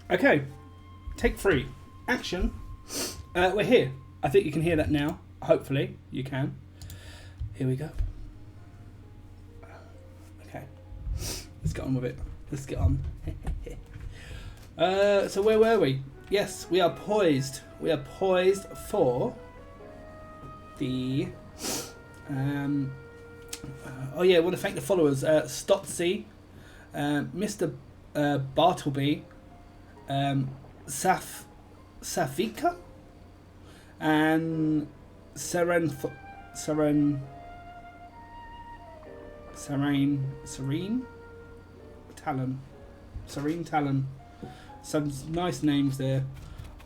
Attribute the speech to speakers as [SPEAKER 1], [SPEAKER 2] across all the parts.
[SPEAKER 1] Okay, take 3. Action. We're here. I think you can hear that now. Hopefully, you can. Here we go. Okay. Let's get on with it. Let's get on. So where were we? Yes, we are poised. We are poised for the... oh yeah, I want to thank the followers. Stotsy, Mr. Bartleby, Safika, and Serene Talon. Some nice names there.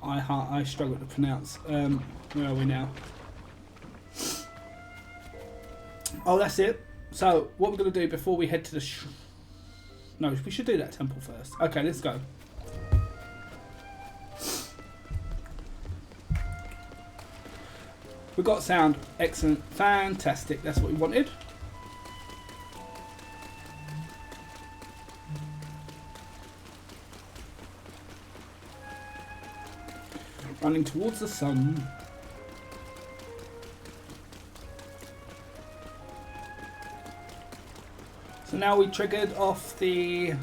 [SPEAKER 1] I struggle to pronounce. Where are we now? Oh, that's it. So what we're going to do before we head to the... No, we should do that temple first. Okay, let's go. We got sound. Excellent. Fantastic. That's what we wanted. Running towards the sun. So now we triggered off the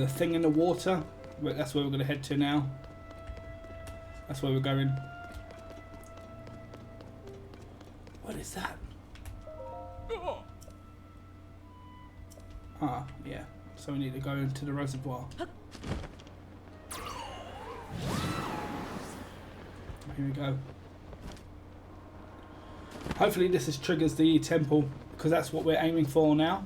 [SPEAKER 1] thing in the water. That's where we're going to head to now. That's where we're going. What is that? Ah, yeah. So we need to go into the reservoir. Here we go. Hopefully this is triggers the temple, because that's what we're aiming for now.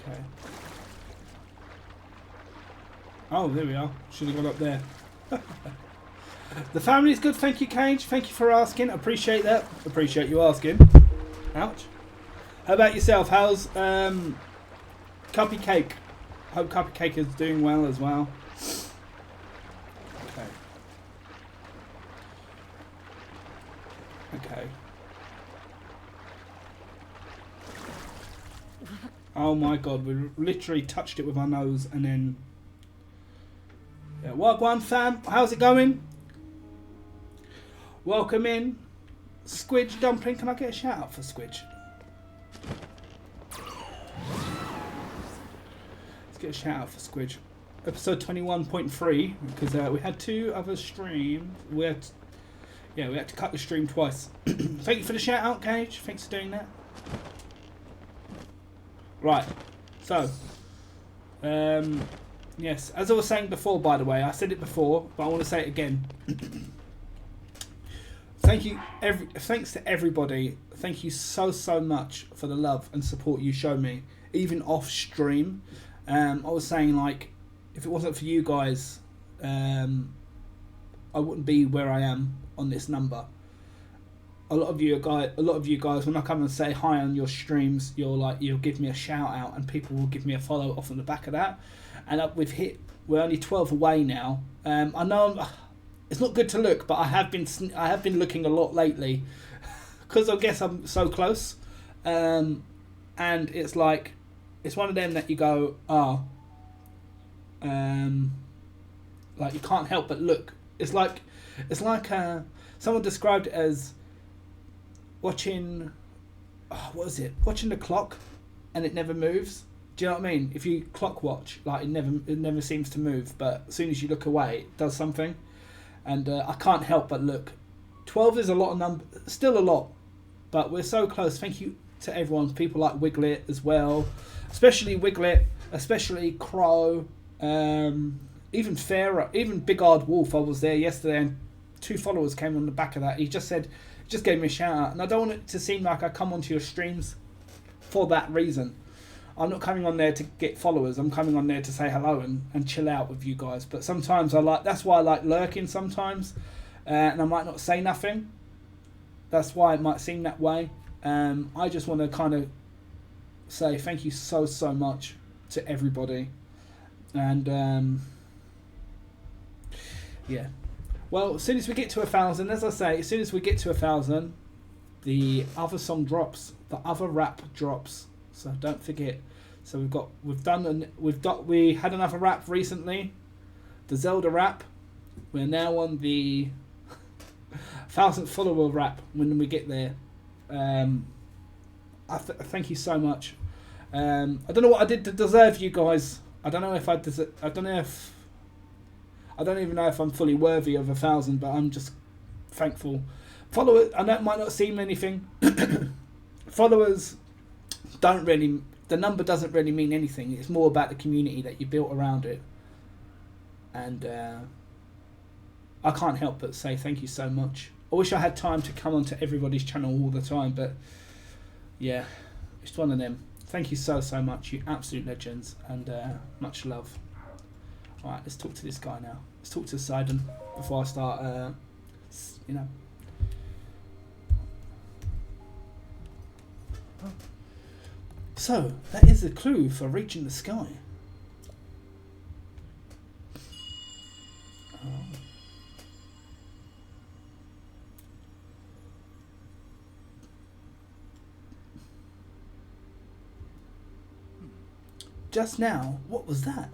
[SPEAKER 1] Okay. Oh, there we are. Should have gone up there. The family's good, thank you, Cage. Thank you for asking. Appreciate that. Appreciate you asking. Ouch. How about yourself? How's Cuppy Cake? Hope Cuppy Cake is doing well as well. Okay. Okay. Oh my god, we literally touched it with our nose and then... Yeah, Wagwan fam, how's it going? Welcome in. Squidge Dumpling, can I get a shout out for Squidge? Let's get a shout out for Squidge. Episode 21.3, because we had 2 other streams. We had to cut the stream twice. Thank you for the shout out, Cage. Thanks for doing that. Right, so, yes, as I was saying before, by the way, I said it before, but I want to say it again. Thanks to everybody. Thank you so much for the love and support you show me, even off stream. I was saying, like, if it wasn't for you guys, I wouldn't be where I am on this number. A lot of you guys, when I come and say hi on your streams, you'll give me a shout out, and people will give me a follow off on the back of that. And we're only 12 away now. I know it's not good to look, but I have been looking a lot lately, because I guess I'm so close. And it's like, it's one of them that you go, like you can't help but look. It's like someone described it as watching, watching the clock, and it never moves. Do you know what I mean? If you clock watch, like it never seems to move, but as soon as you look away, it does something. And I can't help but look. 12 is a lot of still a lot, but we're so close. Thank you to everyone, people like Wiglet as well, especially Wiglet, especially Crow, even Farah, even Big Hard Wolf. I was there yesterday, and 2 followers came on the back of that. He just gave me a shout out, and I don't want it to seem like I come onto your streams for that reason. I'm not coming on there to get followers. I'm coming on there to say hello and chill out with you guys. But sometimes that's why I like lurking sometimes, and I might not say nothing. That's why it might seem that way. I just want to kind of say thank you so much to everybody, and yeah. Well, as soon as we get to 1,000, as I say, as soon as we get to 1,000, the other song drops, the other rap drops. So don't forget. So we had another rap recently, the Zelda rap. We're now on the 1,000th follower rap when we get there. Thank you so much. I don't know what I did to deserve you guys. I don't know if I don't even know if I'm fully worthy of 1,000, but I'm just thankful. Followers, I know it might not seem anything. Followers don't really, the number doesn't really mean anything. It's more about the community that you built around it. And I can't help but say thank you so much. I wish I had time to come onto everybody's channel all the time, but yeah, it's one of them. Thank you so much, you absolute legends, and much love. Alright, let's talk to this guy now. Let's talk to Sidon before I start, So, that is the clue for reaching the sky. Just now, what was that?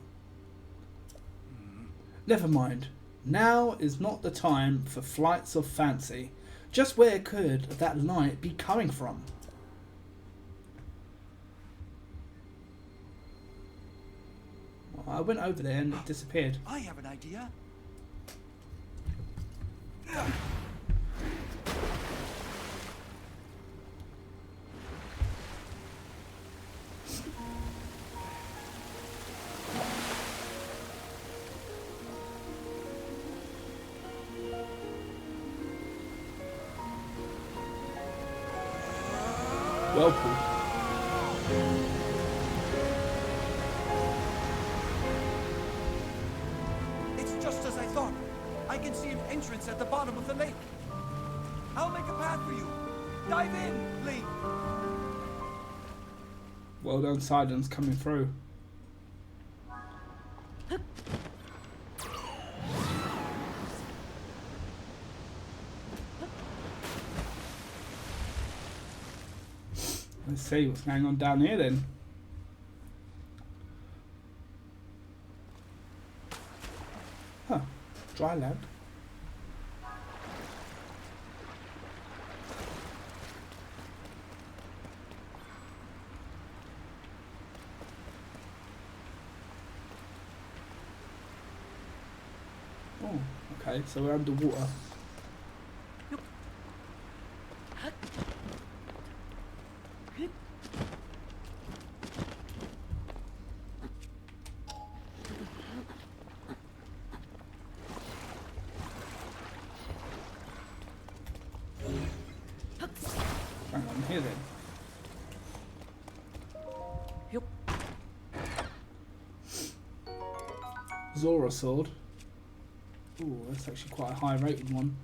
[SPEAKER 1] Never mind. Now is not the time for flights of fancy. Just where could that light be coming from? Well, I went over there and it disappeared.
[SPEAKER 2] I have an idea.
[SPEAKER 1] Well pulled.
[SPEAKER 2] It's just as I thought. I can see an entrance at the bottom of the lake. I'll make a path for you. Dive in, Link.
[SPEAKER 1] Well done, Sidon's coming through. Let's see what's going on down here then. Huh. Dry land. Oh, okay, so we're underwater. Hang on here then.
[SPEAKER 2] Yep.
[SPEAKER 1] Zora sword. Ooh, that's actually quite a high rated one.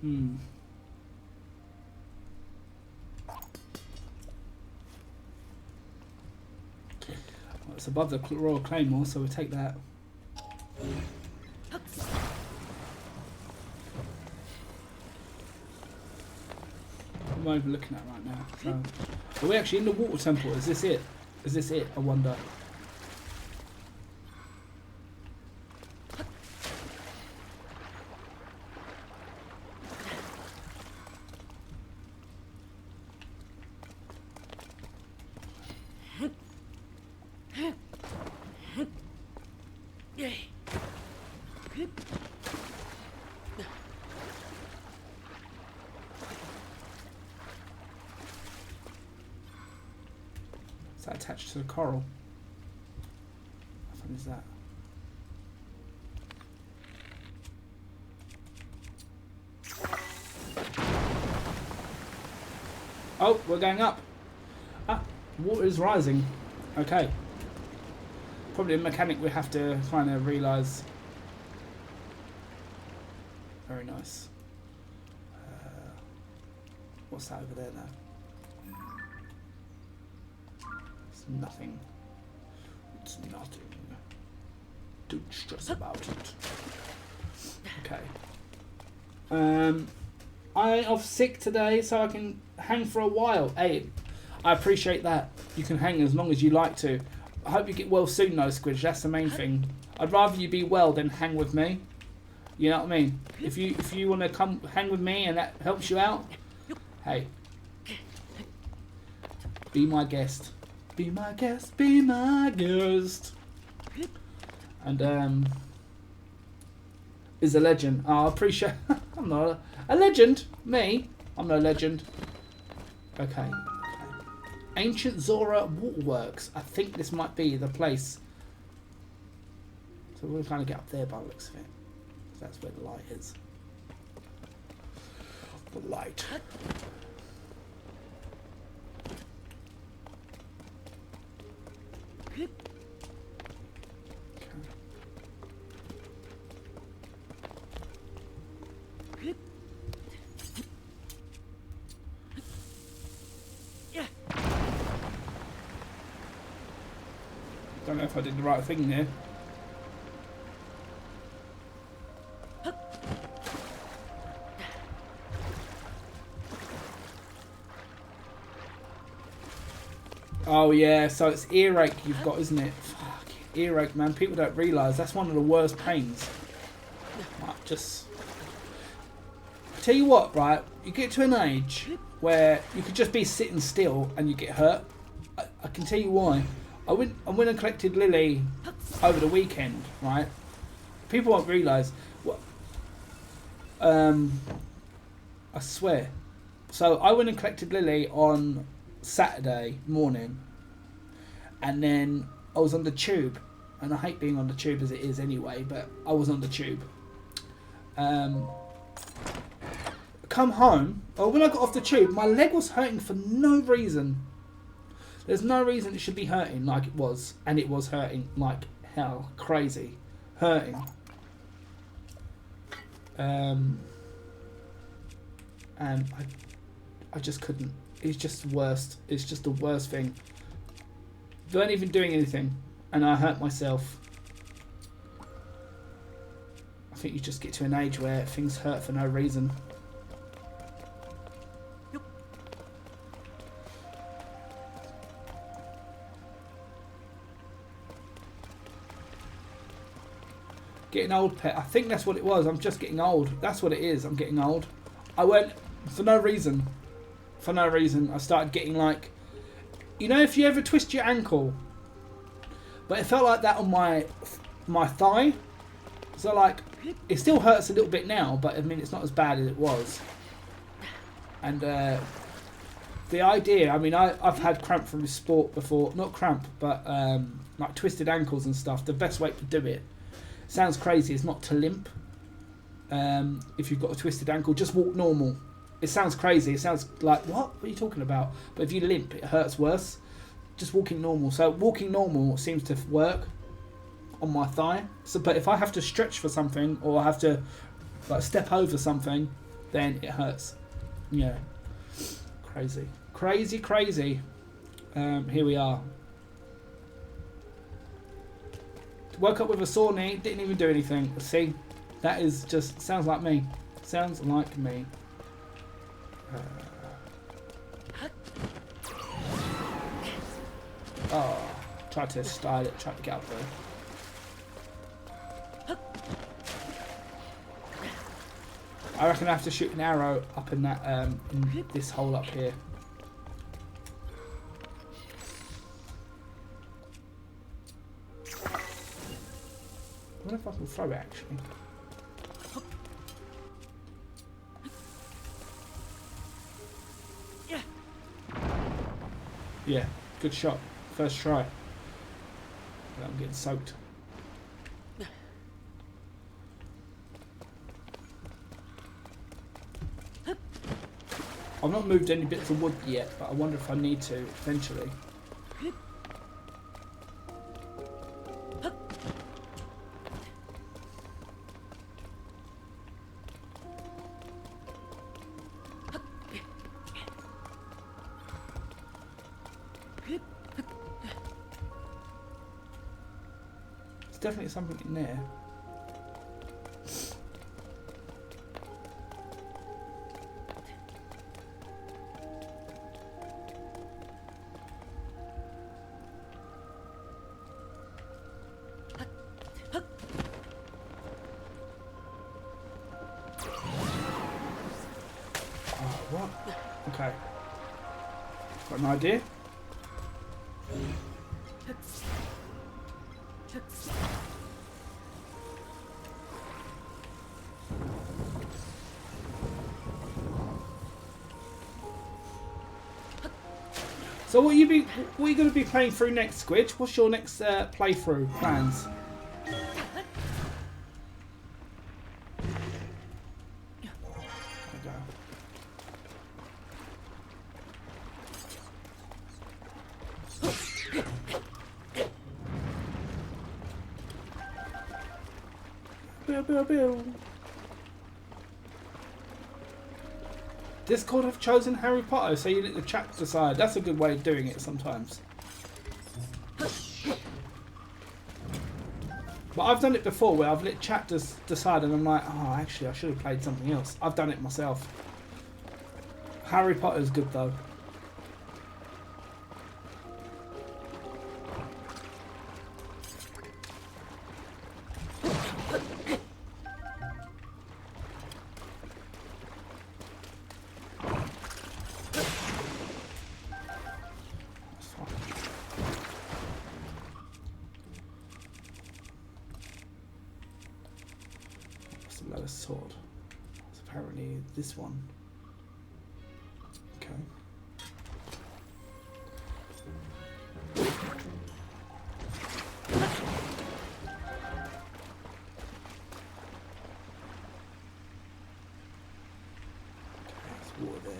[SPEAKER 1] Well, it's above the Royal Claymore, so we'll take that. What am I even looking at right now? So, are we actually in the water temple? Is this it? Is this it? I wonder. Is that attached to the coral? What fun is that? Oh, we're going up. Ah, water is rising. Okay. Probably a mechanic we have to kind of realise. Very nice. What's that over there now? It's nothing. It's nothing. Don't stress about it. Okay. I'm off sick today, so I can hang for a while. Hey, I appreciate that. You can hang as long as you like to. I hope you get well soon, though, Squidge. That's the main thing. I'd rather you be well than hang with me. You know what I mean? If you want to come hang with me and that helps you out, hey, be my guest. Be my guest. Be my guest. And is a legend. Oh, I appreciate. I'm not a legend. Me, I'm no legend. Okay. Ancient Zora Waterworks. I think this might be the place. So we'll kind of get up there by the looks of it. That's where the light is. The light. Okay. Don't know if I did the right thing there. Oh yeah, so it's earache you've got, isn't it? Fuck, earache, man. People don't realise that's one of the worst pains. Like, just tell you what, right? You get to an age where you could just be sitting still and you get hurt. I can tell you why. I went and collected Lily over the weekend, right? People won't realise what. I swear. So I went and collected Lily on Saturday morning, and then I was on the tube, and I hate being on the tube as it is anyway, but I was on the tube. Come home, or when I got off the tube, my leg was hurting for no reason. There's no reason it should be hurting like it was, and it was hurting like hell, crazy, hurting. And I just couldn't. It's just the worst. It's just the worst thing. They weren't even doing anything, and I hurt myself. I think you just get to an age where things hurt for no reason. Getting old, pet. I think that's what it was. I'm just getting old. That's what it is. I'm getting old. I went for no reason. For no reason. I started getting like, you know, if you ever twist your ankle, but it felt like that on my thigh. So like, it still hurts a little bit now, but I mean, it's not as bad as it was. And the idea, I mean, I've had cramp from this sport before. Not cramp, but like twisted ankles and stuff. The best way to do it, sounds crazy, it's not to limp. If you've got a twisted ankle, just walk normal. It sounds crazy. It sounds like, what are you talking about? But if you limp, it hurts worse. Just walking normal. So walking normal seems to work on my thigh. So, but if I have to stretch for something, or I have to like step over something, then it hurts. Yeah. Crazy. Crazy, crazy. Here we are. Woke up with a sore knee, didn't even do anything. See? That is just, sounds like me. Sounds like me. Tried to style it, tried to get up there. I reckon I have to shoot an arrow up in that, in this hole up here. I wonder if I can throw it actually. Yeah, good shot. First try. I'm getting soaked. I've not moved any bits of wood yet, but I wonder if I need to eventually. definitely something in there. Oh, what? Okay. Got an idea? So what are you going to be playing through next, Squidge? What's your next playthrough plans? There we go. Bill, Bill, Bill. Discord have chosen Harry Potter, so you let the chat decide. That's a good way of doing it sometimes. But I've done it before where I've let chat decide and I'm like, oh, actually I should have played something else. I've done it myself. Harry Potter's good though. Lowest sword. It's apparently this one. Okay. There's water there.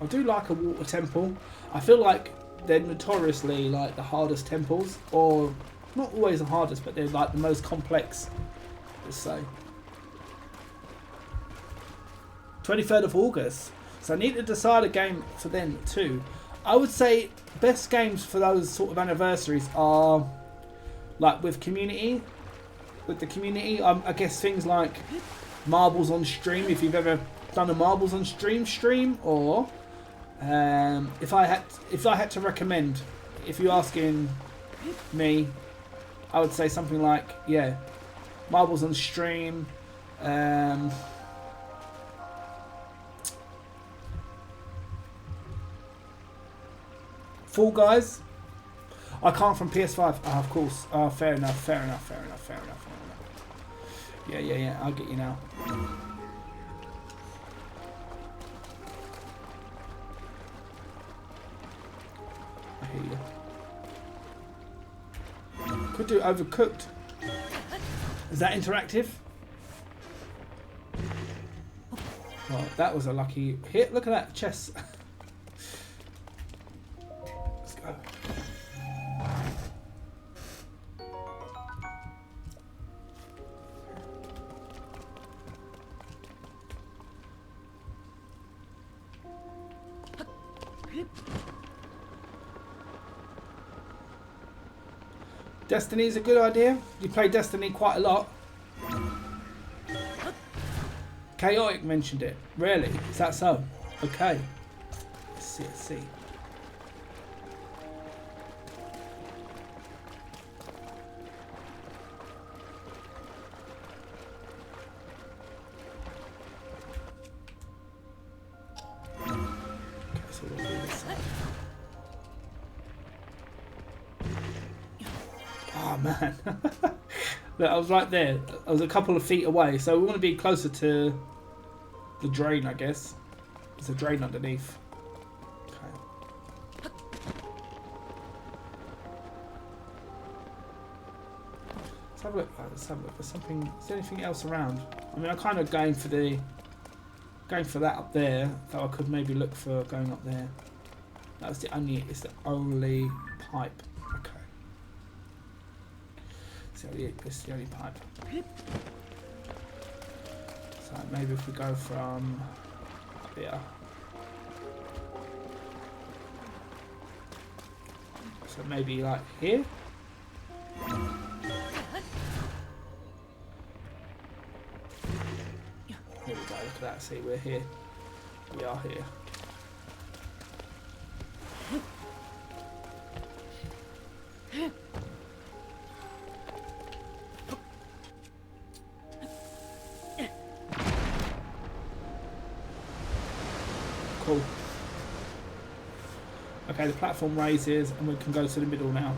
[SPEAKER 1] I do like a water temple. I feel like they're notoriously like the hardest temples, or not always the hardest, but they're like the most complex, let's say. 23rd of August. So I need to decide a game for them too. I would say best games for those sort of anniversaries are like with community. With the community, I guess things like Marbles on Stream, if you've ever done a Marbles on Stream, or if I had to recommend, if you're asking me, I would say something like, yeah, Marbles on Stream, Fall Guys. I can't from PS5. Oh, of course. Oh, fair enough. Yeah. I'll get you now. I hear you. Could do Overcooked. Is that interactive? Well, that was a lucky hit. Look at that chest. Let's go. Destiny's a good idea. You play Destiny quite a lot. Chaotic mentioned it. Really? Is that so? Okay. Let's see. Okay, so we'll do this side. Oh man. Look, I was right there. I was a couple of feet away, so we want to be closer to the drain, I guess. There's a drain underneath. Okay. Let's have a look. Let's have a look. There's something. Is there anything else around? I mean, I'm kind of going for that up there. Though I could maybe look for going up there. That's the only. It's the only pipe. Okay. It's the only pipe. So maybe if we go from up here. So So maybe like here? Here we go, look at that, see, we're here. We are here. Cool. Okay, the platform raises and we can go to the middle now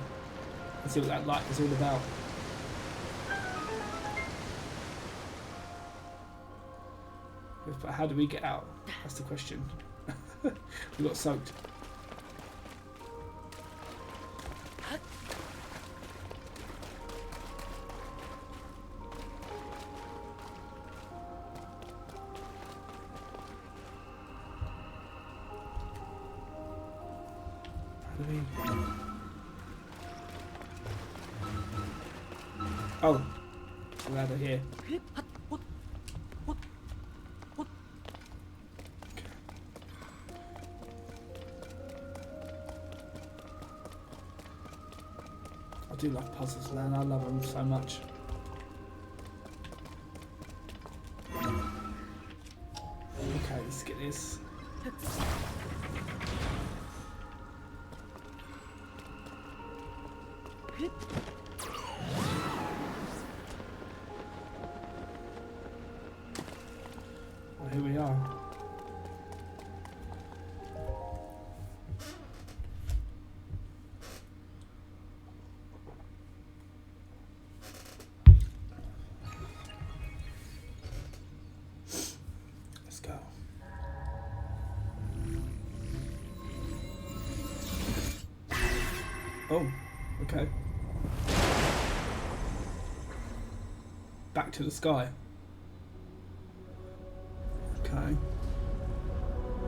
[SPEAKER 1] and see what that light is all about. But how do we get out? That's the question. We got soaked. How do we... Oh, ladder here. I do love puzzles, man. I love them so much. Okay, let's get this. Well, here we are. Let's go. Oh, okay. Back to the sky. Okay.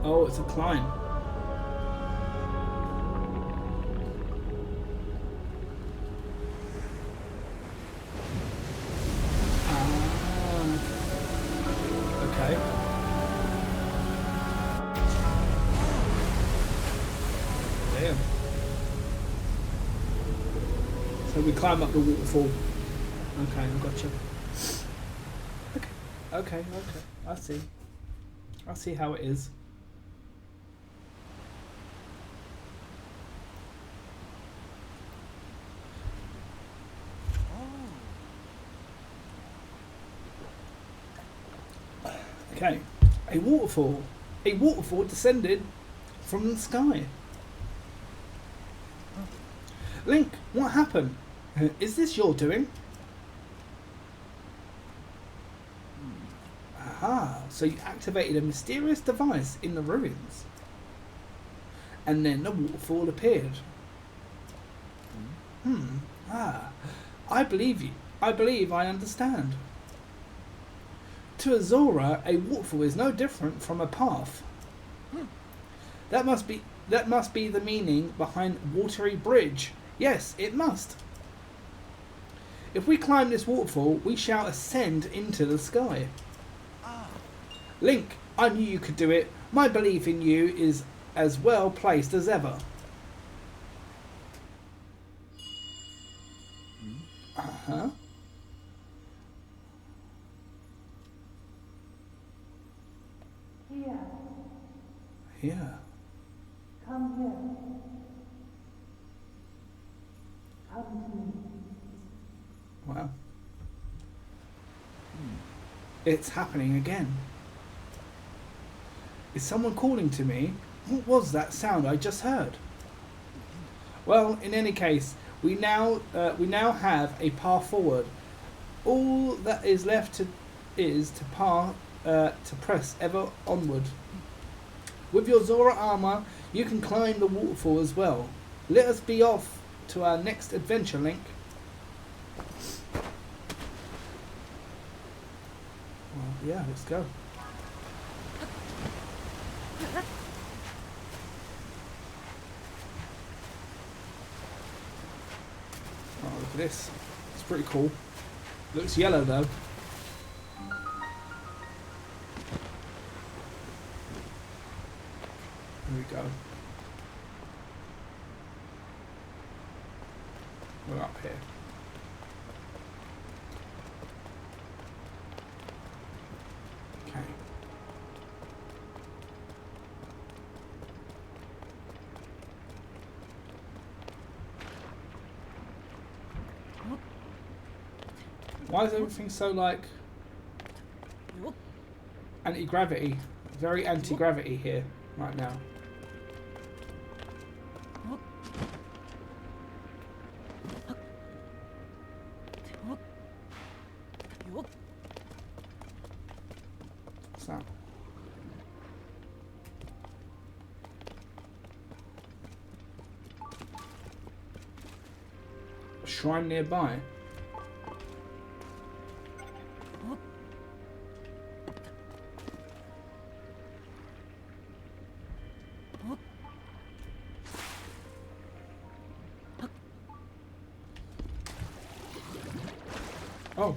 [SPEAKER 1] Oh, it's a climb. Okay. Damn. So we climb up the waterfall. Okay, I gotcha. Okay. I see. I see how it is. Okay. A waterfall. A waterfall descended from the sky. Link, what happened? Is this your doing? Aha, so you activated a mysterious device in the ruins. And then the waterfall appeared. I believe you. I believe I understand. To Azora, a waterfall is no different from a path. That must be the meaning behind watery bridge. Yes, it must. If we climb this waterfall, we shall ascend into the sky. Link, I knew you could do it. My belief in you is as well placed as ever. Uh-huh. Here.
[SPEAKER 3] Come here. Come to me.
[SPEAKER 1] Wow. It's happening again. Is someone calling to me? What was that sound I just heard? Well, in any case, we now have a path forward. All that is left to press ever onward. With your Zora armor, you can climb the waterfall as well. Let us be off to our next adventure, Link. Well, yeah, let's go. Oh, look at this. It's pretty cool. Looks yellow though. Here we go. We're up here. Okay. Why is everything so like anti-gravity? Very anti-gravity here right now. What's that? A shrine nearby. Oh.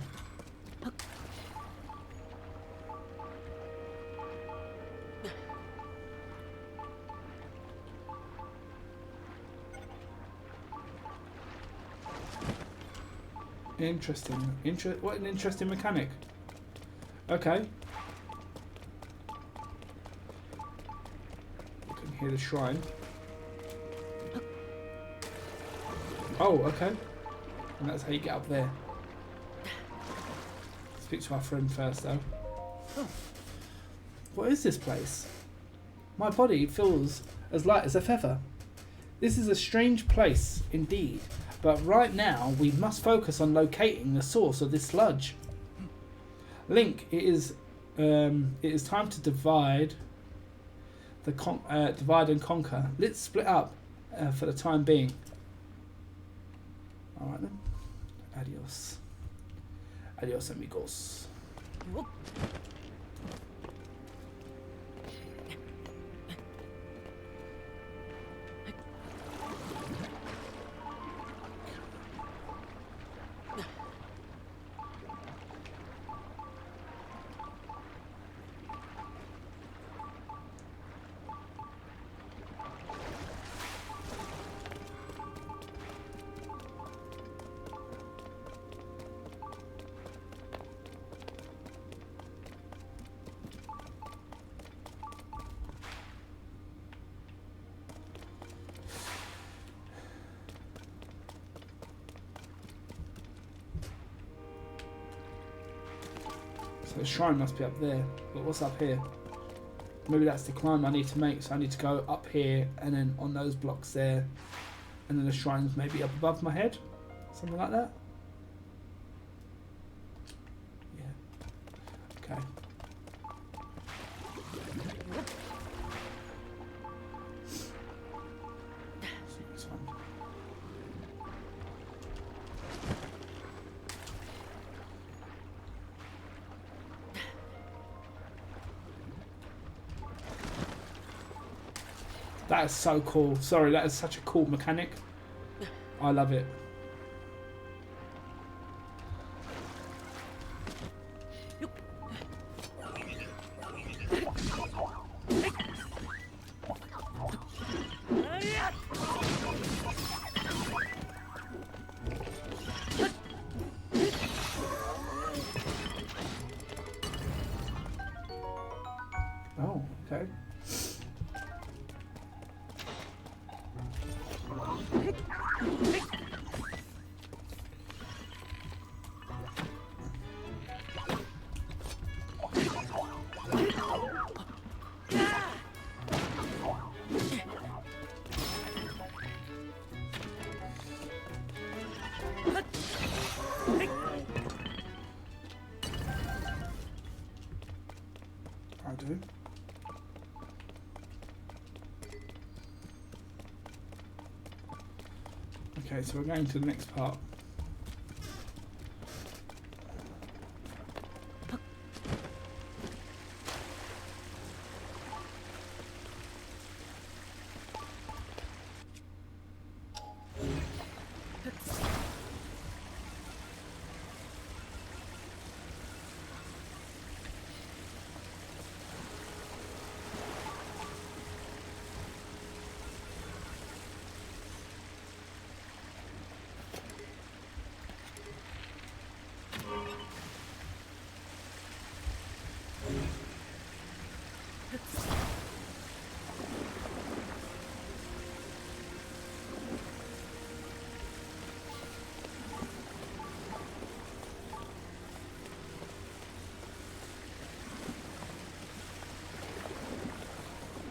[SPEAKER 1] Interesting. What an interesting mechanic. Okay. You can hear the shrine. Oh, okay. And that's how you get up there. Speak to our friend first, though. What is this place? My body feels as light as a feather. This is a strange place, indeed. But right now, we must focus on locating the source of this sludge. Link, it is time to divide and conquer. Let's split up for the time being. All right then. Adios. Adios, amigos. So the shrine must be up there. But what's up here? Maybe that's the climb I need to make. So I need to go up here and then on those blocks there. And then the shrine's maybe up above my head. Something like that. Yeah. Okay. This one. That is so cool. Sorry, that is such a cool mechanic. I love it. Oh, okay. I do. Okay, so we're going to the next part.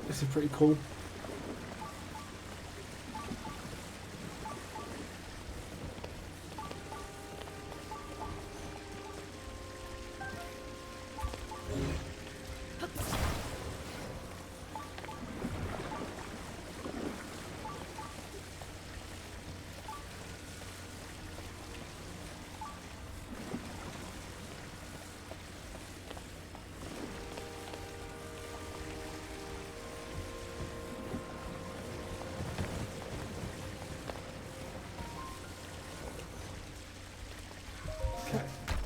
[SPEAKER 1] This is pretty cool.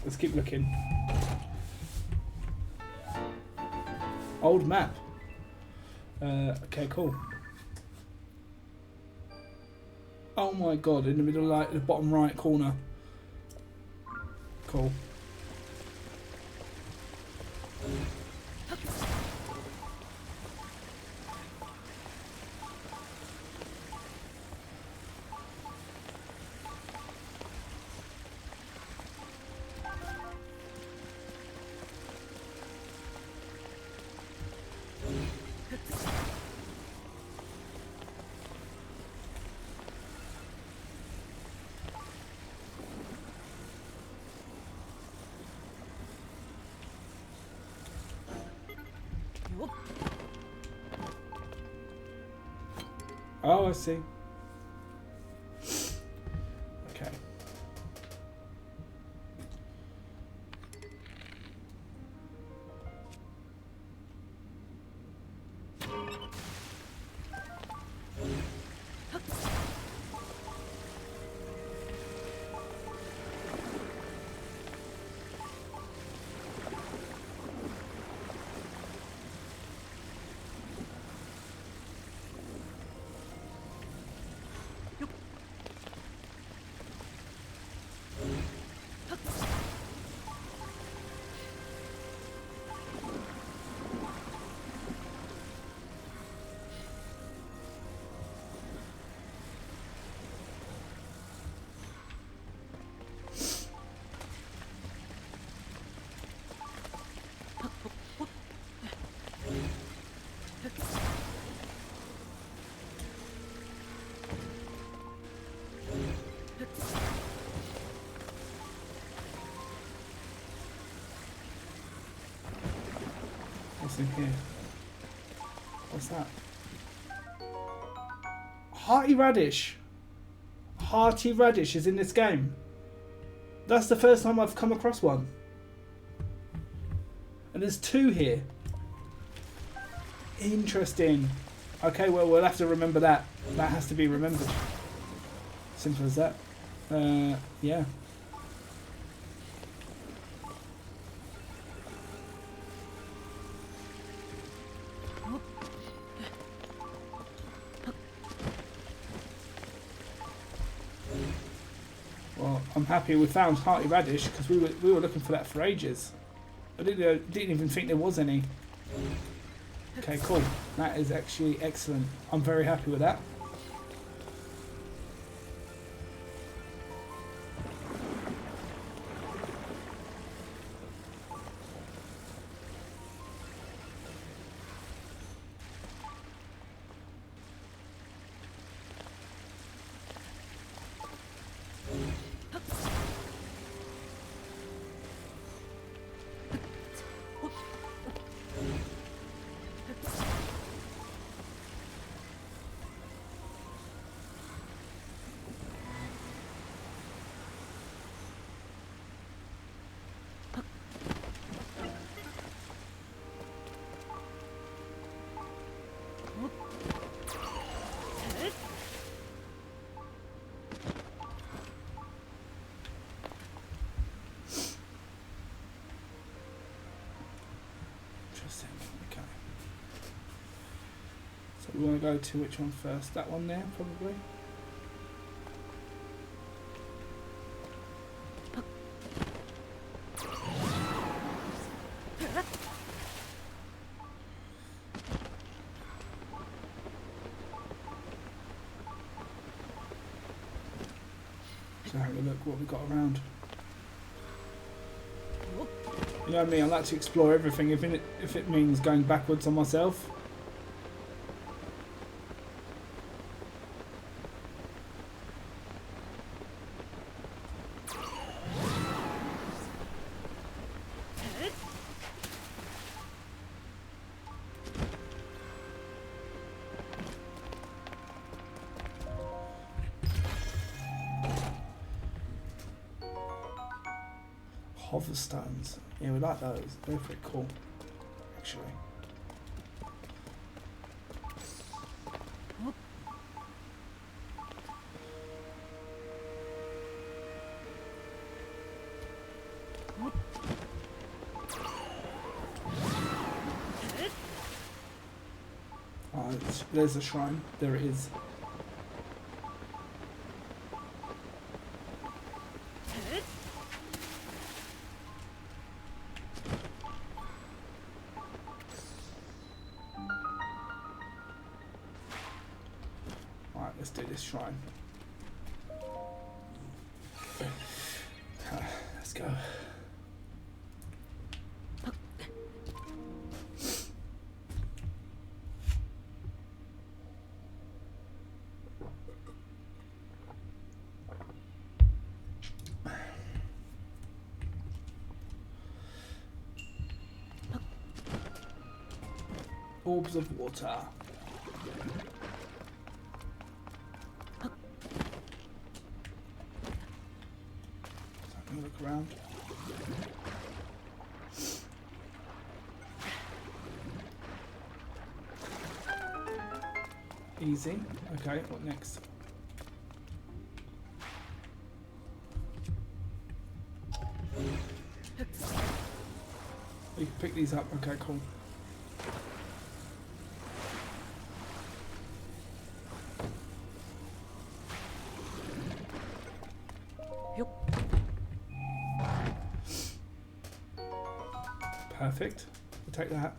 [SPEAKER 1] Let's keep looking. Old map. Okay, cool. Oh my god, in the middle, like the bottom right corner. Cool. Oh, I see. Okay. What's in here? What's that? Hearty radish. Hearty radish is in this game. That's the first time I've come across one. And there's two here. Interesting. Okay, well, we'll have to remember that. That has to be remembered. Simple as that. Yeah. Well, I'm happy we found hearty radish because we were looking for that for ages. I didn't even think there was any. Okay, cool. That is actually excellent. I'm very happy with that. Interesting. Okay. So we want to go to which one first? That one there, probably. So have a look what we've got around. You know me, I like to explore everything if it means going backwards on myself. Hover stones. Yeah, we like those. They're pretty cool, actually. Oh, there's a shrine. There it is. Alright, let's do this shrine. Let's go. Orbs of water. Look around. Easy. Okay, what next? You can pick these up. Okay, cool. Perfect. We'll take that.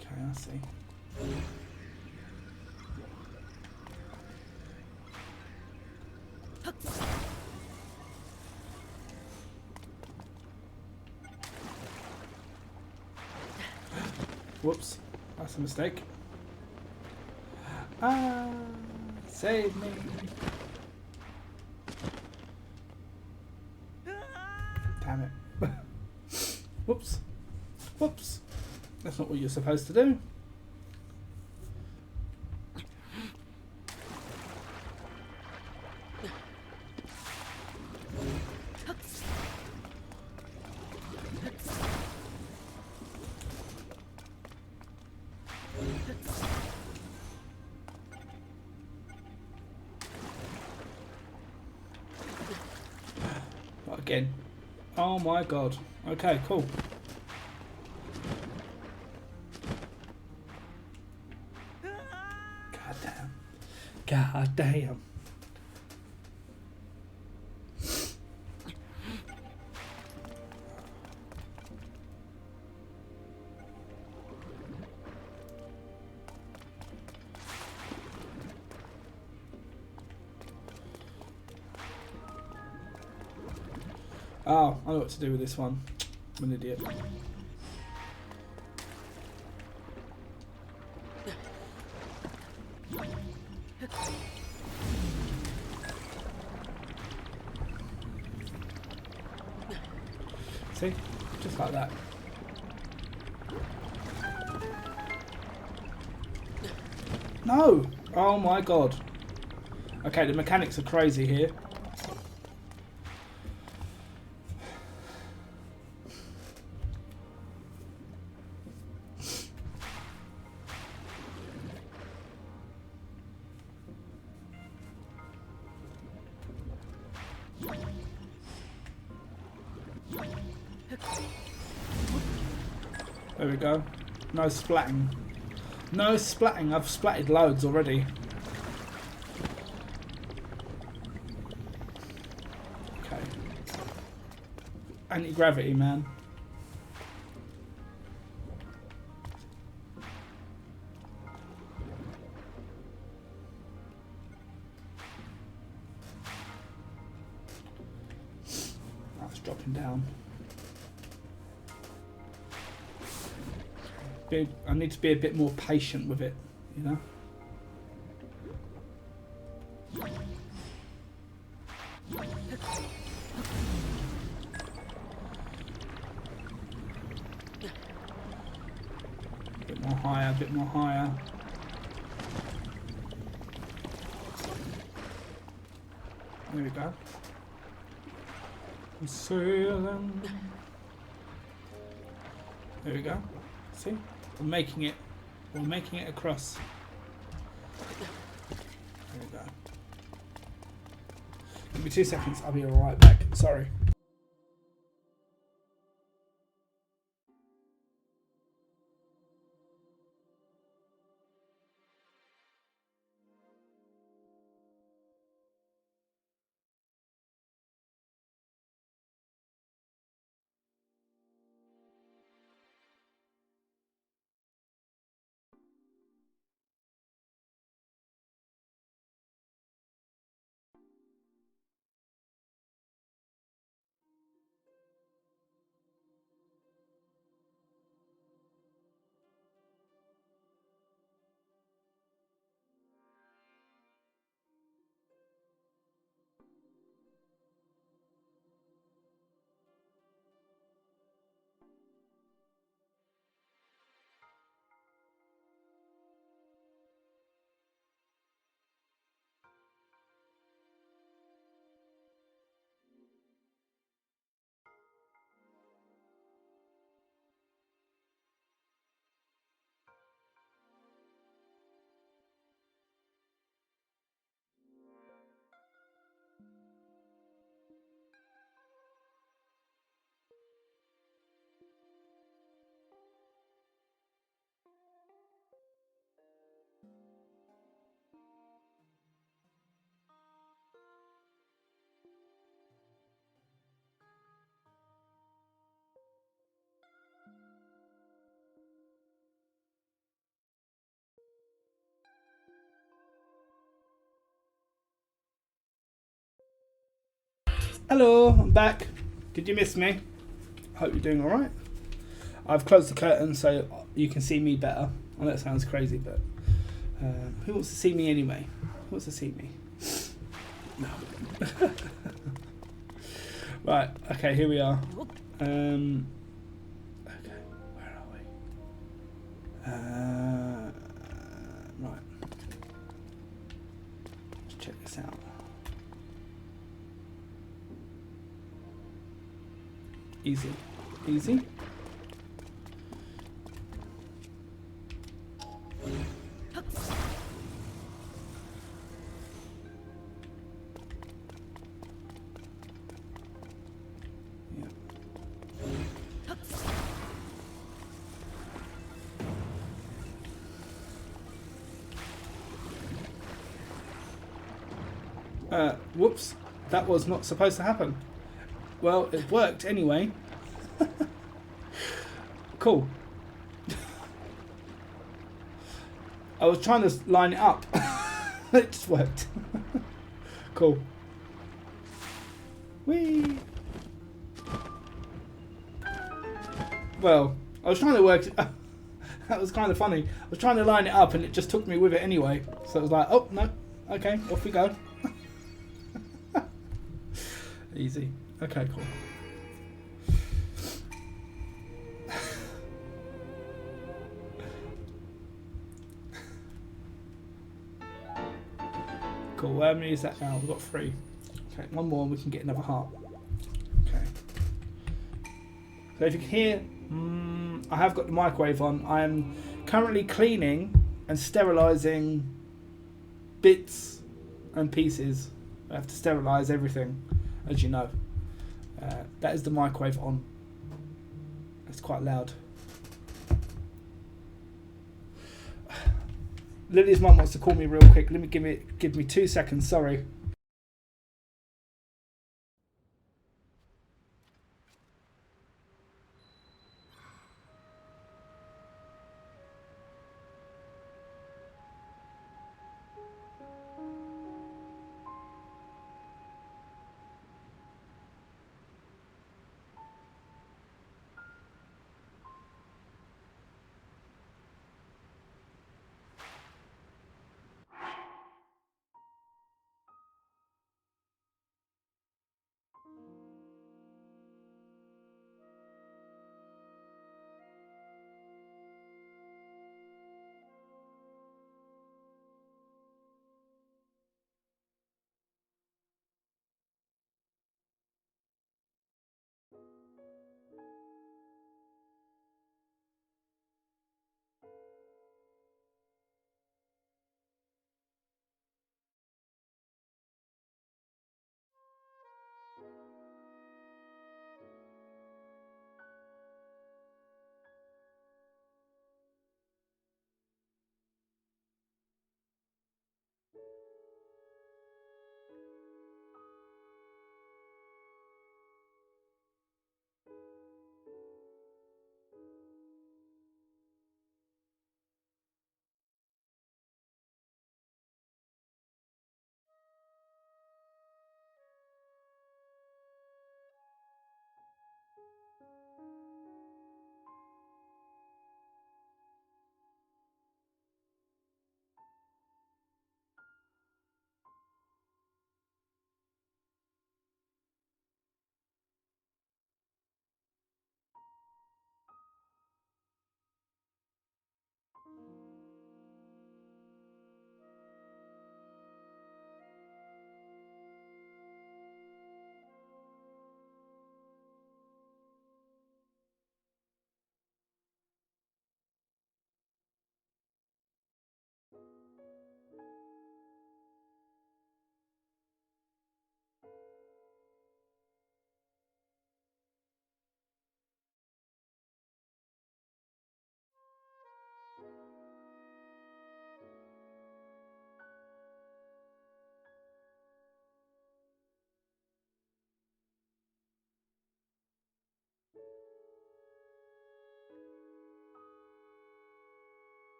[SPEAKER 1] Okay, I see. Whoops, that's a mistake. Ah, save me. Damn it. Whoops. Whoops. That's not what you're supposed to do. Not again. Oh my god. Okay, cool. God damn. God damn. Oh, I know what to do with this one. I'm an idiot. See? Just like that. No! Oh my god. Okay, the mechanics are crazy here. There we go. No splatting. No splatting. I've splatted loads already. Anti-gravity, man. That's dropping down. I need to be a bit more patient with it, you know? A bit more higher, a bit more higher. There we go. Sailing. There we go. See? We're making it. We're making it across. There we go. Give me 2 seconds. I'll be right back. Sorry. Hello, I'm back. Did you miss me? Hope you're doing alright. I've closed the curtain so you can see me better. I know it sounds crazy, but who wants to see me anyway? Who wants to see me? No. Right, okay, here we are. Okay, where are we? Right. Let's check this out. Easy. Easy. Whoops. That was not supposed to happen. Well, it worked anyway. Cool. I was trying to line it up. It just worked. Cool. Whee! Well, I was trying to work... That was kind of funny. I was trying to line it up and it just took me with it anyway. So it was like, oh, no. Okay, off we go. Easy. Okay, cool. Cool, how many is that now? We've got 3. Okay, one more and we can get another heart. Okay. So if you can hear, I have got the microwave on. I am currently cleaning and sterilising bits and pieces. I have to sterilise everything, as you know. That is the microwave on. It's quite loud. Lily's mum wants to call me real quick. Let me give me 2 seconds. Sorry.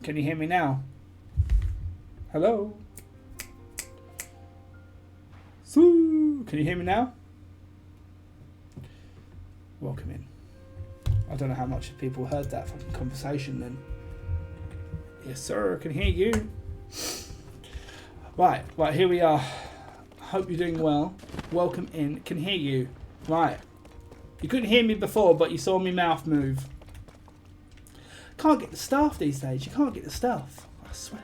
[SPEAKER 1] Can you hear me now? Hello? Sue, can you hear me now? Welcome in. I don't know how much people heard that fucking conversation then. Yes, sir, I can hear you. Right, here we are. Hope you're doing well. Welcome in. Can hear you. Right. You couldn't hear me before, but you saw my mouth move. Can't get the staff these days. You can't get the staff. I swear.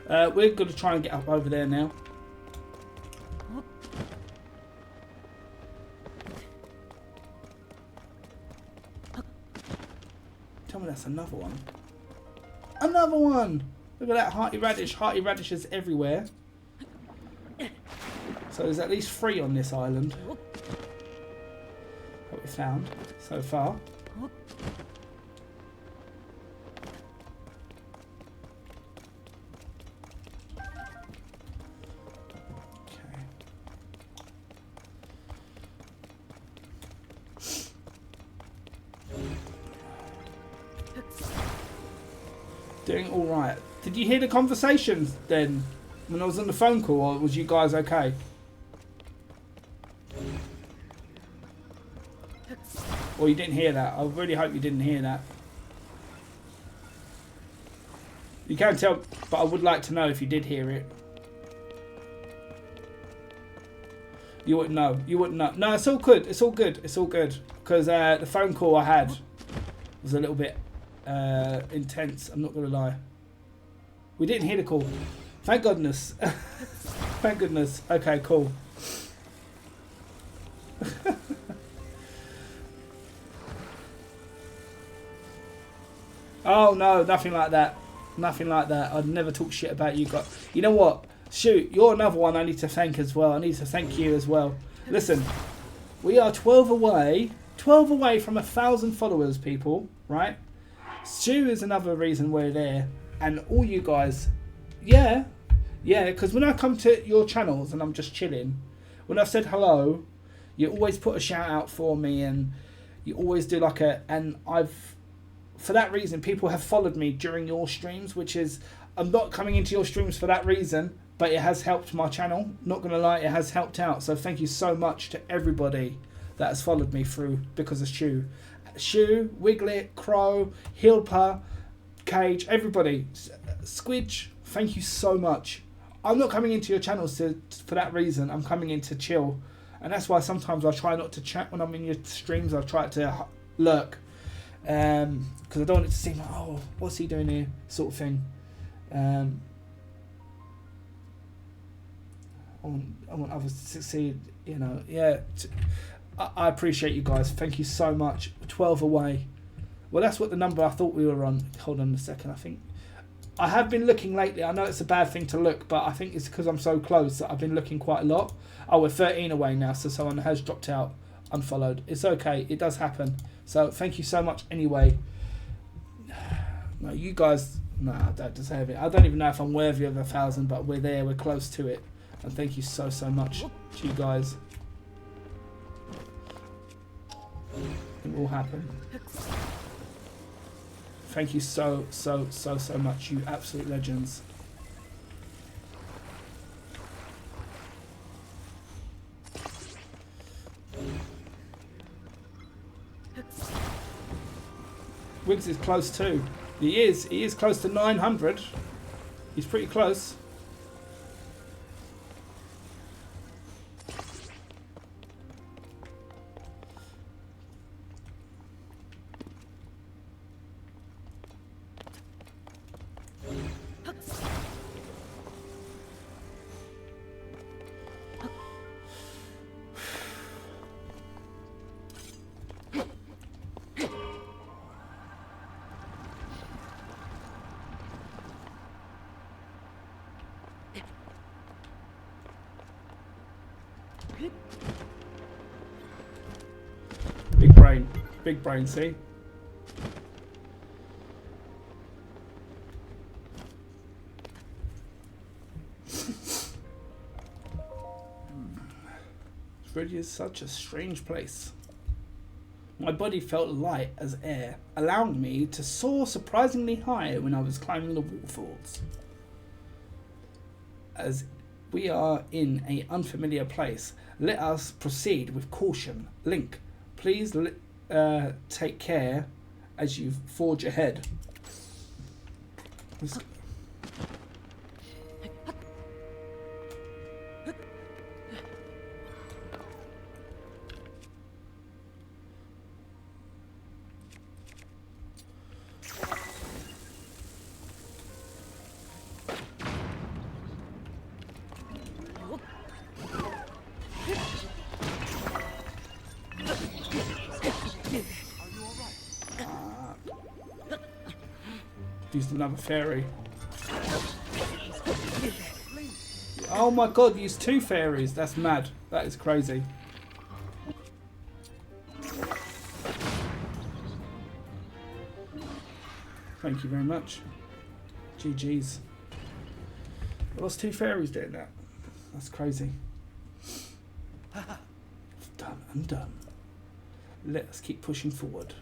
[SPEAKER 1] We're going to try and get up over there now. Tell me that's another one. Another one! Look at that hearty radish. Hearty radishes everywhere. So there's at least 3 on this island. What we found so far. Doing all right. Did you hear the conversations then when I was on the phone call, or was you guys okay? Or you didn't hear that. I really hope you didn't hear that. You can't tell, but I would like to know if you did hear it. You wouldn't know. You wouldn't know. No, it's all good. It's all good. It's all good. Because the phone call I had was a little bit intense. I'm not going to lie. We didn't hear the call. Thank goodness. Thank goodness. Okay, cool. Oh, no. Nothing like that. Nothing like that. I'd never talk shit about you guys. You know what? Shoot, you're another one I need to thank as well. I need to thank you as well. Listen, we are 12 away from 1,000 followers, people, right? Stu is another reason we're there. And all you guys, yeah, because when I come to your channels and I'm just chilling, when I've said hello, you always put a shout out for me and you always do like for that reason, people have followed me during your streams, which is, I'm not coming into your streams for that reason, but it has helped my channel. Not going to lie, it has helped out. So thank you so much to everybody that has followed me through because of Shu. Shu, Wiglet, Crow, Hilpa, Cage, everybody. Squidge, thank you so much. I'm not coming into your channels for that reason. I'm coming in to chill. And that's why sometimes I try not to chat when I'm in your streams. I try to lurk. Because I don't want it to seem like, oh, what's he doing here? Sort of thing. I want others to succeed, you know. Yeah, I appreciate you guys. Thank you so much. 12 away. Well, that's what the number I thought we were on. Hold on a second. I think I have been looking lately. I know it's a bad thing to look, but I think it's because I'm so close that I've been looking quite a lot. Oh, we're 13 away now, so someone has dropped out, unfollowed. It's okay. It does happen. So thank you so much anyway. No, you guys, no, I don't deserve it. I don't even know if I'm worthy of 1,000, but we're there. We're close to it. And thank you so much to you guys. It will happen. Thank you so much, you absolute legends. Wiggs is close too. He is close to 900. He's pretty close. Big brain, see? It really is such a strange place. My body felt light as air, allowing me to soar surprisingly high when I was climbing the waterfalls. As we are in an unfamiliar place, let us proceed with caution. Link, please take care as you forge ahead. Used another fairy. Oh my god, used 2 fairies. That's mad. That is crazy. Thank you very much. GG's. I lost 2 fairies doing that. That's crazy. Done and done. Let us keep pushing forward.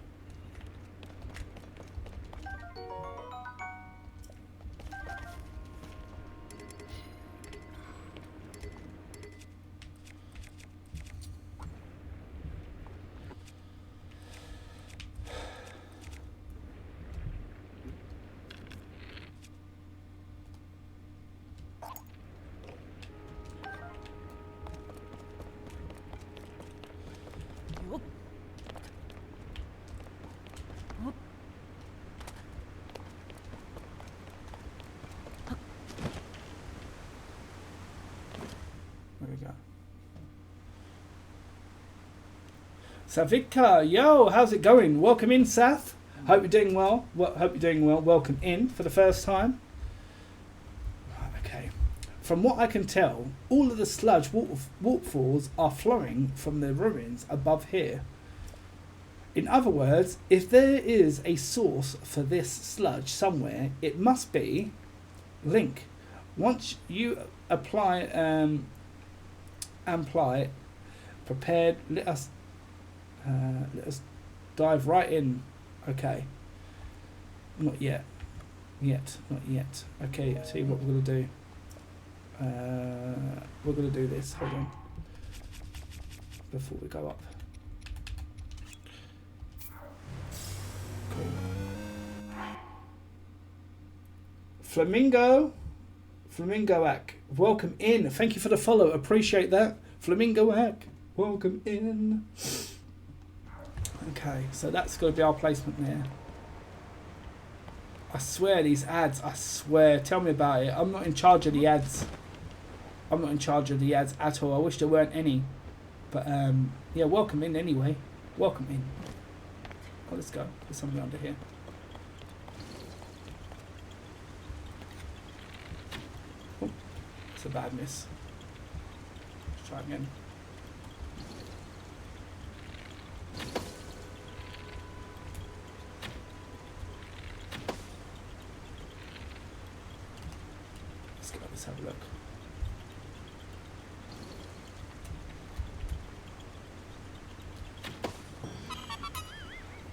[SPEAKER 1] Savika, yo, how's it going? Welcome in, Sath. Hope you're doing well. Hope you're doing well. Welcome in for the first time. Okay. From what I can tell, all of the sludge waterfalls are flowing from the ruins above here. In other words, if there is a source for this sludge somewhere, it must be Link. Once you apply prepared, let us dive right in. Okay. Not yet. Not yet. Okay, I'll tell you what we're going to do. We're going to do this. Hold on. Before we go up. Cool. Flamingoac, welcome in. Thank you for the follow. Appreciate that. Flamingoac, welcome in. Okay, so that's going to be our placement there. I swear these ads, I swear. Tell me about it. I'm not in charge of the ads. I'm not in charge of the ads at all. I wish there weren't any. But, yeah, welcome in anyway. Welcome in. Oh, let's go. There's something under here. Oh, it's a bad miss. Let's try again. Let's have a look.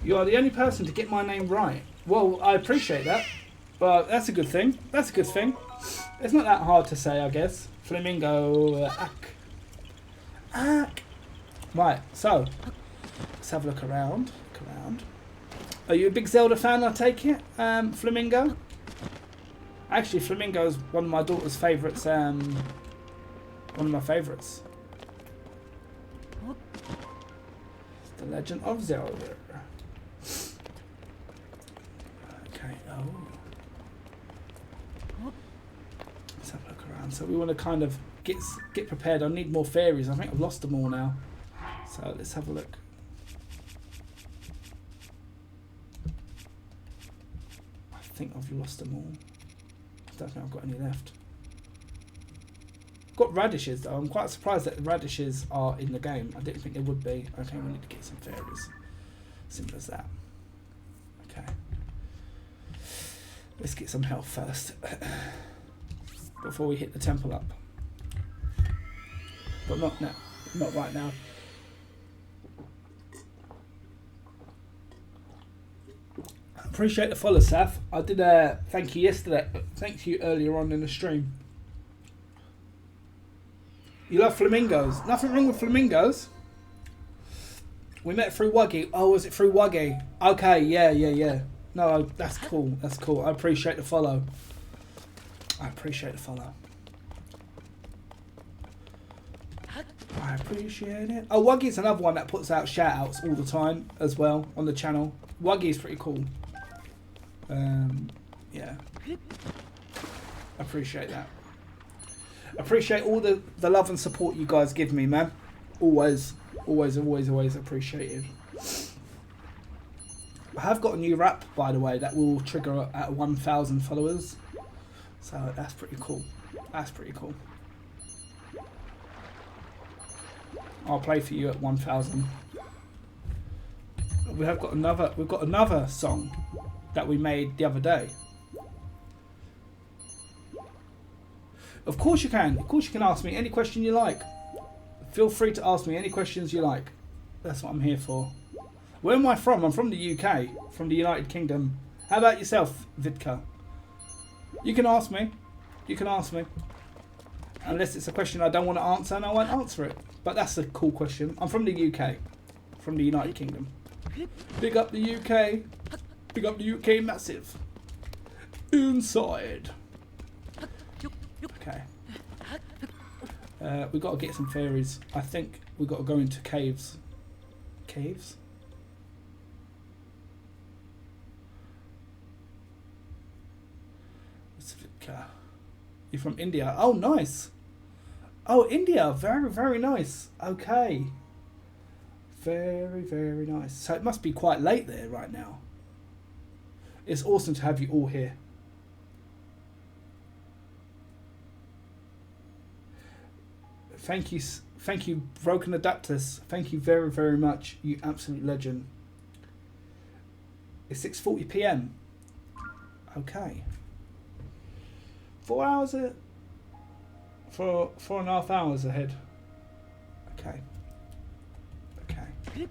[SPEAKER 1] You are the only person to get my name right. Well, I appreciate that. But that's a good thing. That's a good thing. It's not that hard to say, I guess. Flamingo. Ack. Right, so. Let's have a look around. Are you a big Zelda fan, I take it? Flamingo? Actually, Flamingo is one of my daughter's favourites. One of my favourites. The Legend of Zelda. Okay, let's have a look around. So we want to kind of get prepared. I need more fairies. I think I've lost them all now. So let's have a look. I think I've lost them all. I don't think I've got any left. Got radishes though. I'm quite surprised that the radishes are in the game. I didn't think they would be. Okay, we need to get some fairies. Simple as that. Okay. Let's get some health first. Before we hit the temple up. But not now. Not right now. Appreciate the follow, Saf. I did thank you yesterday. Thank you earlier on in the stream. You love flamingos. Nothing wrong with flamingos. We met through Wuggy. Oh, was it through Wuggy? Okay, yeah. No, that's cool. That's cool. I appreciate the follow. I appreciate the follow. I appreciate it. Oh, Wuggy's another one that puts out shout-outs all the time as well on the channel. Wuggy's pretty cool. Yeah. Appreciate that. Appreciate all the love and support you guys give me, man. Always appreciated. I have got a new rap, by the way, that will trigger at 1,000 followers. So that's pretty cool. That's pretty cool. I'll play for you at 1,000. We've got another song that we made the other day. Of course you can. Of course you can ask me any question you like. Feel free to ask me any questions you like. That's what I'm here for. Where am I from? I'm from the UK, from the United Kingdom. How about yourself, Vidka? You can ask me. You can ask me. Unless it's a question I don't want to answer, and I won't answer it. But that's a cool question. I'm from the UK, from the United Kingdom. Big up the UK. Big up the UK massive. Inside. Okay. We've got to get some fairies. I think we've got to go into caves. Caves? You're from India. Oh, nice. Oh, India. Very, very nice. Okay. Very, very nice. So it must be quite late there right now. It's awesome to have you all here. Thank you, Broken Adapters. Thank you very, very much. You absolute legend. It's 6:40 p.m. Okay. 4 hours for 4.5 hours ahead. Okay. Okay.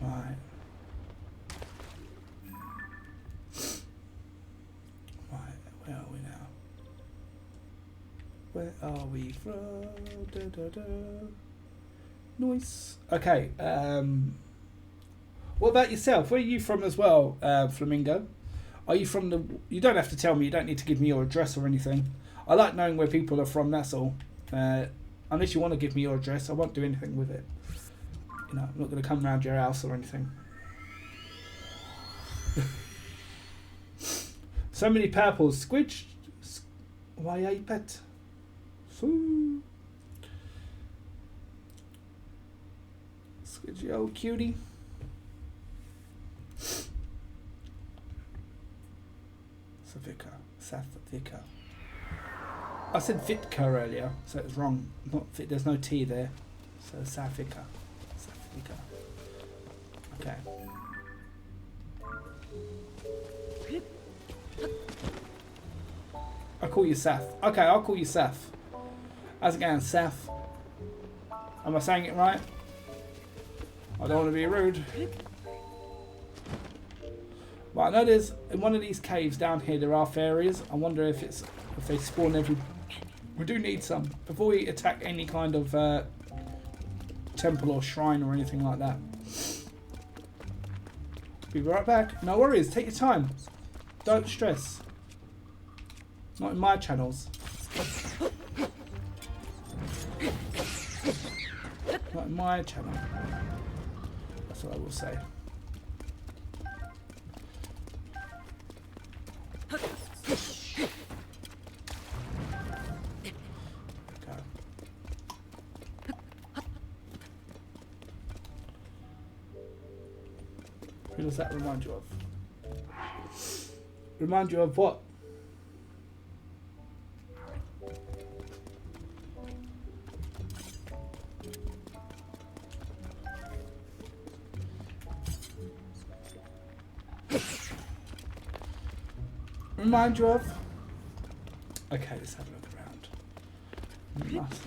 [SPEAKER 1] Right. Right. Where are we now? Where are we from? Nice. Okay. What about yourself? Where are you from as well, Flamingo? Are you from the... You don't have to tell me. You don't need to give me your address or anything. I like knowing where people are from, that's all. Unless you want to give me your address, I won't do anything with it. You know, I'm not going to come round your house or anything. So many purples. Squidge. Why are you pet? Squidgy old cutie. Savika. I said Vitka earlier, so it's wrong. Not fit. There's no T there. So Savika. Okay. I call you Saf. Okay, I'll call you Saf. How's it going, Saf? Am I saying it right? I don't want to be rude. But I know there's in one of these caves down here there are fairies. I wonder if they spawn every. We do need some before we attack any kind of temple or shrine or anything like that. Be right back. No worries. Take your time. Don't stress. Not in my channels. Not in my channel. That's what I will say. Who does that remind you of? Remind you of what? Remind you of? Okay, let's have a look around. Nice.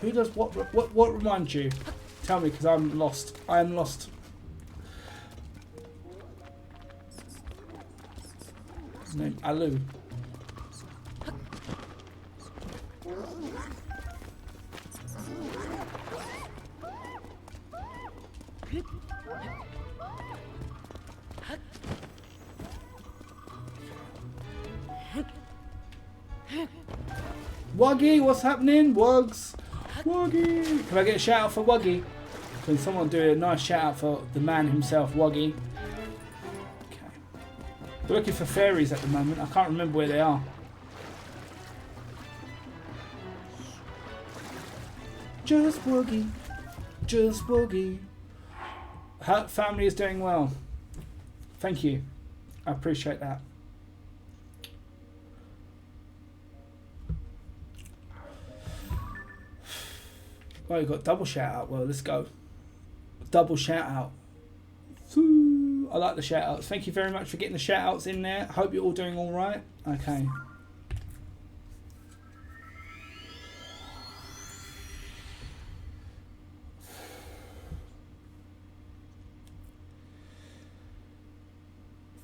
[SPEAKER 1] Who does what reminds you? Tell me, because I'm lost. I am lost. His name Alu. Wuggy, what's happening? Wugs. Wuggy. Can I get a shout out for Wuggy? Can someone do a nice shout out for the man himself, Wuggy? Okay. We're looking for fairies at the moment. I can't remember where they are. Just Wuggy. Just Wuggy. Her family is doing well. Thank you. I appreciate that. Oh, you got double shout out. Well, let's go. Double shout out. I like the shout outs. Thank you very much for getting the shout outs in there. Hope you're all doing all right. Okay.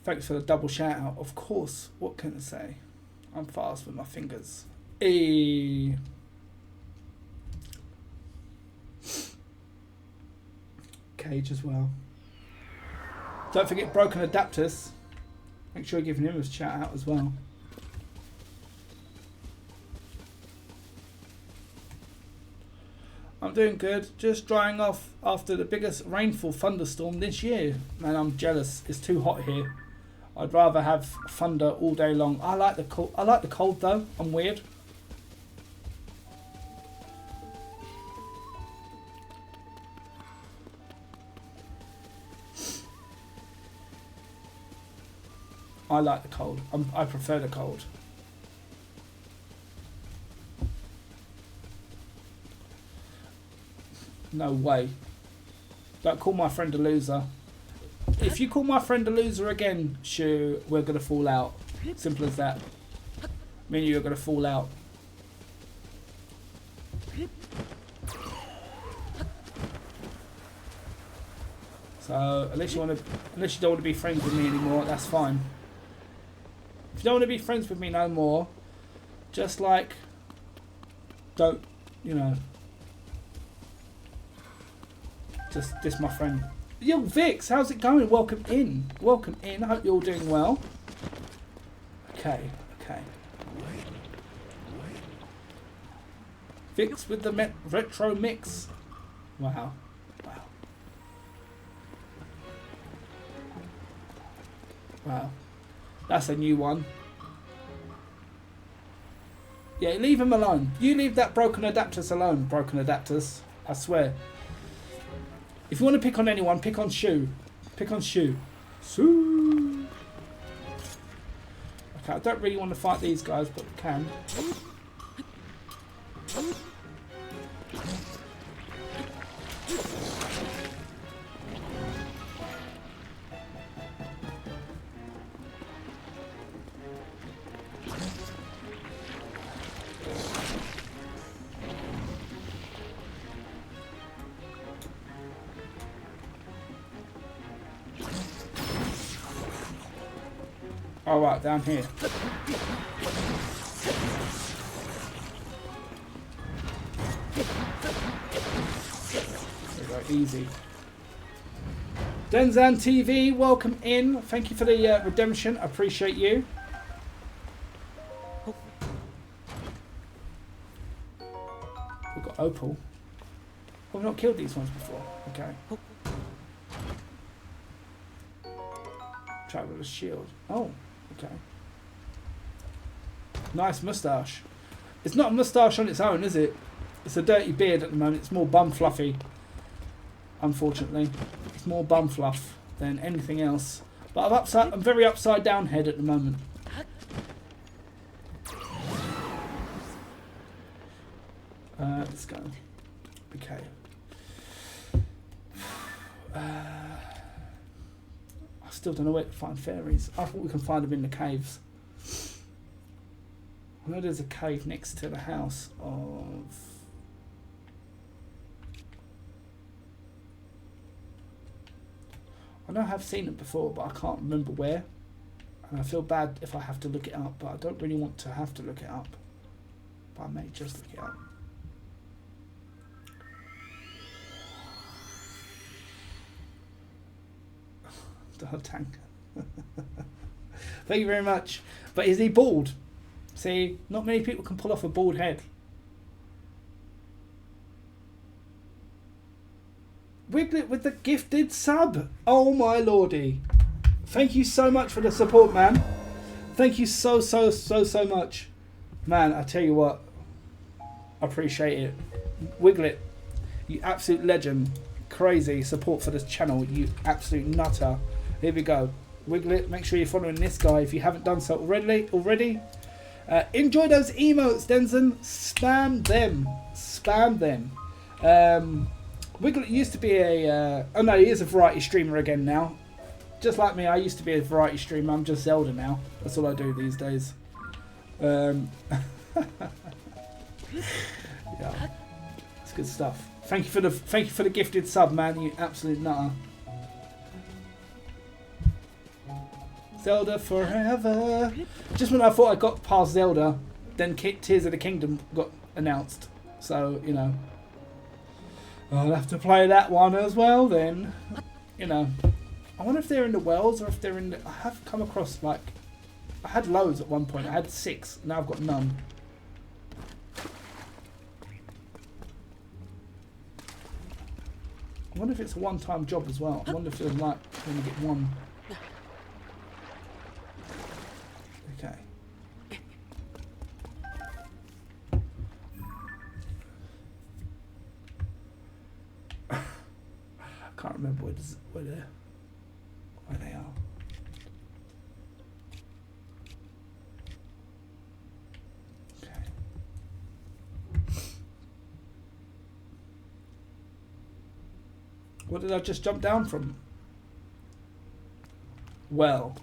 [SPEAKER 1] Thanks for the double shout out. Of course. What can I say? I'm fast with my fingers. Hey. Cage as well. Don't forget Broken Adapters. Make sure you're giving him a shout out as well. I'm doing good. Just drying off after the biggest rainfall thunderstorm this year. Man, I'm jealous. It's too hot here. I'd rather have thunder all day long. I like the cold. I like the cold though. I'm weird. I like the cold. I prefer the cold. No way. Don't call my friend a loser. If you call my friend a loser again, Shu, we're going to fall out. Simple as that. Me and you are going to fall out. So, unless you don't want to be friends with me anymore, that's fine. If you don't want to be friends with me no more, just like, don't, you know, just diss my friend. Yo, Vix, how's it going? Welcome in. Welcome in. I hope you're all doing well. Okay, okay. Vix with the retro mix. Wow. Wow. Wow. That's a new one. Yeah, leave him alone. You leave that broken adapters alone, broken adapters. I swear. If you want to pick on anyone, pick on Shu. Pick on Shu. Shu. Okay, I don't really want to fight these guys, but we can. All right, down here. There we go, easy. Denzan TV, welcome in. Thank you for the redemption. I appreciate you. We've got Opal. We've not killed these ones before. Okay. Traveler's shield. Oh. Okay. Nice moustache. It's not a moustache on its own, is it? It's a dirty beard at the moment. It's more bum fluffy. Unfortunately. It's more bum fluff than anything else. But I'm very upside down head at the moment. Let's go. Okay. I still don't know where to find fairies. I thought we can find them in the caves. I know there's a cave next to the house of... I know I have seen it before, but I can't remember where. And I feel bad if I have to look it up, but I don't really want to have to look it up. But I may just look it up. Tank. Thank you very much. But is he bald? See, not many people can pull off a bald head. Wiglet with the gifted sub. Oh my lordy. Thank you so much for the support, man. Thank you so much. Man, I tell you what. I appreciate it. Wiglet, you absolute legend. Crazy support for this channel, you absolute nutter. Here we go. Wiglet, make sure you're following this guy if you haven't done so already. Enjoy those emotes, Denzen. Spam them. Spam them. Wiglet used to be a... oh no, he is a variety streamer again now. Just like me, I used to be a variety streamer. I'm just Zelda now. That's all I do these days. Yeah. It's good stuff. Thank you for the gifted sub, man. You absolute nutter. Zelda forever. Just when I thought I got past Zelda, then Tears of the Kingdom got announced. So, you know, I'll have to play that one as well then. You know, I wonder if they're in the wells or if they're in the... I have come across, like... I had loads at one point. I had 6. Now I've got none. I wonder if it's a one-time job as well. I wonder if there's like, when you get one... remember where they are. Okay. What did I just jump down from? Well.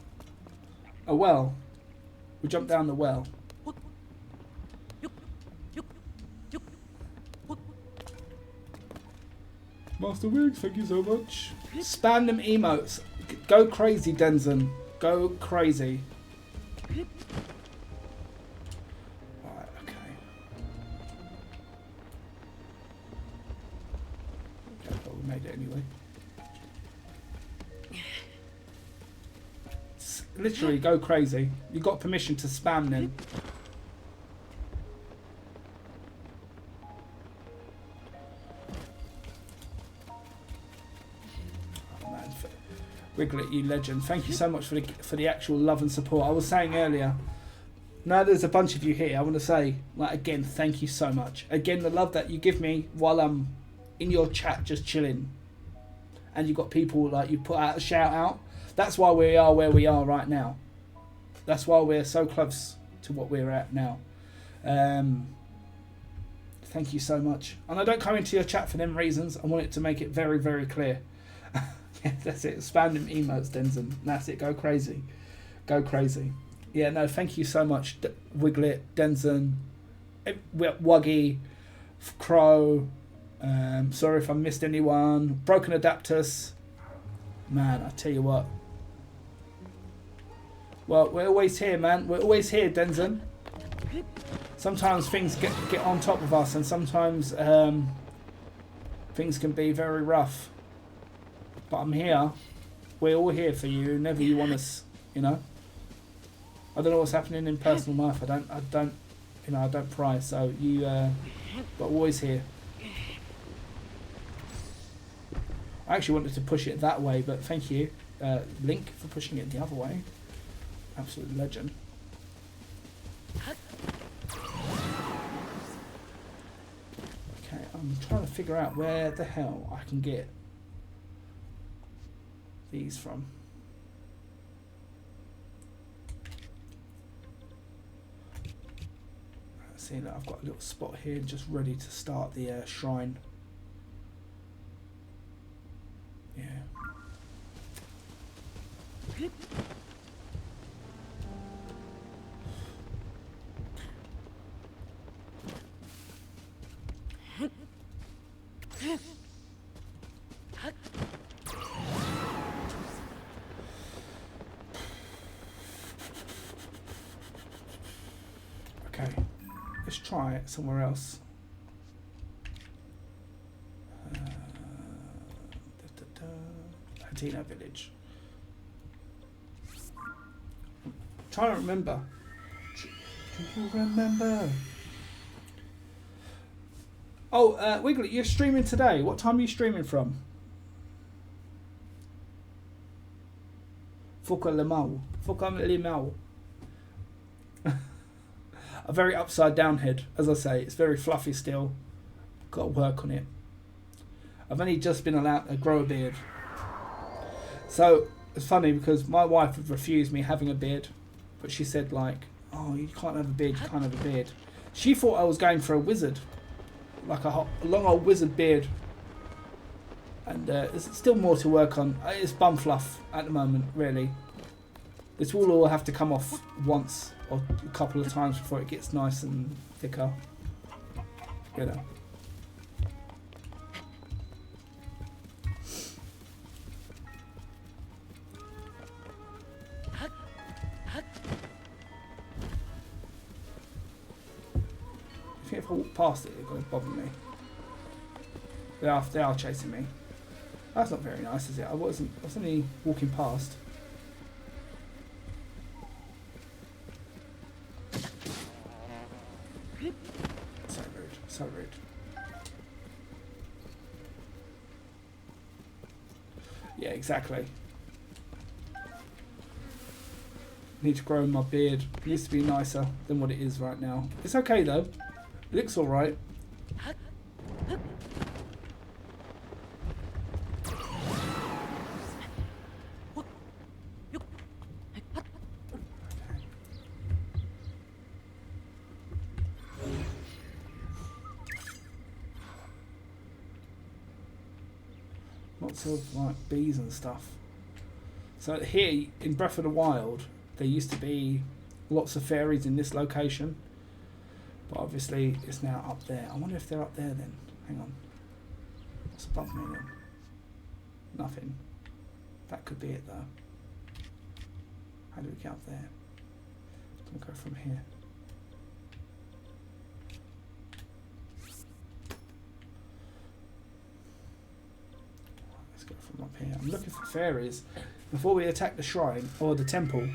[SPEAKER 1] A well. We jumped down the well. Master Wiggs, thank you so much. Spam them emotes. Go crazy, Denzen. Go crazy. Right, okay. Okay, well, we made it anyway. Literally, go crazy. You got permission to spam them. Wiglet, you legend. Thank you so much for the actual love and support. I was saying earlier, now there's a bunch of you here, I want to say, like, again, thank you so much. Again, the love that you give me while I'm in your chat just chilling. And you've got people, like, you put out a shout out. That's why we are where we are right now. That's why we're so close to what we're at now. Thank you so much. And I don't come into your chat for them reasons. I want it to make it very, very clear. Yeah, that's it. Spam them emotes, Denzen. That's it. Go crazy. Go crazy. Yeah, no, thank you so much, Wiglet, Denzen, Wuggy, Crow. Sorry if I missed anyone. Broken Adaptus. Man, I tell you what. Well, we're always here, man. We're always here, Denzen. Sometimes things get on top of us, and sometimes things can be very rough. But I'm here. We're all here for you. Whenever you want us, you know. I don't know what's happening in personal life. I don't, you know, I don't pry. So you, but always here. I actually wanted to push it that way, but thank you, Link, for pushing it the other way. Absolute legend. Okay, I'm trying to figure out where the hell I can get these from. See that I've got a little spot here just ready to start the shrine. Yeah. Okay, let's try it somewhere else. Tina Village. I'm trying to remember. Do you remember? Oh, Wiglet, you're streaming today. What time are you streaming from? Fuka Limau. Fuka Limau. A very upside down head, as I say. It's very fluffy still. Got to work on it. I've only just been allowed to grow a beard. So it's funny because my wife would refuse me having a beard, but she said like, "Oh, you can't have a beard. You can't have a beard." She thought I was going for a wizard, like a long old wizard beard. And there's still more to work on. It's bum fluff at the moment, really. This will all have to come off once or a couple of times before it gets nice and thicker. You know. I think if I walk past it, it's going to bother me. They are chasing me. That's not very nice, is it? I was only walking past. So rude. So rude. Yeah, exactly. Need to grow my beard. It needs to be nicer than what it is right now. It's okay though. It looks alright. Lots of like bees and stuff. So here in Breath of the Wild, there used to be lots of fairies in this location, but obviously it's now up there. I wonder if they're up there then. Hang on. What's above me then? Nothing. That could be it though. How do we get up there? We'll go from here. Let's go from up here. I'm looking for fairies before we attack the shrine or the temple.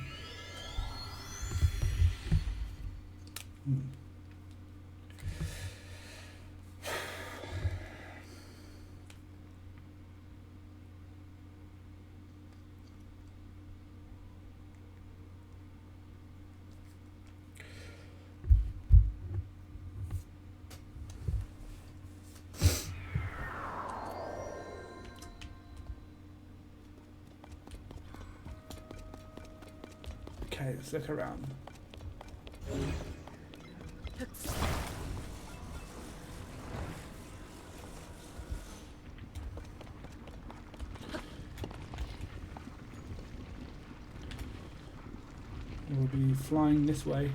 [SPEAKER 1] Okay, let's look around. We'll be flying this way.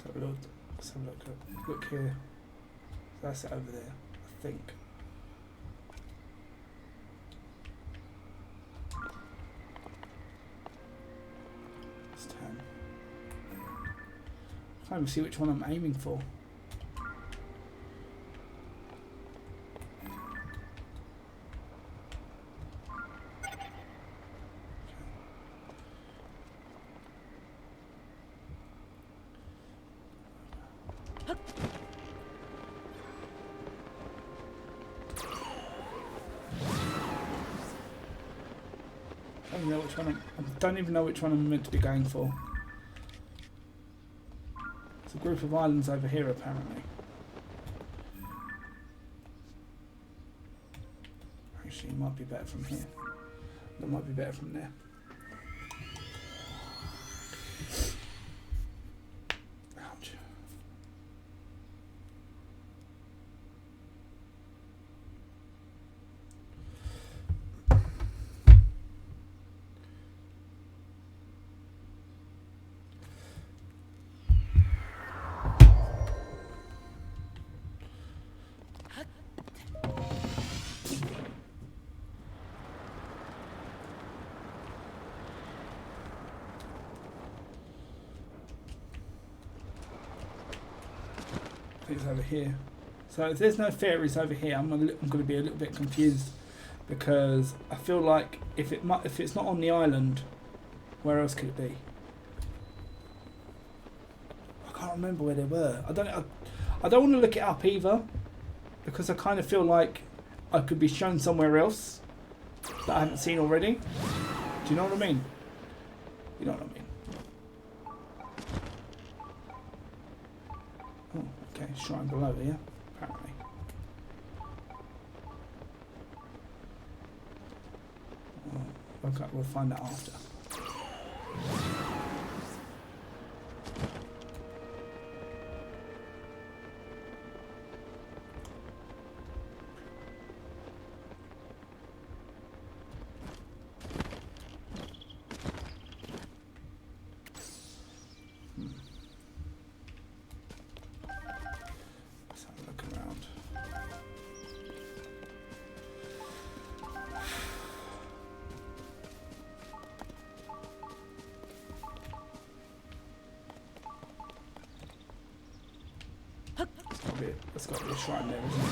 [SPEAKER 1] Let's have a look. Look here. That's it over there, I think. It's 10. I can't even see which one I'm aiming for. I don't even know which one I'm meant to be going for. It's a group of islands over here apparently. Actually, it might be better from here. That might be better from there. Ouch. It's over here. So if there's no fairies over here, I'm going to be a little bit confused because I feel like if it's not on the island, where else could it be? I can't remember where they were. I don't want to look it up either because I kind of feel like I could be shown somewhere else that I haven't seen already. Do you know what I mean? You know what I mean? Oh, okay, shrine below here, apparently. Oh, okay, we'll find that after. That's got to be a shrine there, isn't it?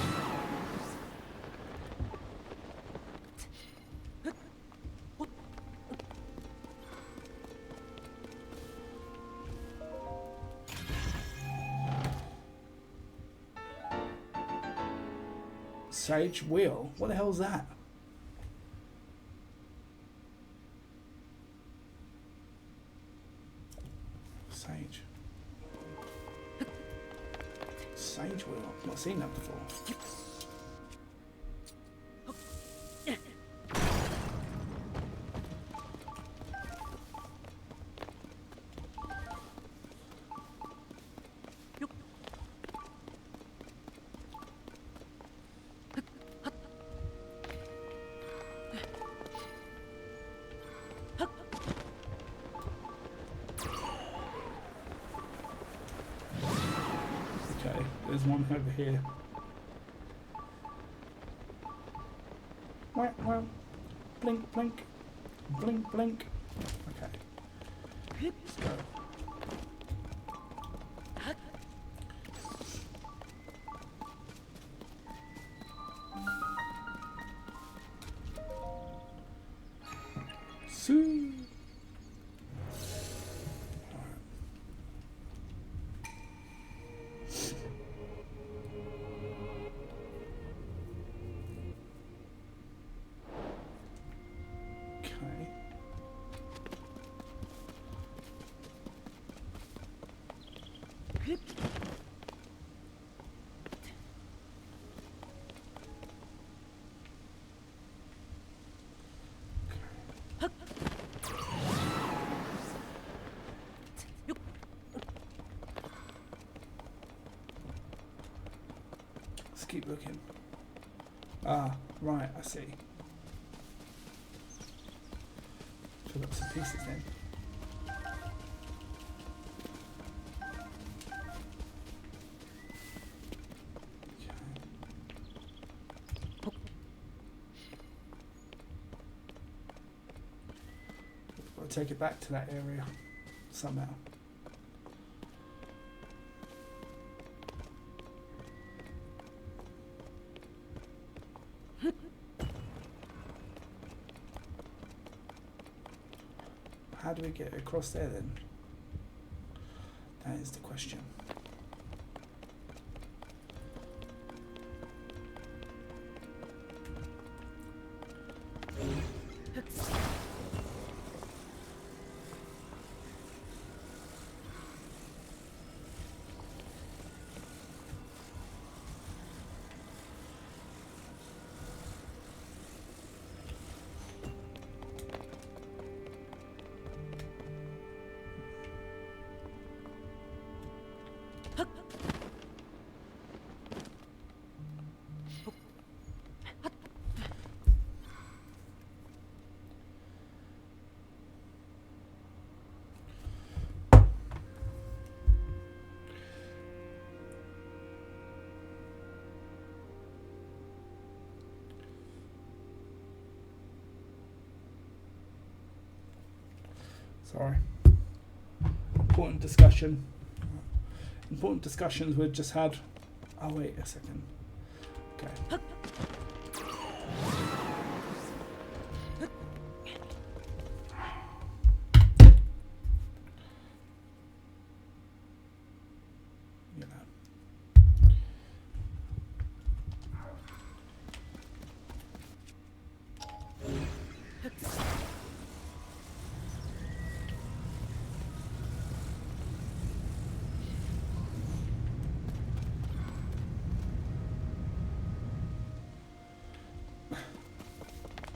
[SPEAKER 1] Sage wheel. What the hell's that? Sage. Sage wheel. I've not seen that before. Okay, there's one over here. Wow, wow. Blink, blink. Blink, blink. Okay. Let's go. Sue. Okay. Let's keep looking. Ah, right, I see. Fill up some pieces then. Okay. Got to take it back to that area somehow. How do we get across there then? That is the question. Sorry. Important discussion. Important discussions we've just had. Oh, wait a second. Okay. You know.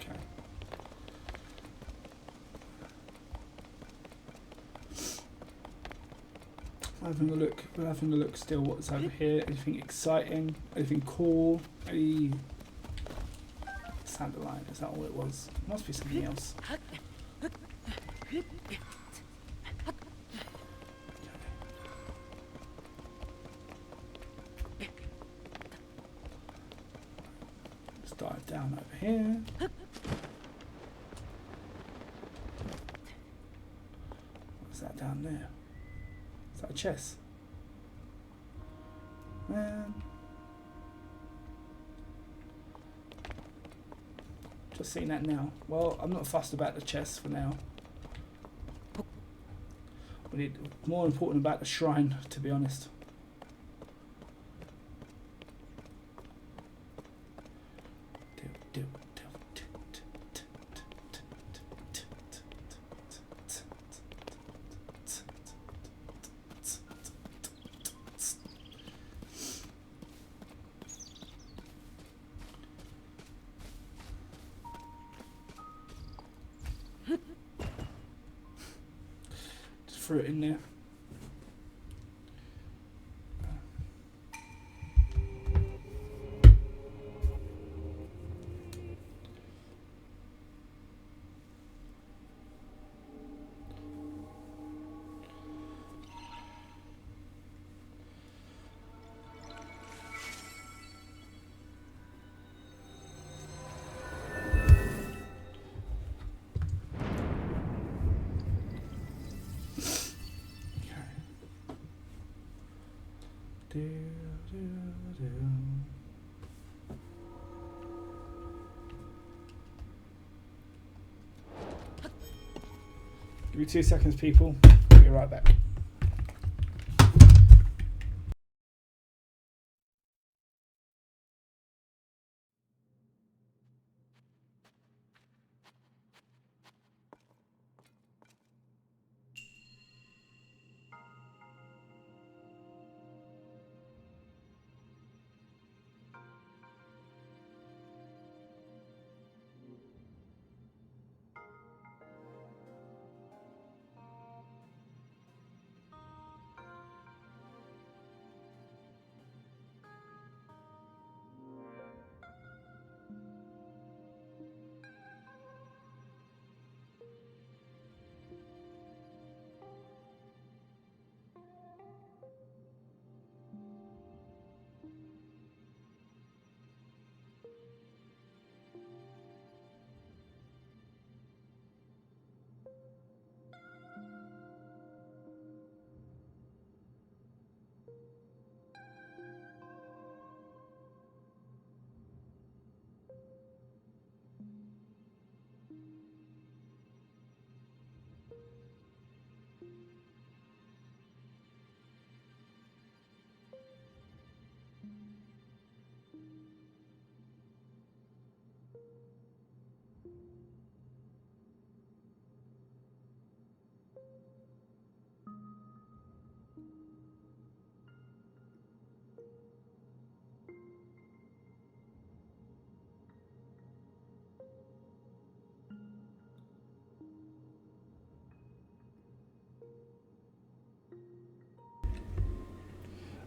[SPEAKER 1] Okay. Having a look. We're having a look still. What's over here? Anything exciting? Anything cool? Any Sandalline? Is that all it was? Must be something else. Let's dive down over here. What's that down there? Is that a chest? Man. Just seeing that now. Well, I'm not fussed about the chest for now. We need more important about the shrine, to be honest. fruit in there. Give me 2 seconds, people. I'll be right back.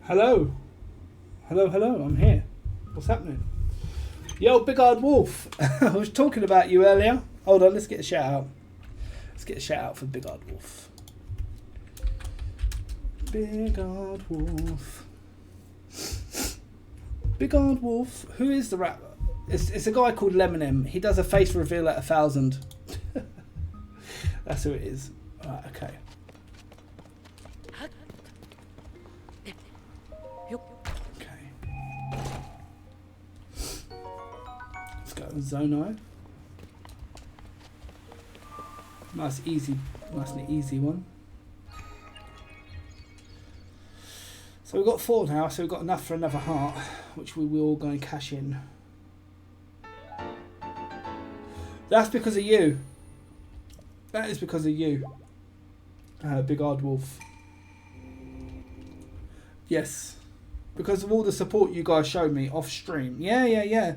[SPEAKER 1] Hello. Hello, hello, I'm here. What's happening? Yo, Big Hard Wolf. I was talking about you earlier. Hold on, let's get a shout out. Let's get a shout out for Big Hard Wolf. Big Hard Wolf. Big Hard Wolf. Who is the rapper? It's a guy called Lemon. He does a face reveal at 1,000. That's who it is. Right, okay. Let's go Zonai. Nice and easy one. So we've got 4 now, so we've got enough for another heart, which we will go and cash in. That's because of you. That is because of you. Big Hard Wolf. Yes. Because of all the support you guys showed me off stream. Yeah.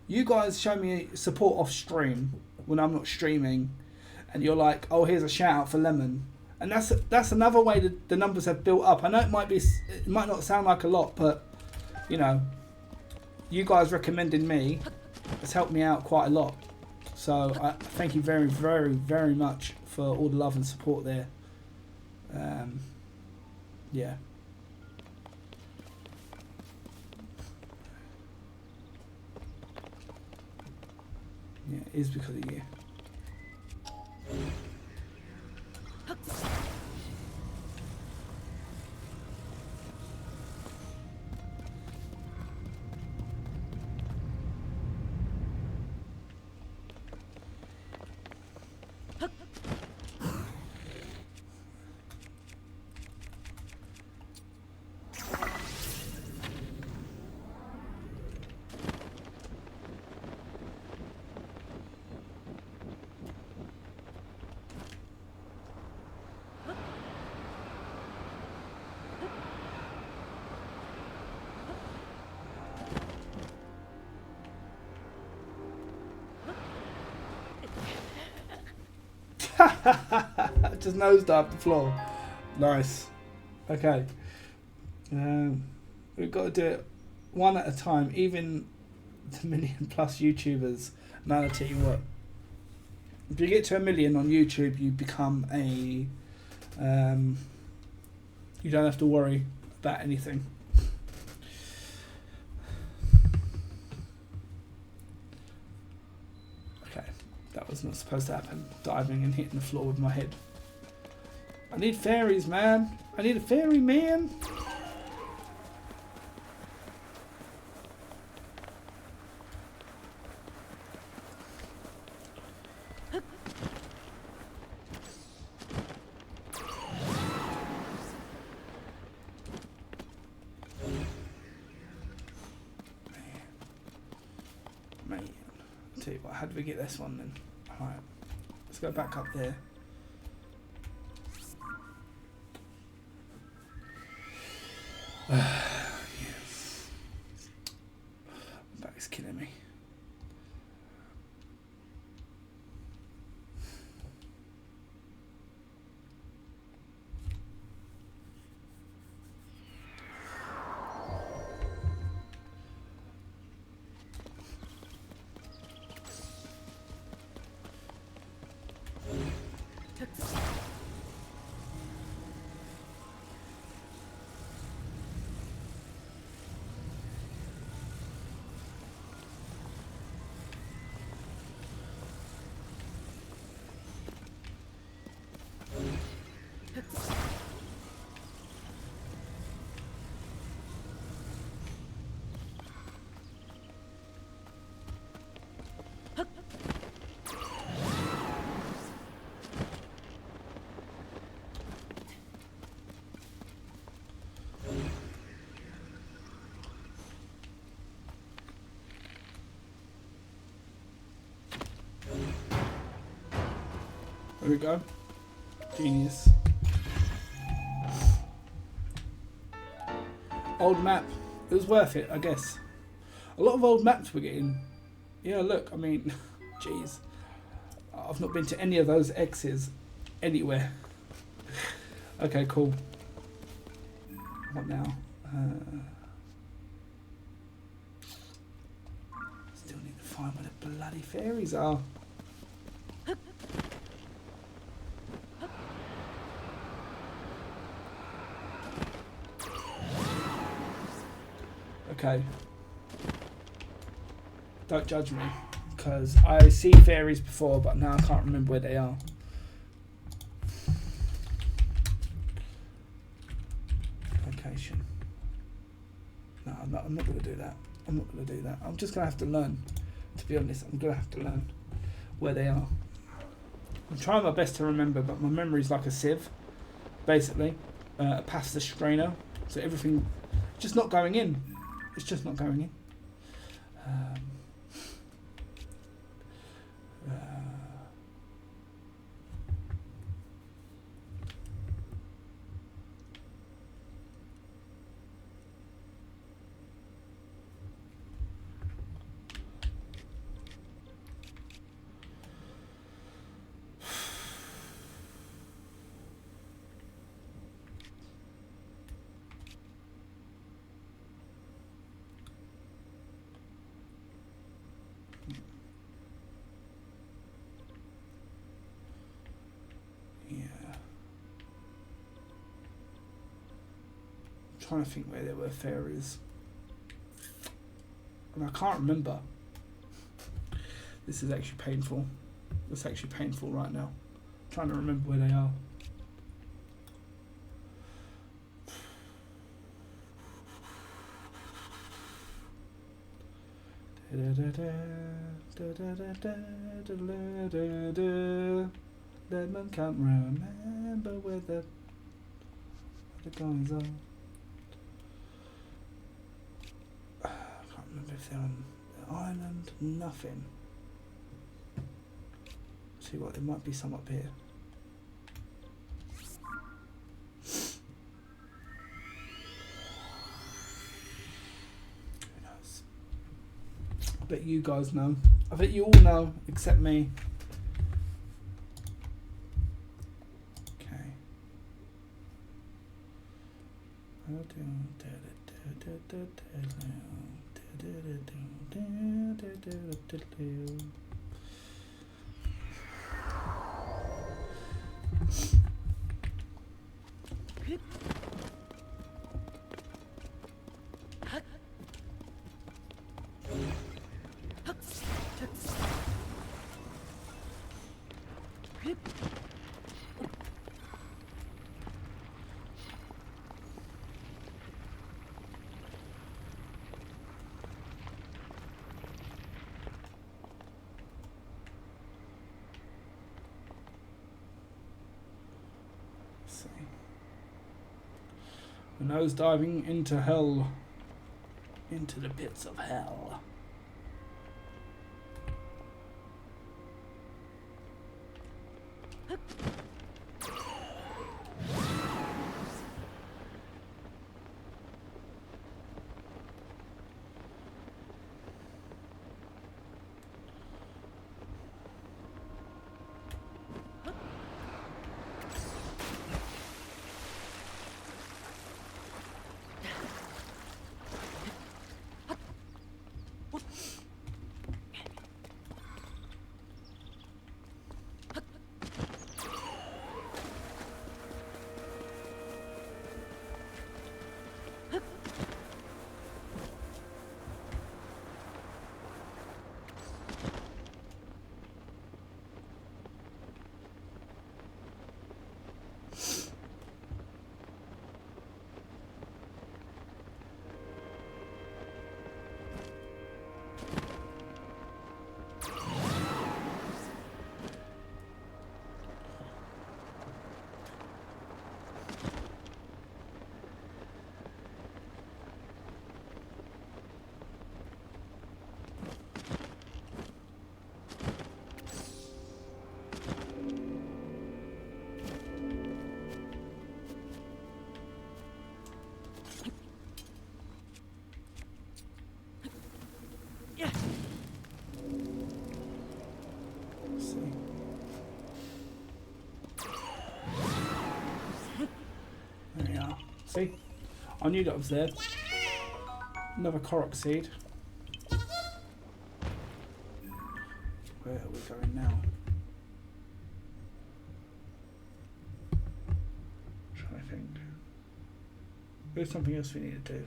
[SPEAKER 1] You guys show me support off stream when I'm not streaming. And you're like, oh, here's a shout out for Lemon. And that's another way that the numbers have built up. I know it might not sound like a lot, but you know, you guys recommending me has helped me out quite a lot. So I thank you very, very, very much for all the love and support there. Yeah. Yeah, it is because of you. Just nosedived the floor. Nice. Okay. We've got to do it one at a time. Even the million plus YouTubers. Now I tell you what. If you get to 1 million on YouTube, you become a. You don't have to worry about anything. Okay, that was not supposed to happen. Diving and hitting the floor with my head. I need fairies, man. I need a fairy, man. Man. Tell you what, how do we get this one then? Alright, let's go back up there. Yes. My back is killing me. There we go. Genius. Old map. It was worth it, I guess. A lot of old maps we're getting. Yeah, look, I mean, jeez. I've not been to any of those X's anywhere. Okay, cool. What now? Still need to find where the bloody fairies are. Okay. Don't judge me, because I see fairies before, but now I can't remember where they are. Location. No, I'm not going to do that. I'm not going to do that. I'm just going to have to learn. To be honest, I'm going to have to learn where they are. I'm trying my best to remember, but my memory's like a sieve, basically. A pasta strainer. So everything just not going in. It's just not going in. Trying to think where there were fairies, and I can't remember. This is actually painful. It's actually painful right now. I'm trying to remember where they are. Lemon can't remember where the guys are. Remember if they're on the island, nothing. See what, there might be some up here. Who knows? I bet you guys know. I bet you all know, except me. Okay. Nose diving into hell, into the pits of hell. See? I knew that was there. Another Korok seed. Where are we going now? Trying to think. There's something else we need to do.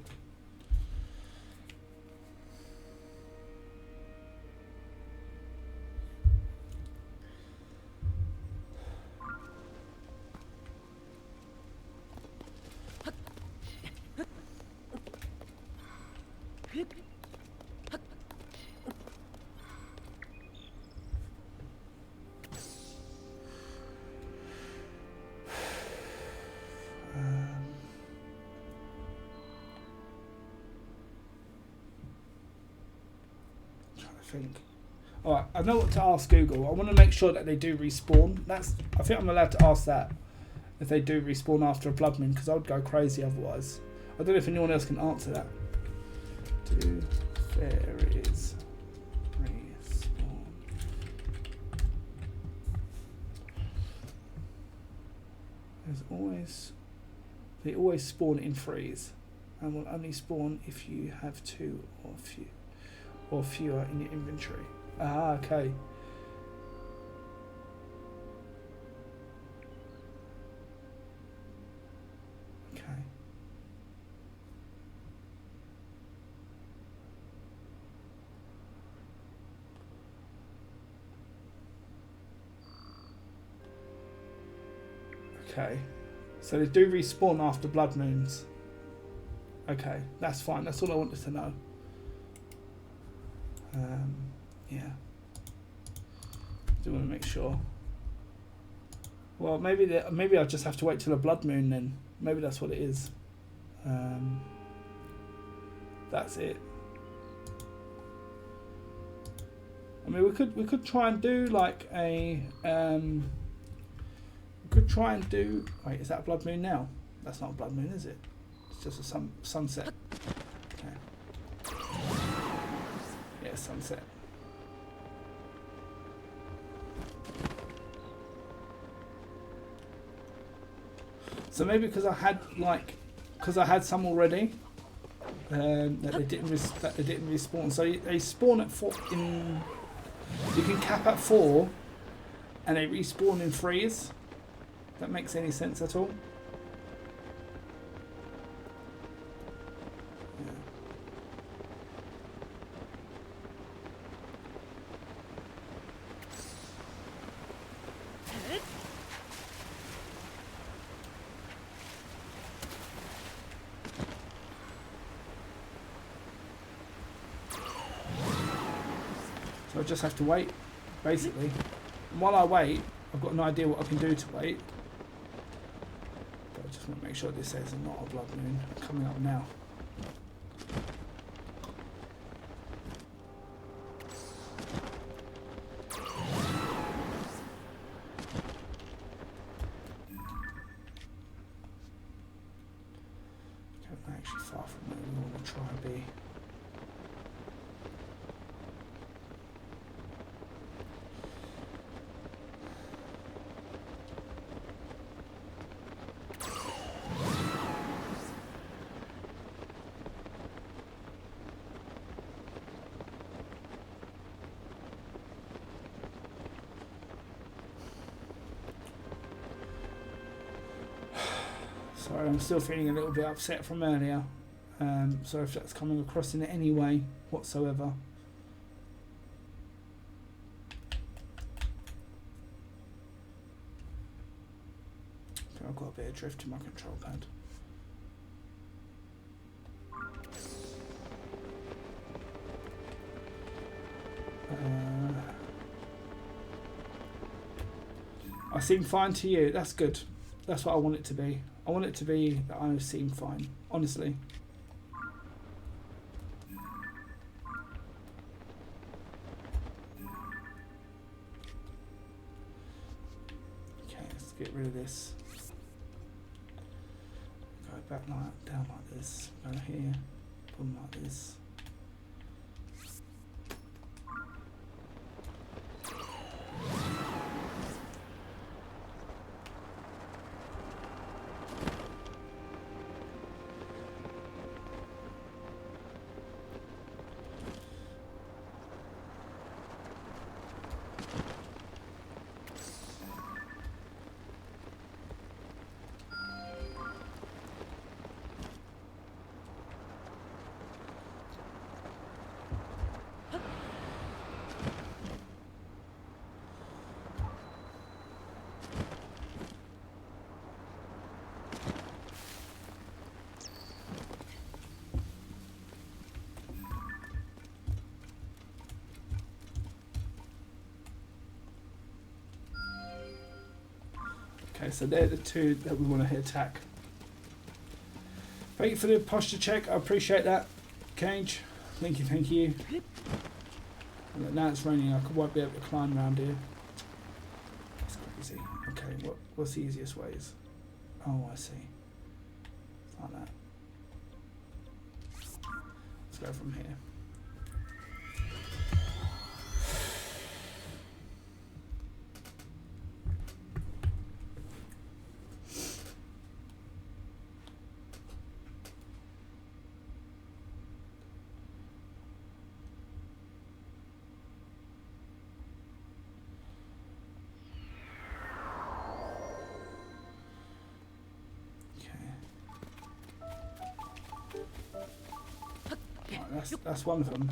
[SPEAKER 1] Alright, I know what to ask Google. I want to make sure that they do respawn. I think I'm allowed to ask that if they do respawn after a blood moon, because I would go crazy otherwise. I don't know if anyone else can answer that. Do fairies respawn? They always spawn in threes, and will only spawn if you have two or fewer in your inventory. Ah, okay. Okay. Okay. So they do respawn after blood moons. Okay, that's fine. That's all I wanted to know. Yeah. Do want to make sure. Well, maybe I'll just have to wait till a blood moon then. Maybe that's what it is. That's it. I mean, we could try and do like a we could try and do. Wait, is that a blood moon now? That's not a blood moon, is it? It's just a sunset. Okay. Yeah, sunset. So maybe because I had like because I had some already that they didn't respawn. So they spawn at 4. You can cap at 4, and they respawn in 3s. If that makes any sense at all? So I just have to wait, basically. And while I wait, I've got an idea what I can do to wait. But I just want to make sure this says not a blood moon coming up now. Okay, actually far from where we want to try and be. Sorry, I'm still feeling a little bit upset from earlier. Sorry if that's coming across in any way whatsoever. Okay, I've got a bit of drift in my control pad. I seem fine to you. That's good. That's what I want it to be. I want it to be that I seem fine, honestly. Okay, let's get rid of this. Go back like down like this. Go here. Put them like this. Okay, so they're the two that we want to hit attack. Thank you for the posture check. I appreciate that, Cage. Thank you, thank you. Now it's raining. I won't be able to climb around here. That's crazy. Okay, what's the easiest ways? Oh, I see. It's like that. Let's go from here. That's one of them.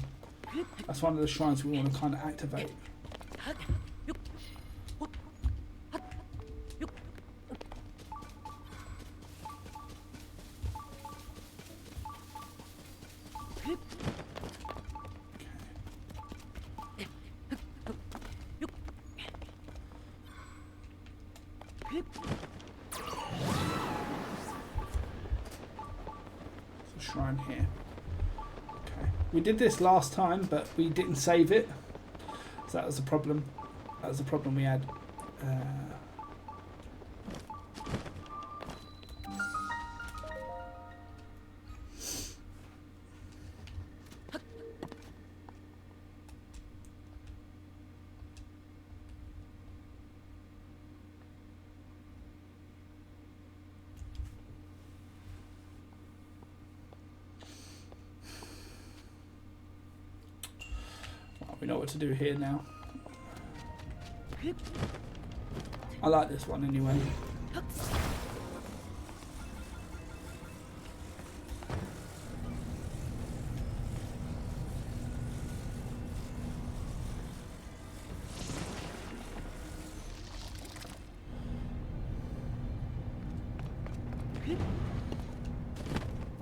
[SPEAKER 1] That's one of the shrines we want to kind of activate. There's a shrine here. We did this last time, but we didn't save it, so that was a problem. That was the problem we had. We know what to do here now. I like this one anyway.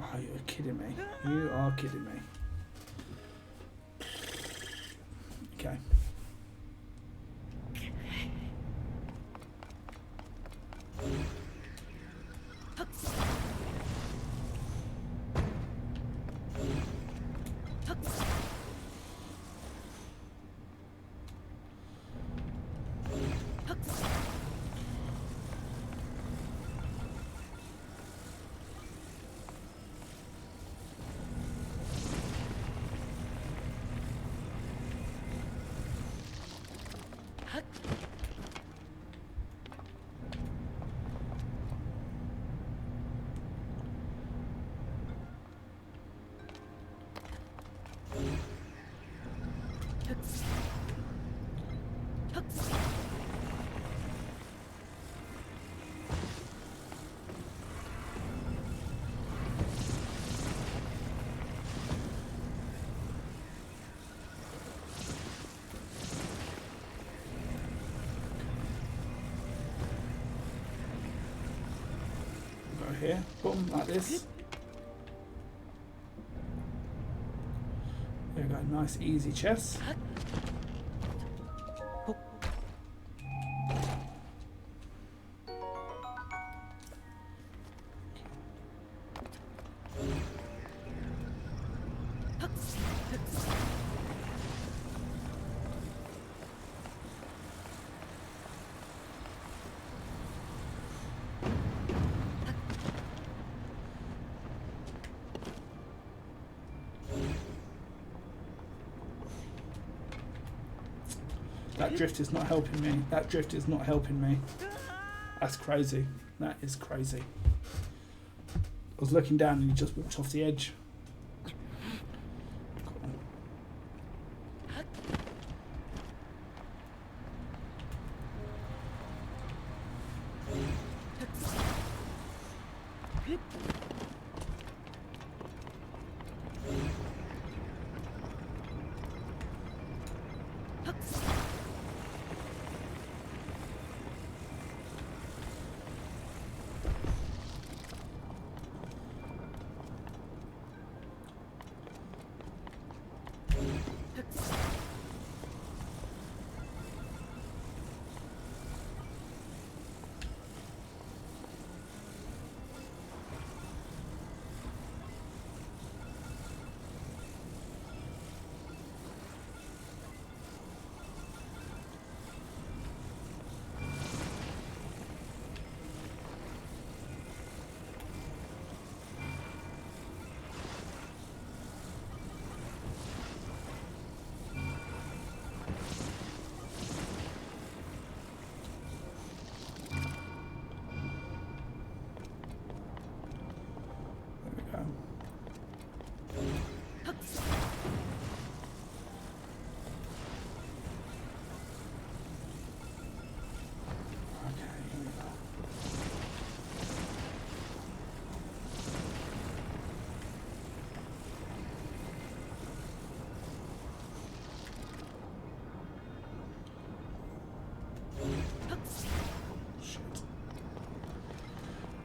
[SPEAKER 1] Oh, you're kidding me. You are kidding me. Okay. Here, boom, like this. There we go, nice easy chess. That drift is not helping me. That drift is not helping me. That's crazy. That is crazy. I was looking down and he just walked off the edge.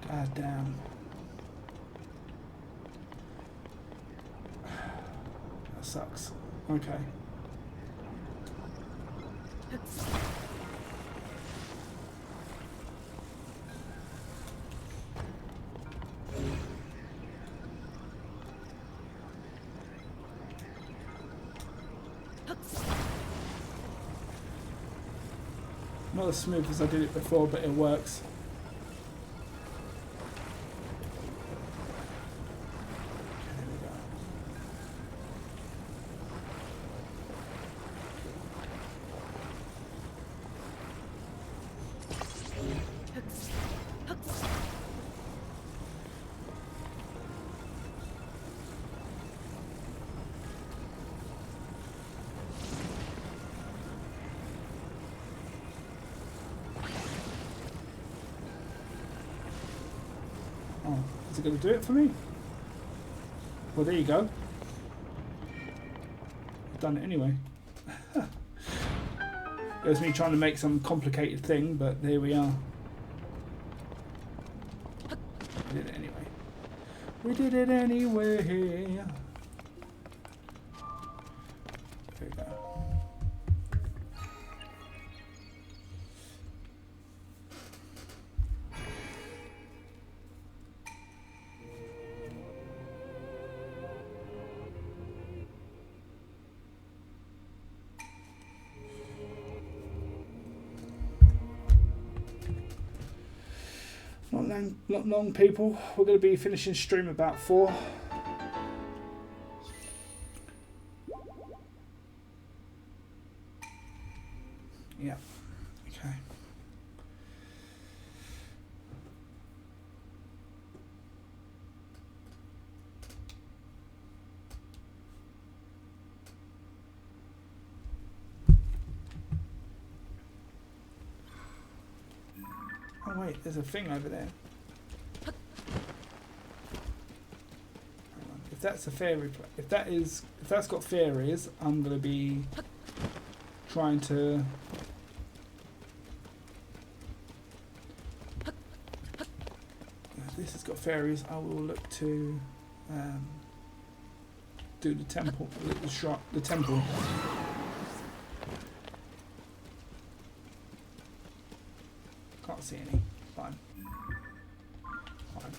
[SPEAKER 1] God damn. That sucks. Okay. Not as smooth as I did it before, but it works. Is it going to do it for me? Well, there you go. I've done it anyway. It was me trying to make some complicated thing, but there we are. We did it anyway. We did it anyway. There we go. Not long, people. We're going to be finishing stream about 4. Yeah. Okay. Oh wait, there's a thing over there. If that's a fairy, if that's got fairies, I'm gonna be trying to. If this has got fairies, I will look to do the temple, the shop, the temple. Can't see any. Fine. Fine.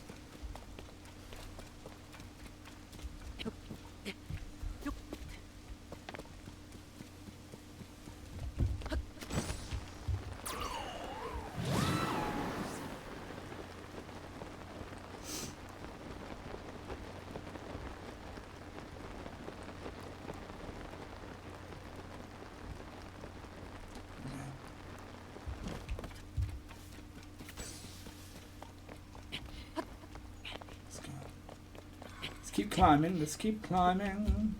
[SPEAKER 1] Keep climbing, let's keep climbing.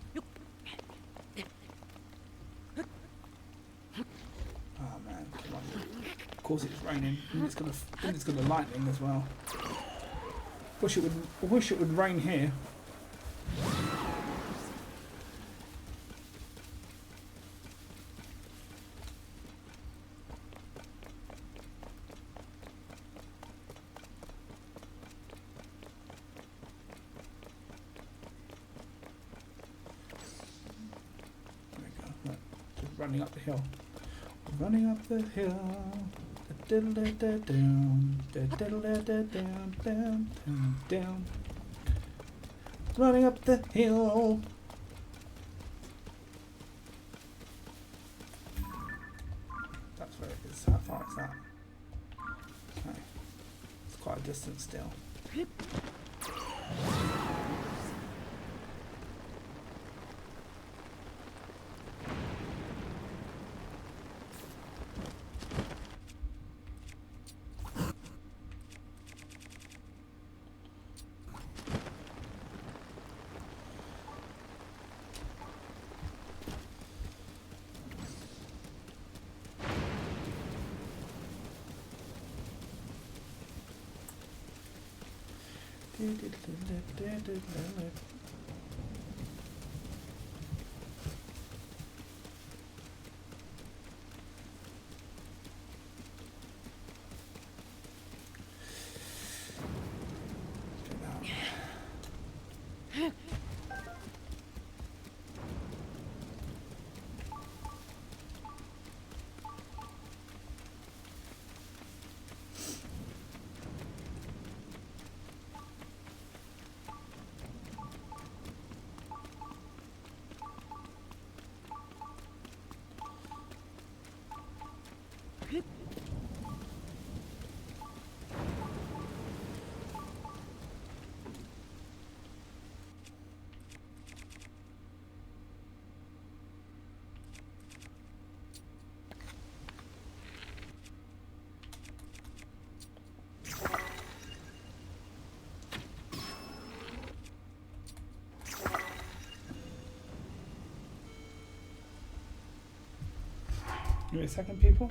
[SPEAKER 1] Oh man, come on. Of course it's raining. And it's gonna lightning as well. I wish it would rain here. Running up the hill. Running up the hill. Down. Running up the hill. That's where it is. How far is that? Okay. It's quite a distance still. Give me a second, people.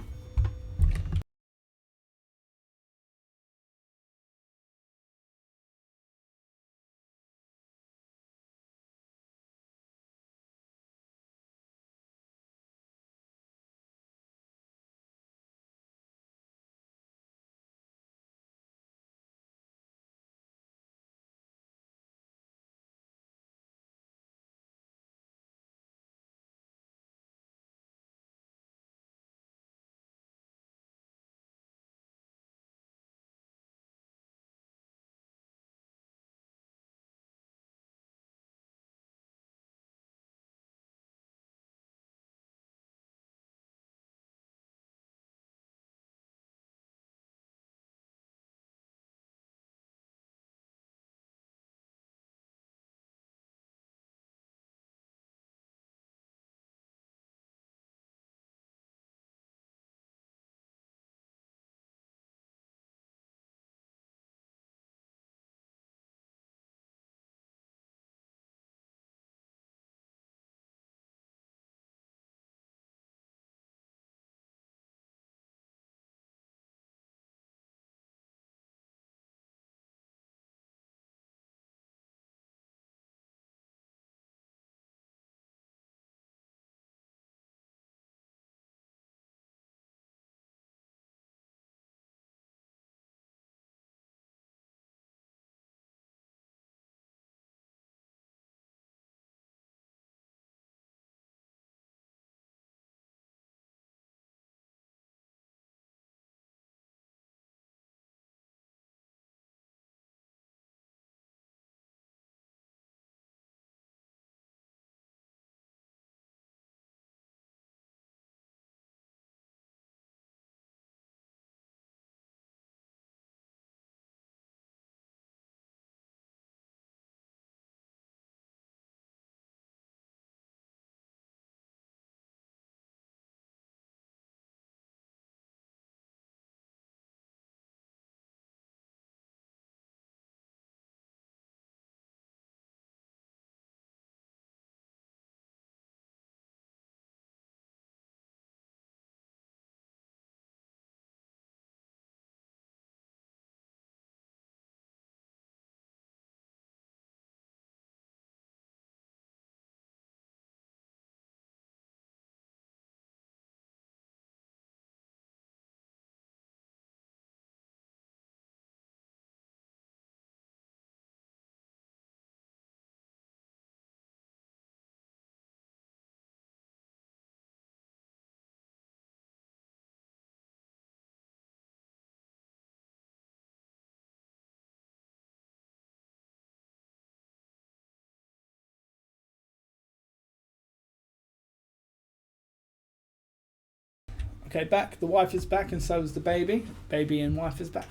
[SPEAKER 1] Okay, back. The wife is back, and so is the baby. Baby and wife is back.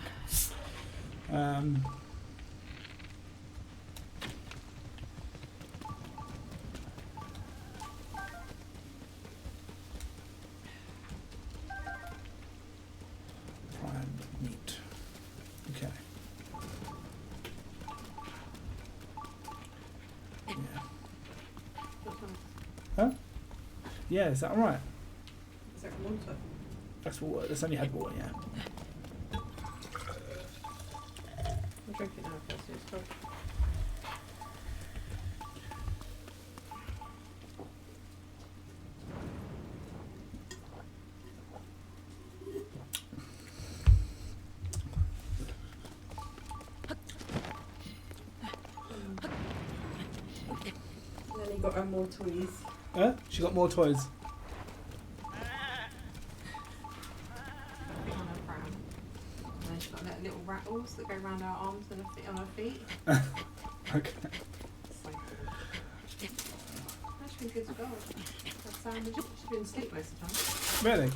[SPEAKER 1] Prime meat. Okay. Yeah. Huh? Yeah, is that all right?
[SPEAKER 4] Is that water?
[SPEAKER 1] That's water. That's only had water, yeah.
[SPEAKER 4] I'm drinking now first. It's cold. Then he got her more toys.
[SPEAKER 1] Huh? She got more toys.
[SPEAKER 4] On her pram. And then she's got little rattles that go around her arms and on her feet.
[SPEAKER 1] Okay.
[SPEAKER 4] It's like, that's been good to go. That sound, she's been asleep most of the time.
[SPEAKER 1] Really?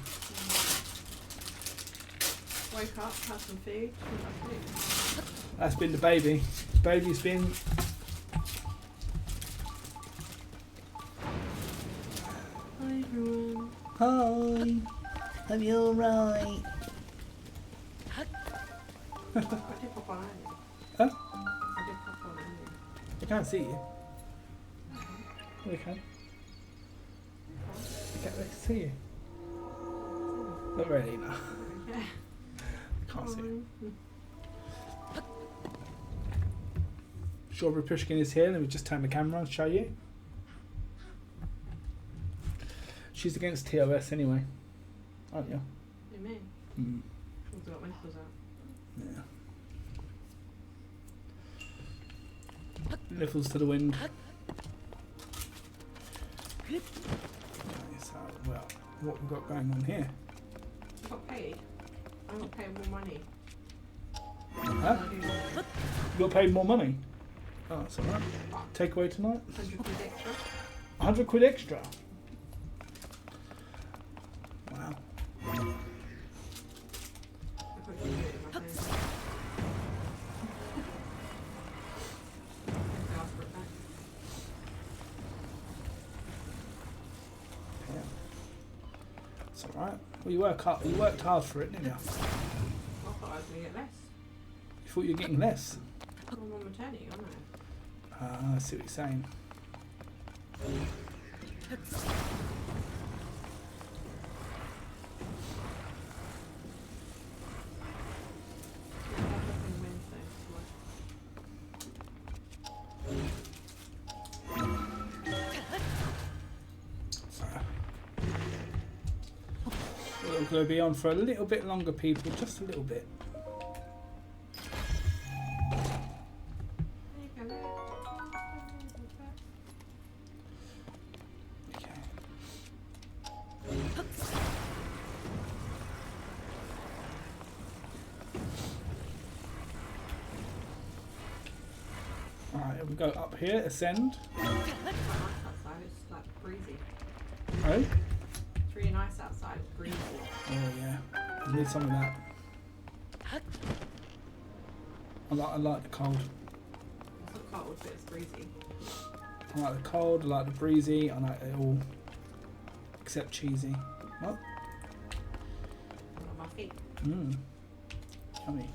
[SPEAKER 4] Woke up, had some food, went back to sleep.
[SPEAKER 1] That's been the baby. Baby's been.
[SPEAKER 4] Hi everyone.
[SPEAKER 1] Hi. Are you alright?
[SPEAKER 4] I did pop on earlier.
[SPEAKER 1] Huh?
[SPEAKER 4] I did pop on earlier.
[SPEAKER 1] I can't see you. We can. They can see you. Not really, no.
[SPEAKER 4] Yeah.
[SPEAKER 1] Can't see you.
[SPEAKER 4] Oh.
[SPEAKER 1] Strawberry Pushkin is here. Let me just turn the camera and show you. She's against TOS anyway, aren't you?
[SPEAKER 4] You mean?
[SPEAKER 1] Mm.
[SPEAKER 4] We've got wrinkles out.
[SPEAKER 1] Yeah. Nipples to the wind. Okay, so, well, what we've got going on here?
[SPEAKER 4] I got paid. I got paid more money.
[SPEAKER 1] Huh? You got paid more money? Oh, that's alright. Take away tonight?
[SPEAKER 4] 100 quid extra.
[SPEAKER 1] 100 quid extra? Wow.
[SPEAKER 4] I put you in my phone. I asked for it back.
[SPEAKER 1] Yeah. It's alright. Well, you worked hard for it, didn't you?
[SPEAKER 4] I thought I was going to get less.
[SPEAKER 1] You thought you were getting less?
[SPEAKER 4] I'm on maternity, aren't I?
[SPEAKER 1] I see what you're saying. So, we're going to be on for a little bit longer, people. Just a little bit. Okay. Alright, we go up here, ascend.
[SPEAKER 4] It's quite nice outside, it's like breezy.
[SPEAKER 1] Oh?
[SPEAKER 4] It's really nice outside, it's breezy.
[SPEAKER 1] Oh yeah. I need some of that. I like the cold.
[SPEAKER 4] It's not cold, but it's breezy.
[SPEAKER 1] I like the cold, I like the breezy, I like it all. Except cheesy. What?
[SPEAKER 4] On my feet.
[SPEAKER 1] Mmm. Yummy.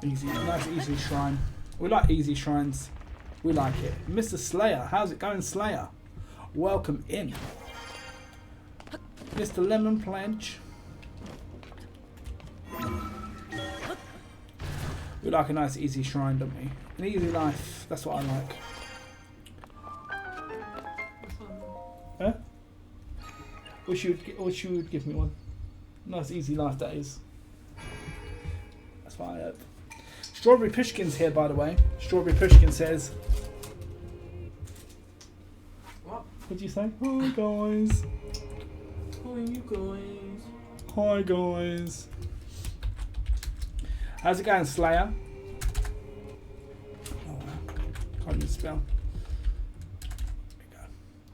[SPEAKER 1] Easy, nice easy shrine. We like easy shrines. We like it. Mr. Slayer, how's it going, Slayer? Welcome in. Mr. Lemon Planch. We like a nice easy shrine, don't we? An easy life, that's what I like.
[SPEAKER 4] What's on?
[SPEAKER 1] Huh? Wish you would give me one. Nice easy life that is. That's what I hope. Strawberry Pushkin's here, by the way. Strawberry Pushkin says...
[SPEAKER 4] What?
[SPEAKER 1] What'd you say? Hi, guys.
[SPEAKER 4] How are you guys?
[SPEAKER 1] Hi, guys. How's it going, Slayer? Oh, wow. Can't even spell. There we go.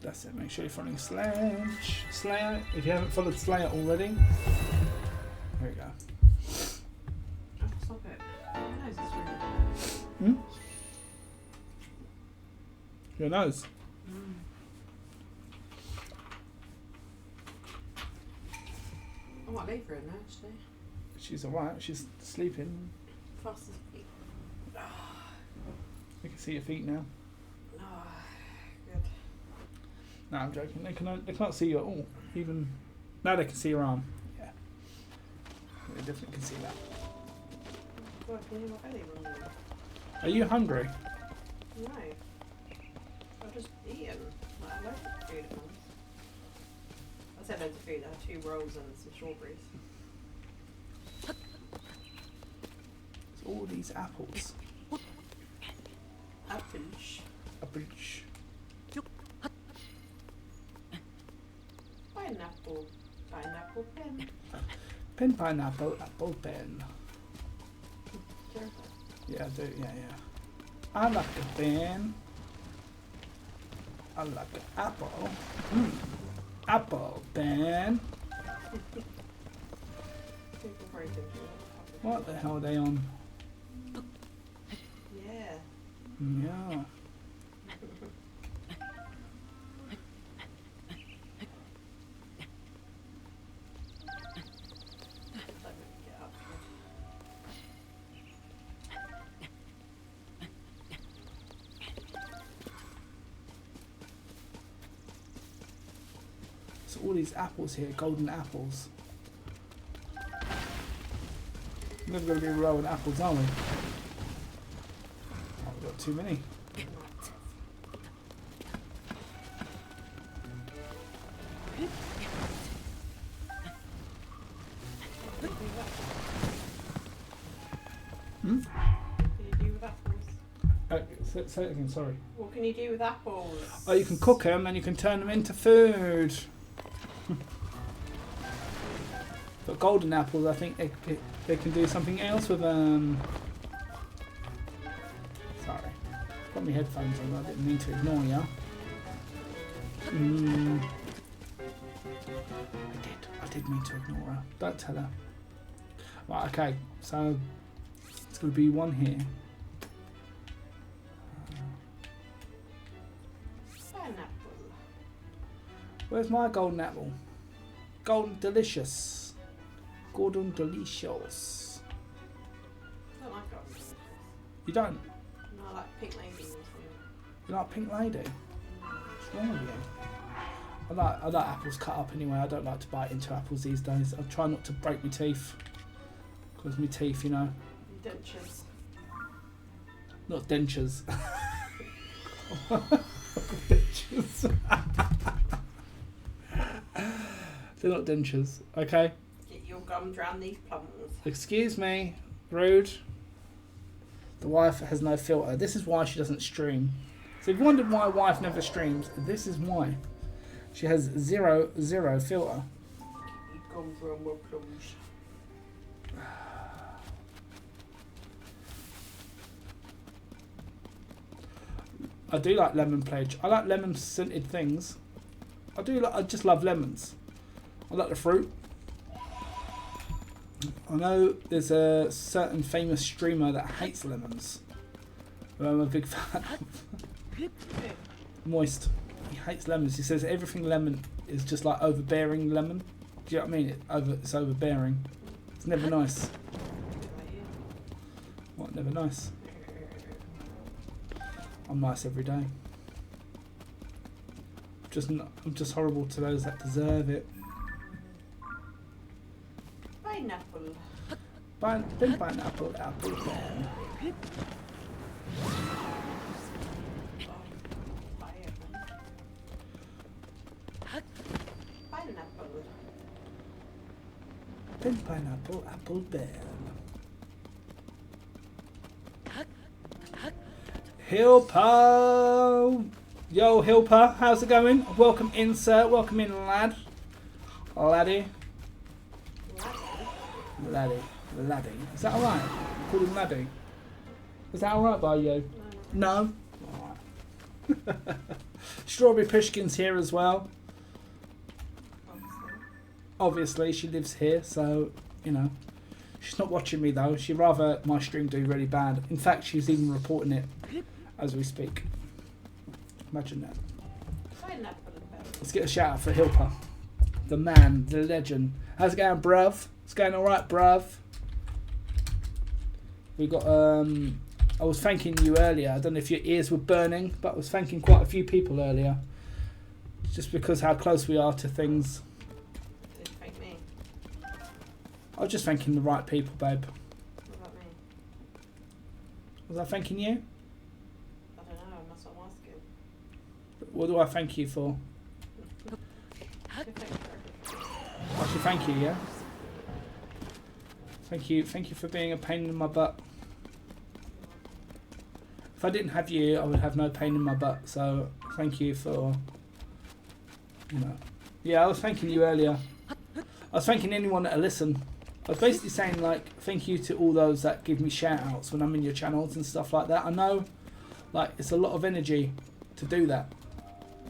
[SPEAKER 1] That's it. Make sure you're following Slayer. If you haven't followed Slayer already. There we go.
[SPEAKER 4] Oh, stop it. My nose is really bad.
[SPEAKER 1] Your nose.
[SPEAKER 4] I might leave her in there actually.
[SPEAKER 1] She's alright. She's sleeping.
[SPEAKER 4] Fast as feet.
[SPEAKER 1] You can see your feet now.
[SPEAKER 4] Oh, good.
[SPEAKER 1] No, I'm joking. They can't see you at all. Even now they can see your arm. Yeah. They definitely can see that.
[SPEAKER 4] God, I can hear my belly rumbling.
[SPEAKER 1] Are you hungry?
[SPEAKER 4] No. I've just eaten. Like, loads of food at once. I said loads of food. I had 2 rolls and some strawberries.
[SPEAKER 1] It's all these apples.
[SPEAKER 4] Apples.
[SPEAKER 1] Apples.
[SPEAKER 4] Pineapple. Pineapple pen.
[SPEAKER 1] Pen, pineapple, apple, pen.
[SPEAKER 4] Sure.
[SPEAKER 1] Yeah, I do. Yeah. I like a pen. I like an apple. Apple, pen.
[SPEAKER 4] People very good.
[SPEAKER 1] What the hell are they on?
[SPEAKER 4] Yeah.
[SPEAKER 1] Yeah.
[SPEAKER 4] Let me get up here.
[SPEAKER 1] So all these apples here, golden apples. We're never going to be rolling apples, are we? Oh, we've got too many.
[SPEAKER 4] What can you do with apples?
[SPEAKER 1] Say it again, sorry.
[SPEAKER 4] What can you do with apples?
[SPEAKER 1] Oh, you can cook them and you can turn them into food. But golden apples, I think they can do something else with them. Sorry. Got my headphones on, I didn't mean to ignore you. I did mean to ignore her. Don't tell her. Right, okay, so it's going to be one here.
[SPEAKER 4] Pineapple.
[SPEAKER 1] Where's my golden apple? Golden delicious. Golden delicious.
[SPEAKER 4] I don't like golden delicious.
[SPEAKER 1] You don't?
[SPEAKER 4] No, I like pink lady or something.
[SPEAKER 1] You like Pink Lady? What's wrong with you? I like apples cut up anyway. I don't like to bite into apples these days. I try not to break my teeth. Because my teeth, you know.
[SPEAKER 4] Dentures.
[SPEAKER 1] Not dentures. Dentures. They're not dentures, okay?
[SPEAKER 4] Get your gums round these plums.
[SPEAKER 1] Excuse me, rude. The wife has no filter. This is why she doesn't stream. So if you wondered why wife never streams, this is why. She has zero filter.
[SPEAKER 4] You gums round my plums.
[SPEAKER 1] I do like lemon pledge. I like lemon scented things. I just love lemons. I like the fruit. I know there's a certain famous streamer that hates lemons. But I'm a big fan of. Moist. He hates lemons. He says everything lemon is just like overbearing lemon. Do you know what I mean? It's overbearing. It's never nice. What? Never nice? I'm nice every day. I'm just horrible to those that deserve it.
[SPEAKER 4] Pineapple.
[SPEAKER 1] Pineapple, apple, pen.
[SPEAKER 4] Pineapple.
[SPEAKER 1] Pineapple, apple, pen. Hilpa! Yo, Hilpa, how's it going? Welcome in, sir. Welcome in, lad. Laddie. Laddie. Laddie. Is that alright? Call him Laddie. Is that alright by you? No? Alright. Strawberry Pushkin's here as well. Obviously, she lives here, so, you know. She's not watching me though. She'd rather my stream do really bad. In fact, she's even reporting it as we speak. Imagine that. Let's get a shout out for Hilpa. The man, the legend. How's it going, bruv? It's going alright, bruv. We got, I was thanking you earlier. I don't know if your ears were burning, but I was thanking quite a few people earlier. Just because how close we are to things.
[SPEAKER 4] Did you thank me?
[SPEAKER 1] I was just thanking the right people, babe.
[SPEAKER 4] What about me?
[SPEAKER 1] Was I thanking you?
[SPEAKER 4] I don't know, that's what I'm asking.
[SPEAKER 1] What do I thank you for? I should thank you, yeah? Thank you for being a pain in my butt. If I didn't have you, I would have no pain in my butt, so thank you for, you know. Yeah, I was thanking you earlier. I was thanking anyone that'll listen. I was basically saying, like, thank you to all those that give me shout-outs when I'm in your channels and stuff like that. I know, like, it's a lot of energy to do that.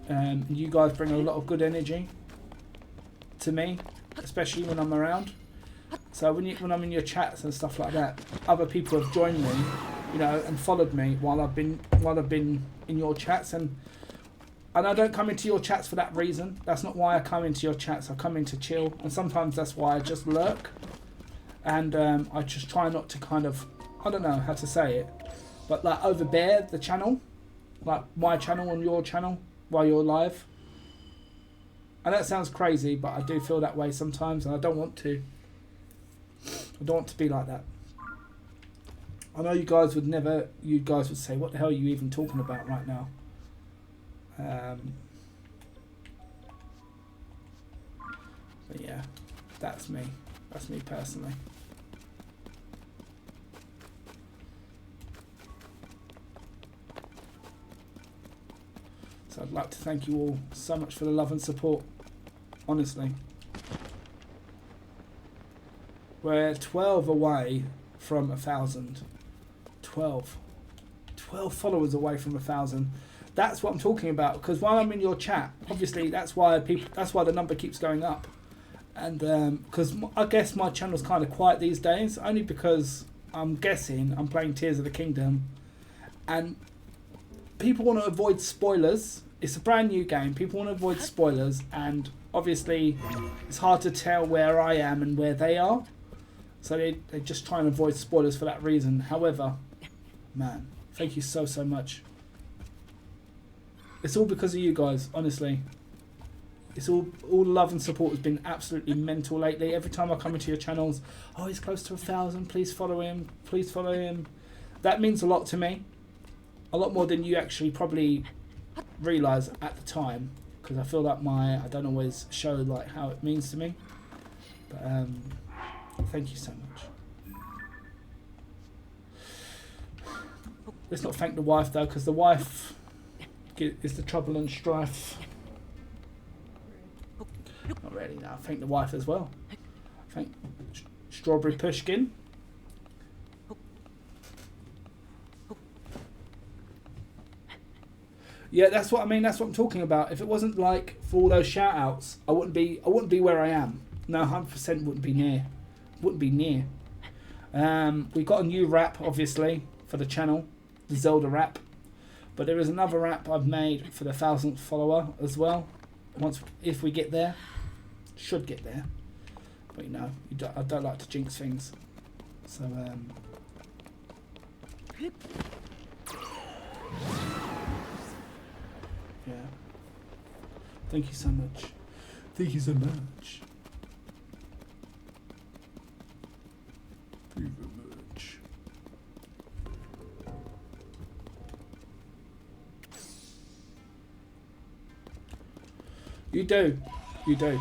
[SPEAKER 1] And you guys bring a lot of good energy to me, especially when I'm around. So when I'm in your chats and stuff like that, other people have joined me, you know, and followed me while I've been in your chats, and I don't come into your chats for that reason. That's not why I come into your chats. I come in to chill, and sometimes that's why I just lurk, and I just try not to kind of, I don't know how to say it, but like overbear the channel, like my channel and your channel while you're live. And that sounds crazy, but I do feel that way sometimes, and I don't want to. I don't want to be like that. I know you guys would never, you guys would say, what the hell are you even talking about right now? But yeah, that's me. That's me personally. So I'd like to thank you all so much for the love and support. Honestly. We're 12 away from 1,000. 12 followers away from 1,000. That's what I'm talking about. Because while I'm in your chat, obviously that's why the number keeps going up. And because I guess my channel's kind of quiet these days, only because I'm guessing I'm playing Tears of the Kingdom, and people want to avoid spoilers. It's a brand new game. People want to avoid spoilers, and obviously it's hard to tell where I am and where they are. So they just try and avoid spoilers for that reason. However, man, thank you so much. It's all because of you guys, honestly. It's all the love and support has been absolutely mental lately. Every time I come into your channels, oh, he's close to 1,000. Please follow him. Please follow him. That means a lot to me. A lot more than you actually probably realise at the time. Because I feel like I don't always show like how it means to me. But thank you so much. Let's not thank the wife though, because the wife is the trouble and strife. Not really, no. Thank the wife as well. Thank Strawberry Pushkin. Yeah, that's what I mean. That's what I'm talking about. If it wasn't like for all those shout outs, I wouldn't be where I am. No, 100% wouldn't be near. Wouldn't be near. We got a new rap, obviously, for the channel, the Zelda rap. But there is another rap I've made for the 1,000th follower as well. If we get there, should get there. But you know, I don't like to jinx things. So yeah. Thank you so much. Thank you so much. Thank you very much. You do. You do.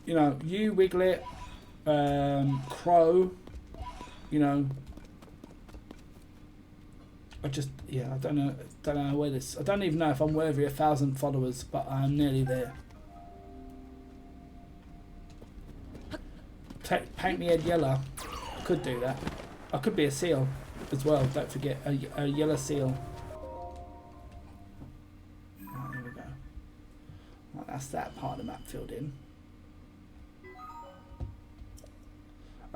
[SPEAKER 1] You know, you, Wiglet, Crow, you know, yeah, I don't know where this. I don't even know if I'm worthy of 1,000 followers, but I'm nearly there. Paint me head yellow. I could do that. I could be a seal as well. Don't forget a yellow seal. Right, here we go. Right, that's that part of the map filled in.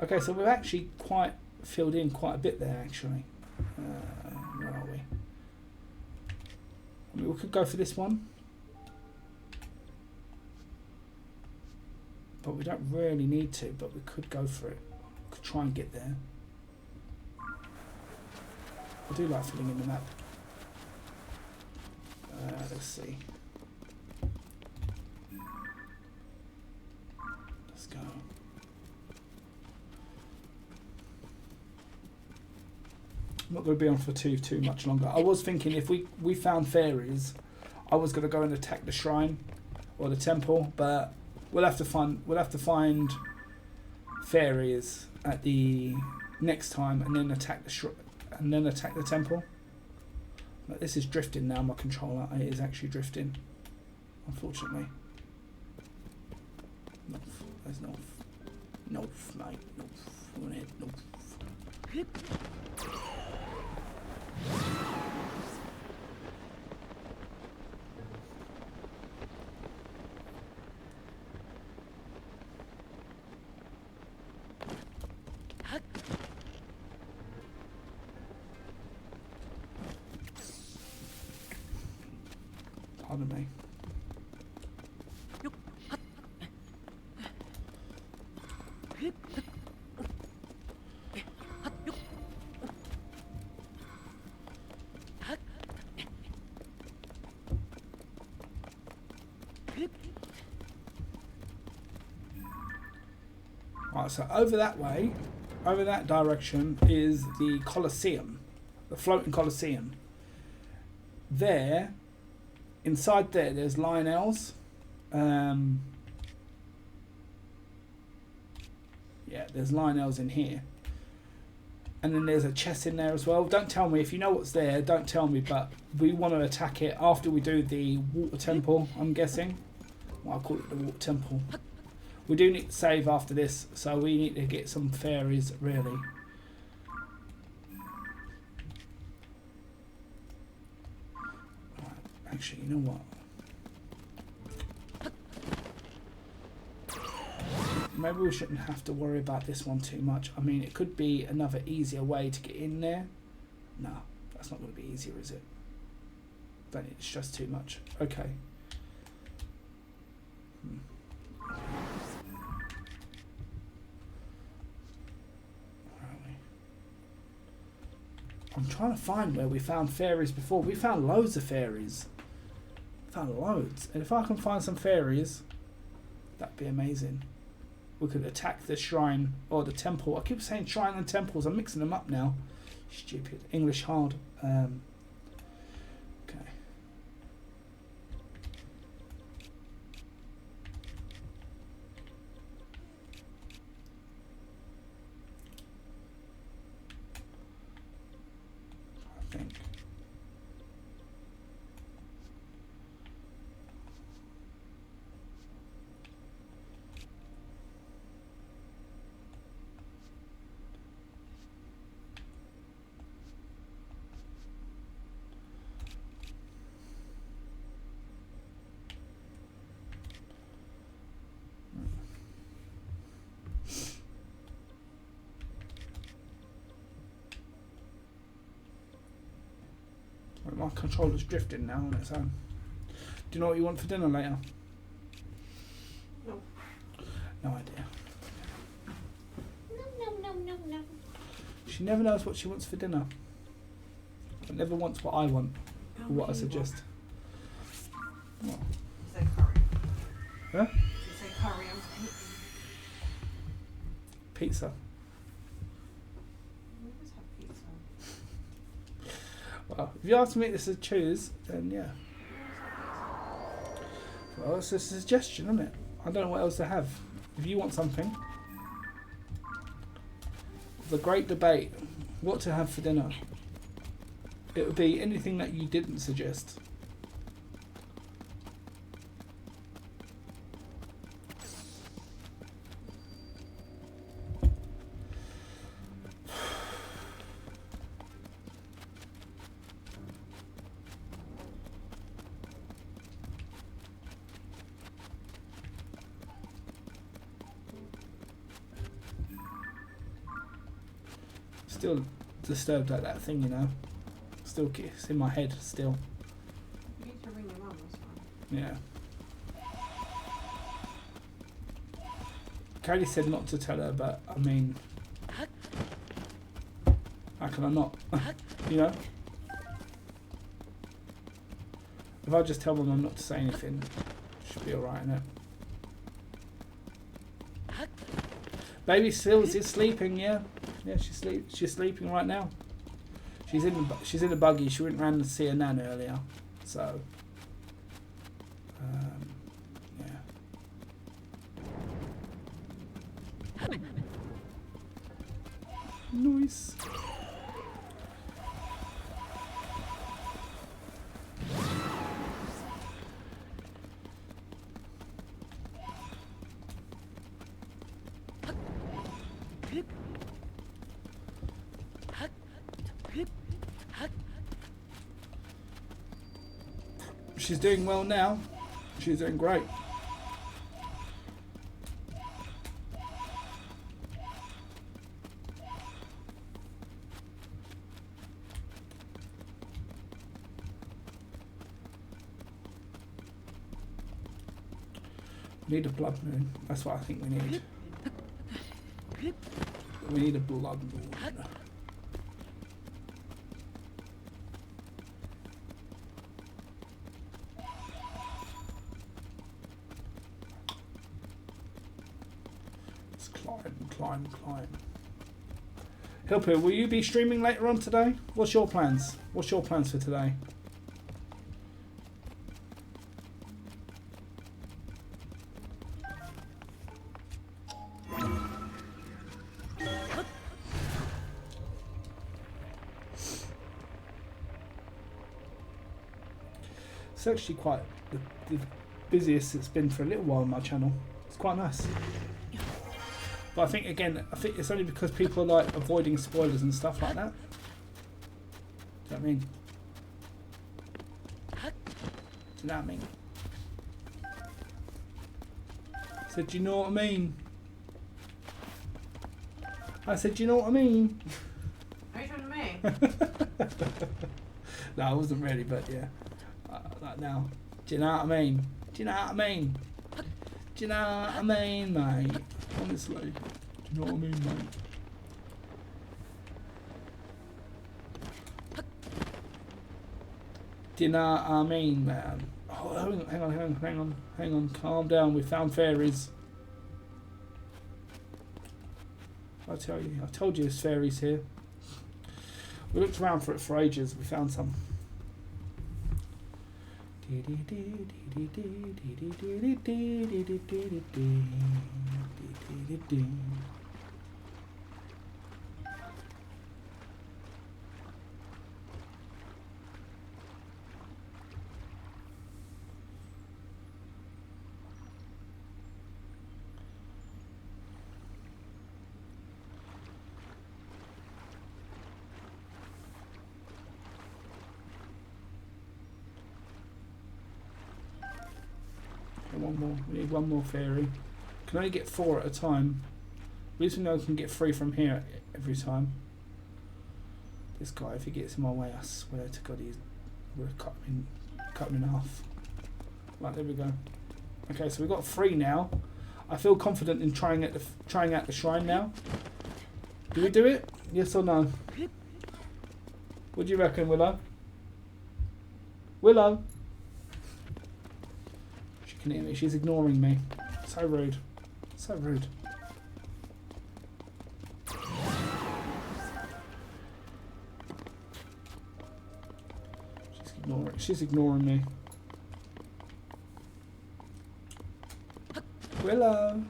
[SPEAKER 1] Okay, so we've actually filled in quite a bit there actually. Where are we? I mean, we could go for this one, but we don't really need to. But we could go for it. We could try and get there. I do like filling in the map. Let's see. Let's go. I'm not going to be on for too much longer. I was thinking if we found fairies, I was going to go and attack the shrine or the temple, but we'll have to find fairies at the next time and then attack the temple. But this is drifting now. My controller, it is actually drifting, unfortunately. North. There's north. North, mate. North. Go on ahead, north. Pardon me. Right, so over that way, over that direction is the Colosseum, the floating Colosseum. There, inside there's Lionel's. Yeah, there's Lionel's in here. And then there's a chest in there as well. Don't tell me if you know what's there. Don't tell me, but we want to attack it after we do the water temple, I'm guessing. Well, I call it the water temple. We do need to save after this, so we need to get some fairies, really. Right, actually, you know what? Maybe we shouldn't have to worry about this one too much. I mean, it could be another easier way to get in there. No, that's not going to be easier, is it? Don't need to stress too much. Okay. I'm trying to find where we found fairies before. We found loads of fairies. Found loads. And if I can find some fairies, that'd be amazing. We could attack the shrine or the temple. I keep saying shrine and temples. I'm mixing them up now. Stupid. English hard. Okay. I think. My controller's drifting now on its own. Do you know what you want for dinner later?
[SPEAKER 4] No.
[SPEAKER 1] No idea.
[SPEAKER 4] No.
[SPEAKER 1] She never knows what she wants for dinner. But never wants what I want or what I suggest. What?
[SPEAKER 4] Say curry.
[SPEAKER 1] Huh?
[SPEAKER 4] Say curry.
[SPEAKER 1] Pizza.
[SPEAKER 4] We always have pizza.
[SPEAKER 1] Well, if you ask me this to choose, then yeah. Well, it's a suggestion, isn't it? I don't know what else to have. If you want something. The great debate. What to have for dinner. it would be anything that you didn't suggest. Still disturbed at that thing, you know. Still, it's in my head still.
[SPEAKER 4] You need to ring your mum, that's fine.
[SPEAKER 1] Yeah. Kaylee said not to tell her, but I mean, how can I not? You know? If I just tell my mum not to say anything, should be alright, innit? Baby Sills is sleeping, yeah. Yeah, she's sleeping right now. She's in the buggy. She went round to see her nan earlier, so yeah. Nice. She's doing well now. She's doing great. We need a blood moon. That's what I think we need. We need a blood moon. Climb. Helper, will you be streaming later on today? What's your plans? What's your plans for today? It's actually quite the busiest it's been for a little while on my channel. It's quite nice. But I think it's only because people are like avoiding spoilers and stuff like that. Do you know what I mean? Do you know what I mean? I said, do you know what I mean? I said, do you know what I mean?
[SPEAKER 4] Are you talking to me?
[SPEAKER 1] No, I wasn't really, but yeah. Like now. Do you know what I mean? Do you know what I mean? Do you know what I mean, mate? Honestly. Do you know what I mean, mate? Do you know what I mean, man? Oh, hang on. Calm down. We found fairies. I told you there's fairies here. We looked around for it for ages. We found some. One more. We need one more fairy. Can only get 4 at a time. At least we know we can get 3 from here every time. This guy, if he gets in my way, I swear to God, we'll cut him in half. Right, there we go. Okay, so we've got 3 now. I feel confident in trying out the shrine now. Do we do it? Yes or no? What do you reckon, Willow? Willow? She can hear me. She's ignoring me. So rude. So rude. She's ignoring me. Willow.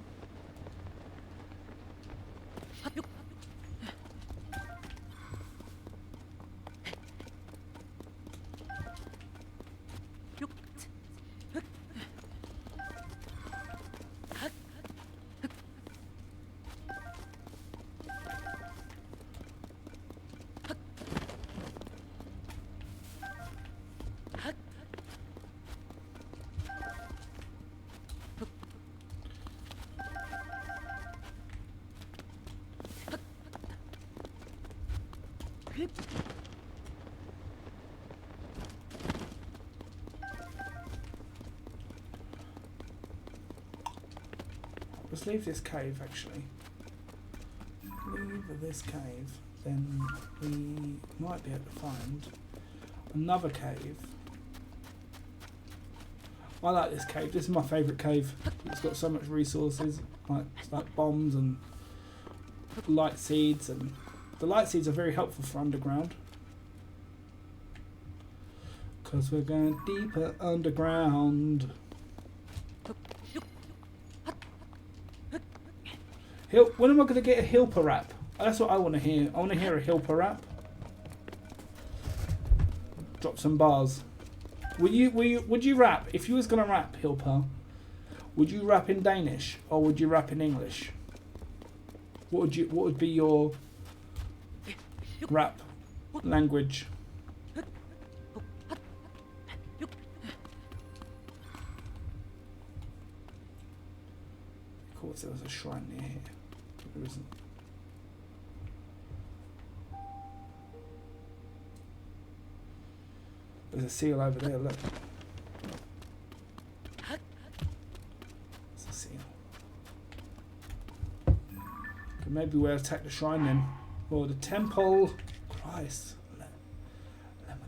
[SPEAKER 1] Let's leave this cave actually. Leave this cave, then we might be able to find another cave. I like this cave. This is my favourite cave. It's got so much resources, like bombs and light seeds, and the light seeds are very helpful for underground. Because we're going deeper underground. When am I going to get a Hilper rap? That's what I want to hear. I want to hear a Hilper rap. Drop some bars. Would you rap? If you was going to rap, Hilper, would you rap in Danish or would you rap in English? What would be your rap language? Of course, there was a shrine near here. There isn't. There's a seal over there, look. It's a seal. Okay, maybe we'll attack the shrine then. Or the temple. Christ. Lemon.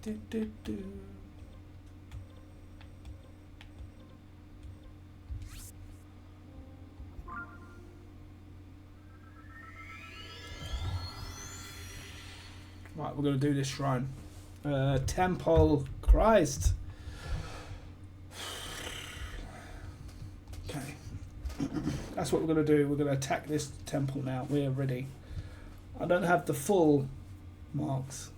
[SPEAKER 1] Do, do, do. Right, we're going to do this shrine. Temple. Christ. Okay. That's what we're going to do. We're going to attack this temple now. We're ready. I don't have the full marks.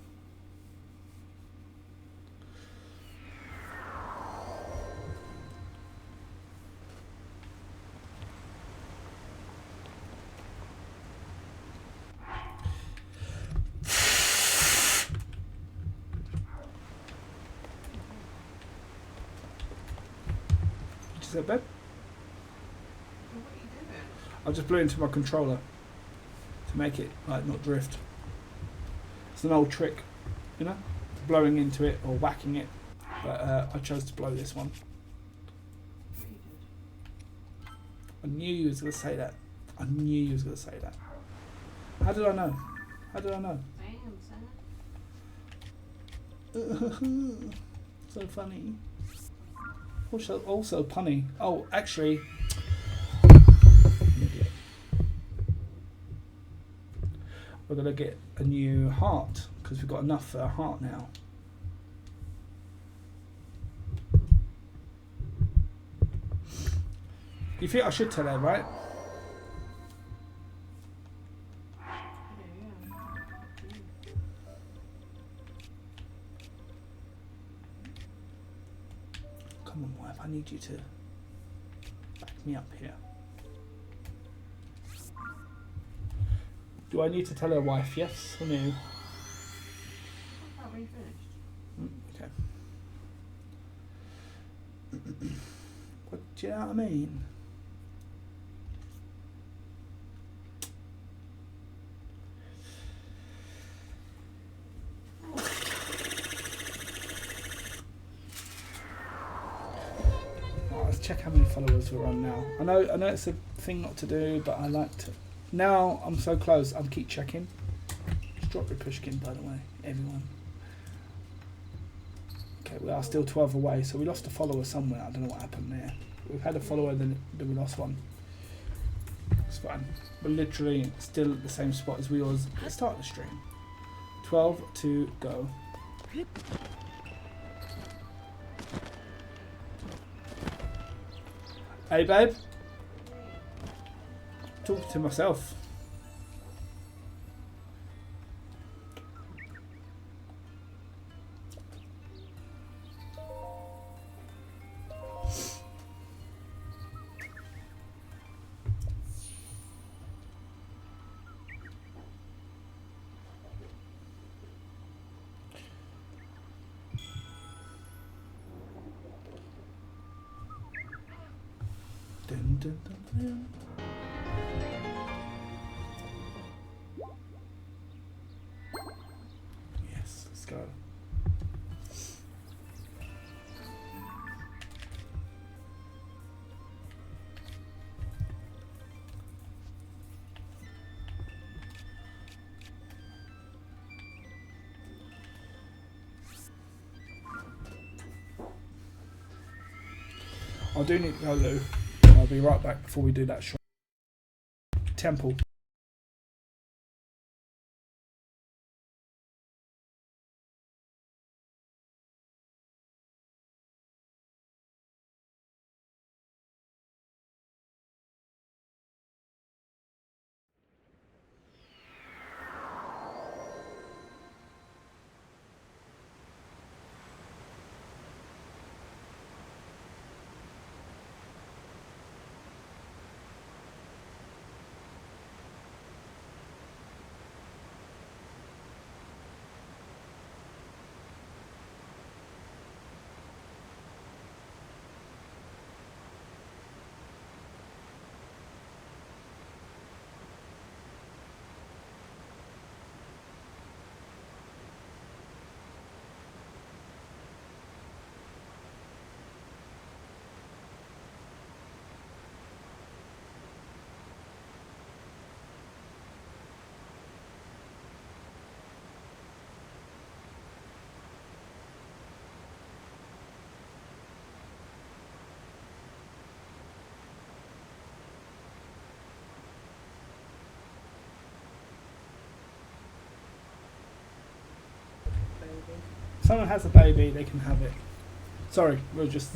[SPEAKER 1] Is that bad?
[SPEAKER 4] What are you doing?
[SPEAKER 1] I just blew into my controller to make it like not drift. It's an old trick, you know, blowing into it or whacking it. But I chose to blow this one.
[SPEAKER 4] What you did?
[SPEAKER 1] I knew you was going to say that. I knew you was going to say that. How did I know? How did I know?
[SPEAKER 4] Damn, son.
[SPEAKER 1] So funny. Also punny. Oh, actually, we're gonna get a new heart because we've got enough for a heart now. You think I should tell her, right? Come on, wife. I need you to back me up here. Do I need to tell her wife yes or no?
[SPEAKER 4] I thought we finished.
[SPEAKER 1] Okay. What, do you know what I mean? Let's check how many followers we're on now. I know it's a thing not to do, but I like to. Now I'm so close, I'll keep checking. Just drop your pushkin, by the way, everyone. Okay, we are still 12 away, so we lost a follower somewhere. I don't know what happened there. We've had a follower, then we lost one. It's fine. We're literally still at the same spot as we was at the start of the stream. 12 to go. Hey babe, talking to myself. dun, dun. Yes, let's go. I do need to go, Lou. I'll be right back before we do that shot. Temple. Someone has a baby, they can have it. Sorry, we're just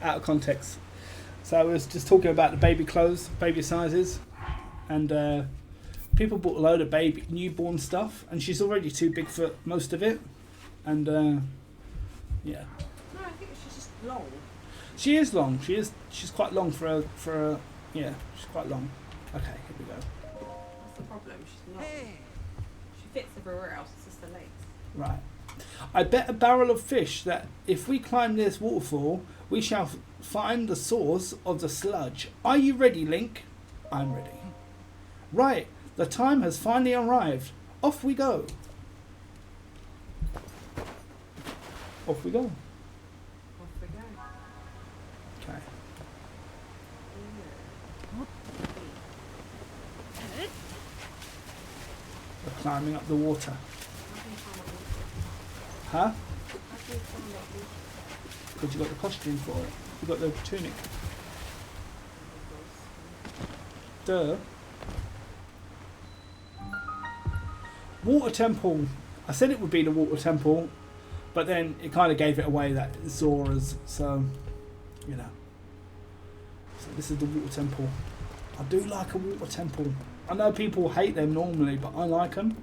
[SPEAKER 1] out of context. So I was just talking about the baby clothes, baby sizes, and people bought a load of baby newborn stuff, and she's already too big for most of it. And yeah,
[SPEAKER 4] No, I think she's just long.
[SPEAKER 1] she is long. She's quite long for a yeah. She's quite long. Okay, here we go.
[SPEAKER 4] That's the problem. She's not.
[SPEAKER 2] Hey,
[SPEAKER 4] She fits everywhere else. It's just the legs.
[SPEAKER 1] Right. I bet a barrel of fish that if we climb this waterfall, we shall find the source of the sludge. Are you ready, Link? I'm ready. Right, the time has finally arrived. Off we go. Off we go.
[SPEAKER 4] Off we go.
[SPEAKER 1] Okay. We're climbing up the water. Huh? Because you got the costume for it. You got the tunic. Duh. Water temple. I said it would be the water temple, but then it kind of gave it away that it's Zora's. So, you know. So this is the water temple. I do like a water temple. I know people hate them normally, but I like them.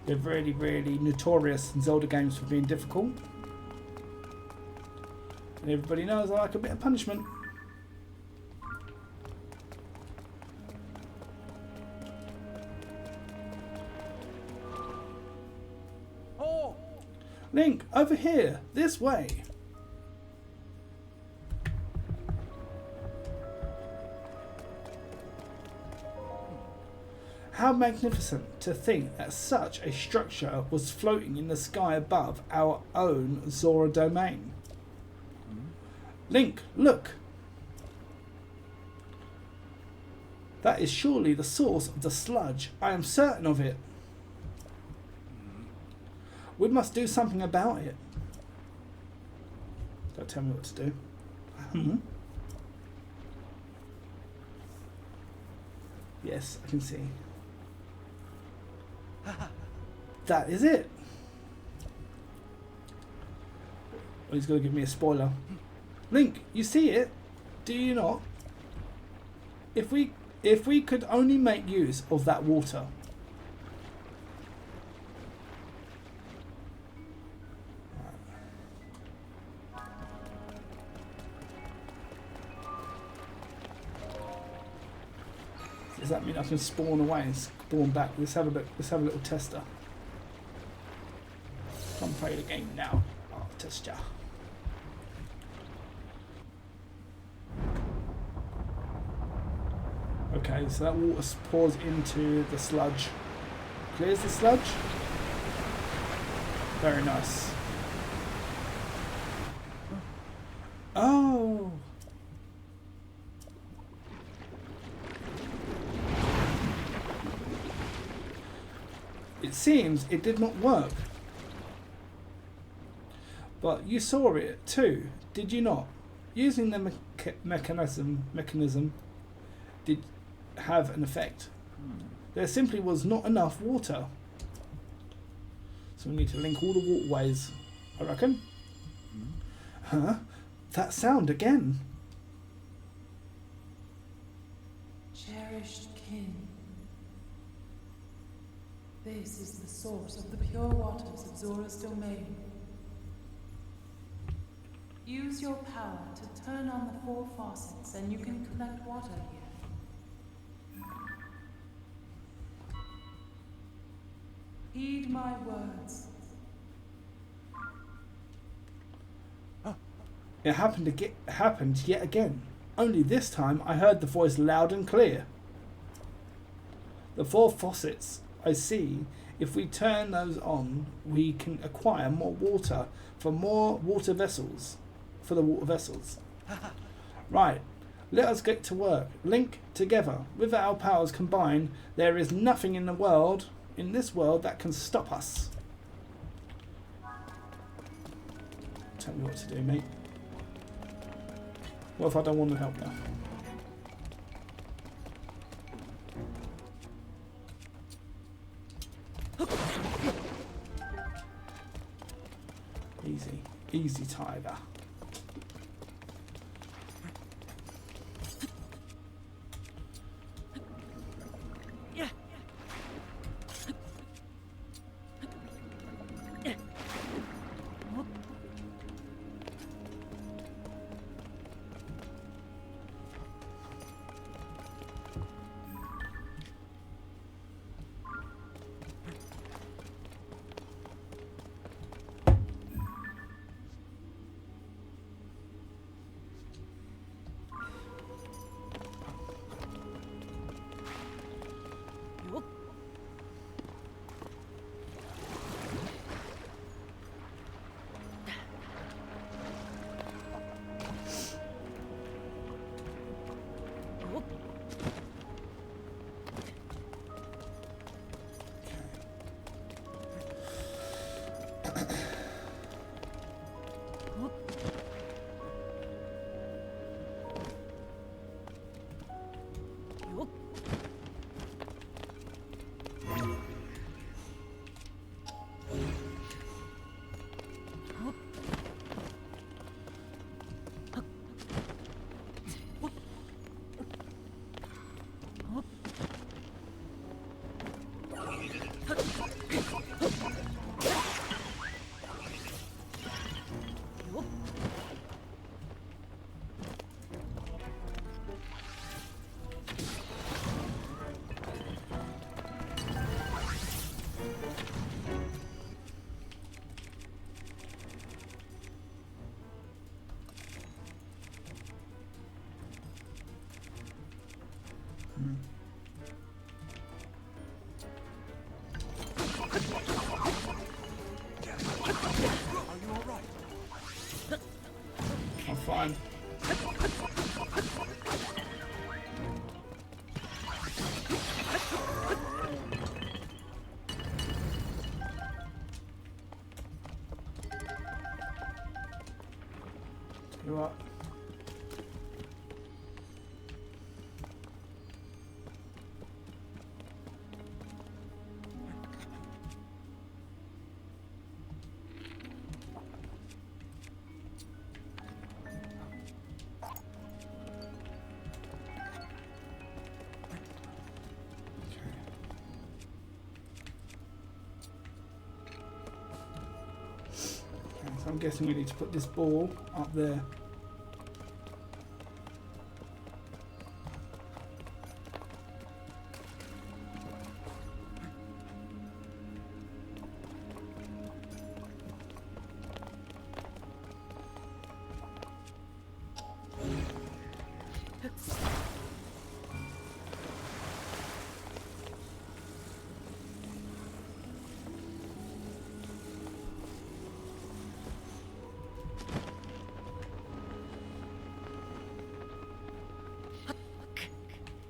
[SPEAKER 1] They're really, really notorious in Zelda games for being difficult. And everybody knows I like a bit of punishment.
[SPEAKER 2] oh,
[SPEAKER 1] Link, over here, this way. How magnificent to think that such a structure was floating in the sky above our own Zora domain. Link, look. That is surely the source of the sludge. I am certain of it. We must do something about it. Don't tell me what to do. Yes, I can see. That is it. Well, he's going to give me a spoiler. Link, you see it? Do you not? If we could only make use of that water. Does that mean I can spawn away and spawn back? Let's have a look. Let's have a little tester. Come play the game now. I'll test ya. Okay, so that water pours into the sludge. Clears the sludge. Very nice. Oh! It seems it did not work. But you saw it too, did you not? Using the mechanism did have an effect. There simply was not enough water. So we need to link all the waterways, I reckon. Huh? That sound again.
[SPEAKER 3] Cherished kin. This is the source of the pure waters of Zora's domain. Use your power to turn on the 4 faucets and you can collect water here. Heed my words.
[SPEAKER 1] It happened yet again. Only this time I heard the voice loud and clear. The 4 faucets, I see. If we turn those on, we can acquire more water for more water vessels. For the water vessels. Right. Let us get to work. Link together. With our powers combined, there is nothing in this world that can stop us. Tell me what to do, mate. What if I don't want to help you? Easy. Easy, tiger. I'm fine. Tell you what. So I'm guessing we need to put this ball up there.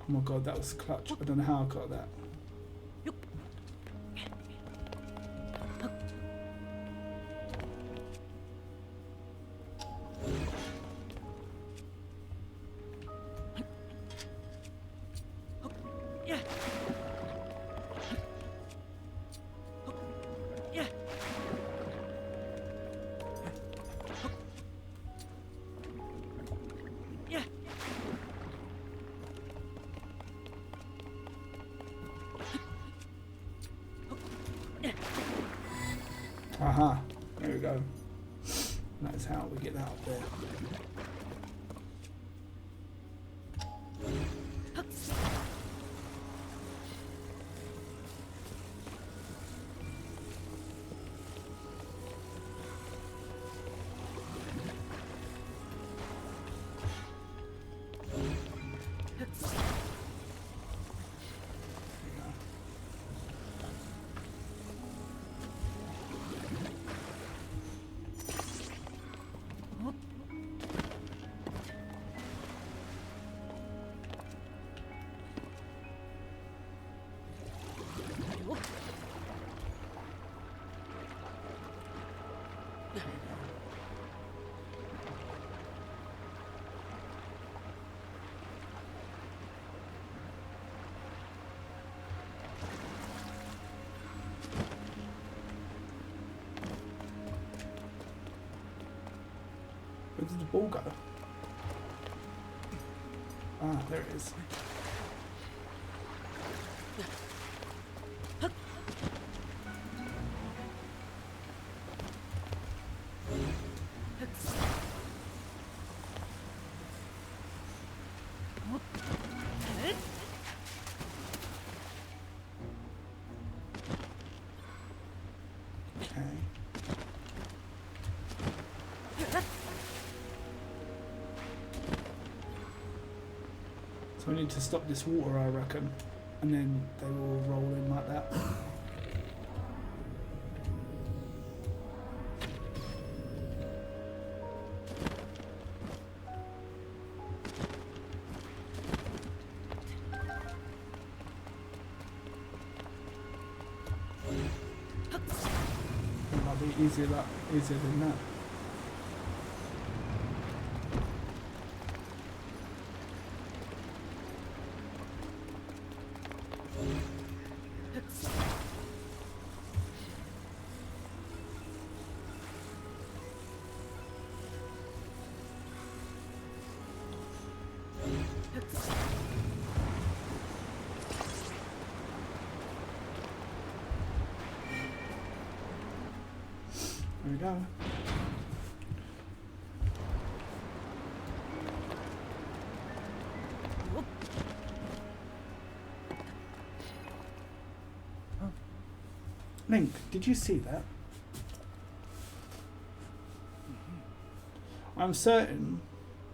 [SPEAKER 1] Oh my god, that was clutch. I don't know how I got that. Aha, there we go. That is how we get that up there. Where did the ball go? Ah, there it is. Okay. So we need to stop this water, I reckon, and then they will roll in like that. It might be easier than that. There we go. Link, did you see that? I'm certain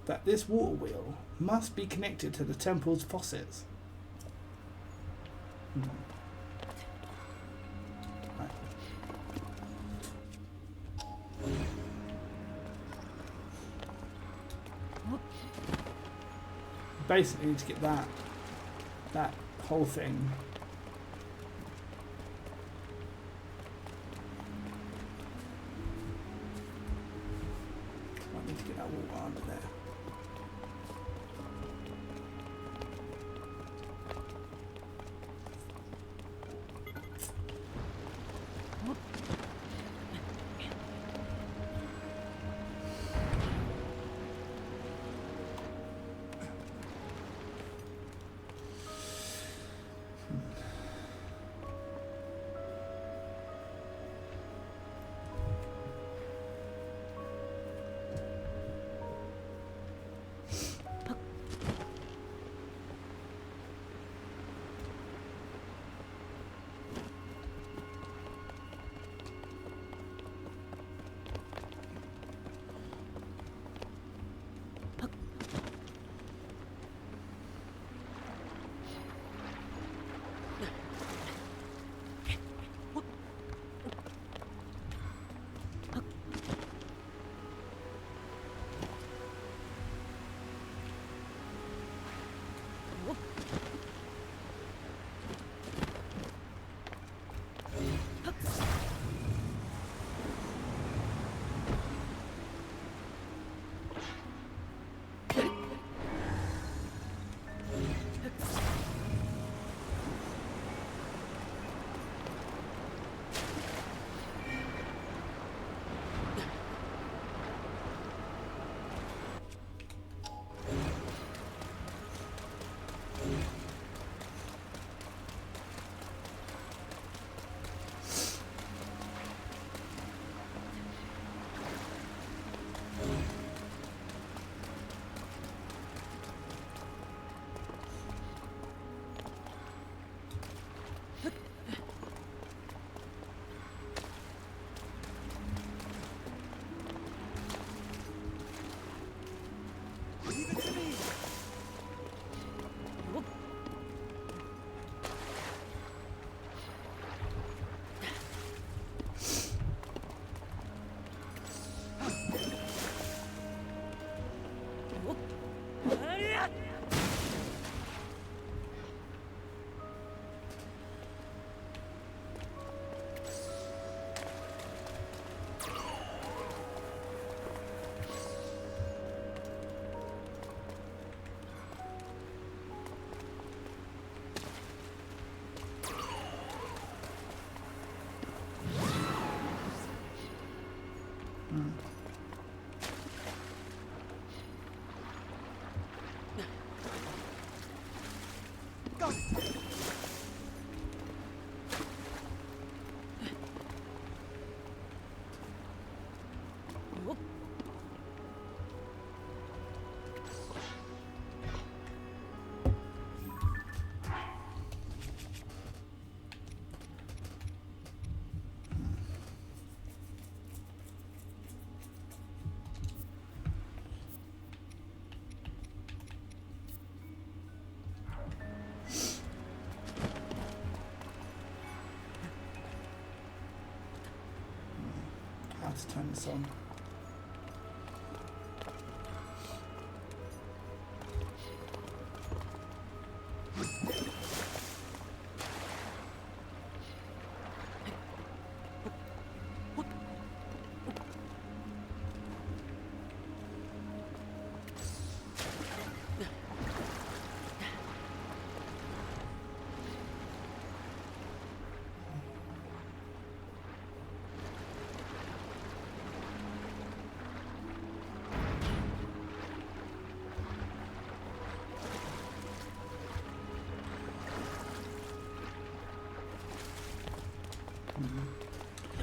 [SPEAKER 1] that this water wheel must be connected to the temple's faucets. Right. Basically need to get that whole thing. I need to get that water under there. How to turn this on?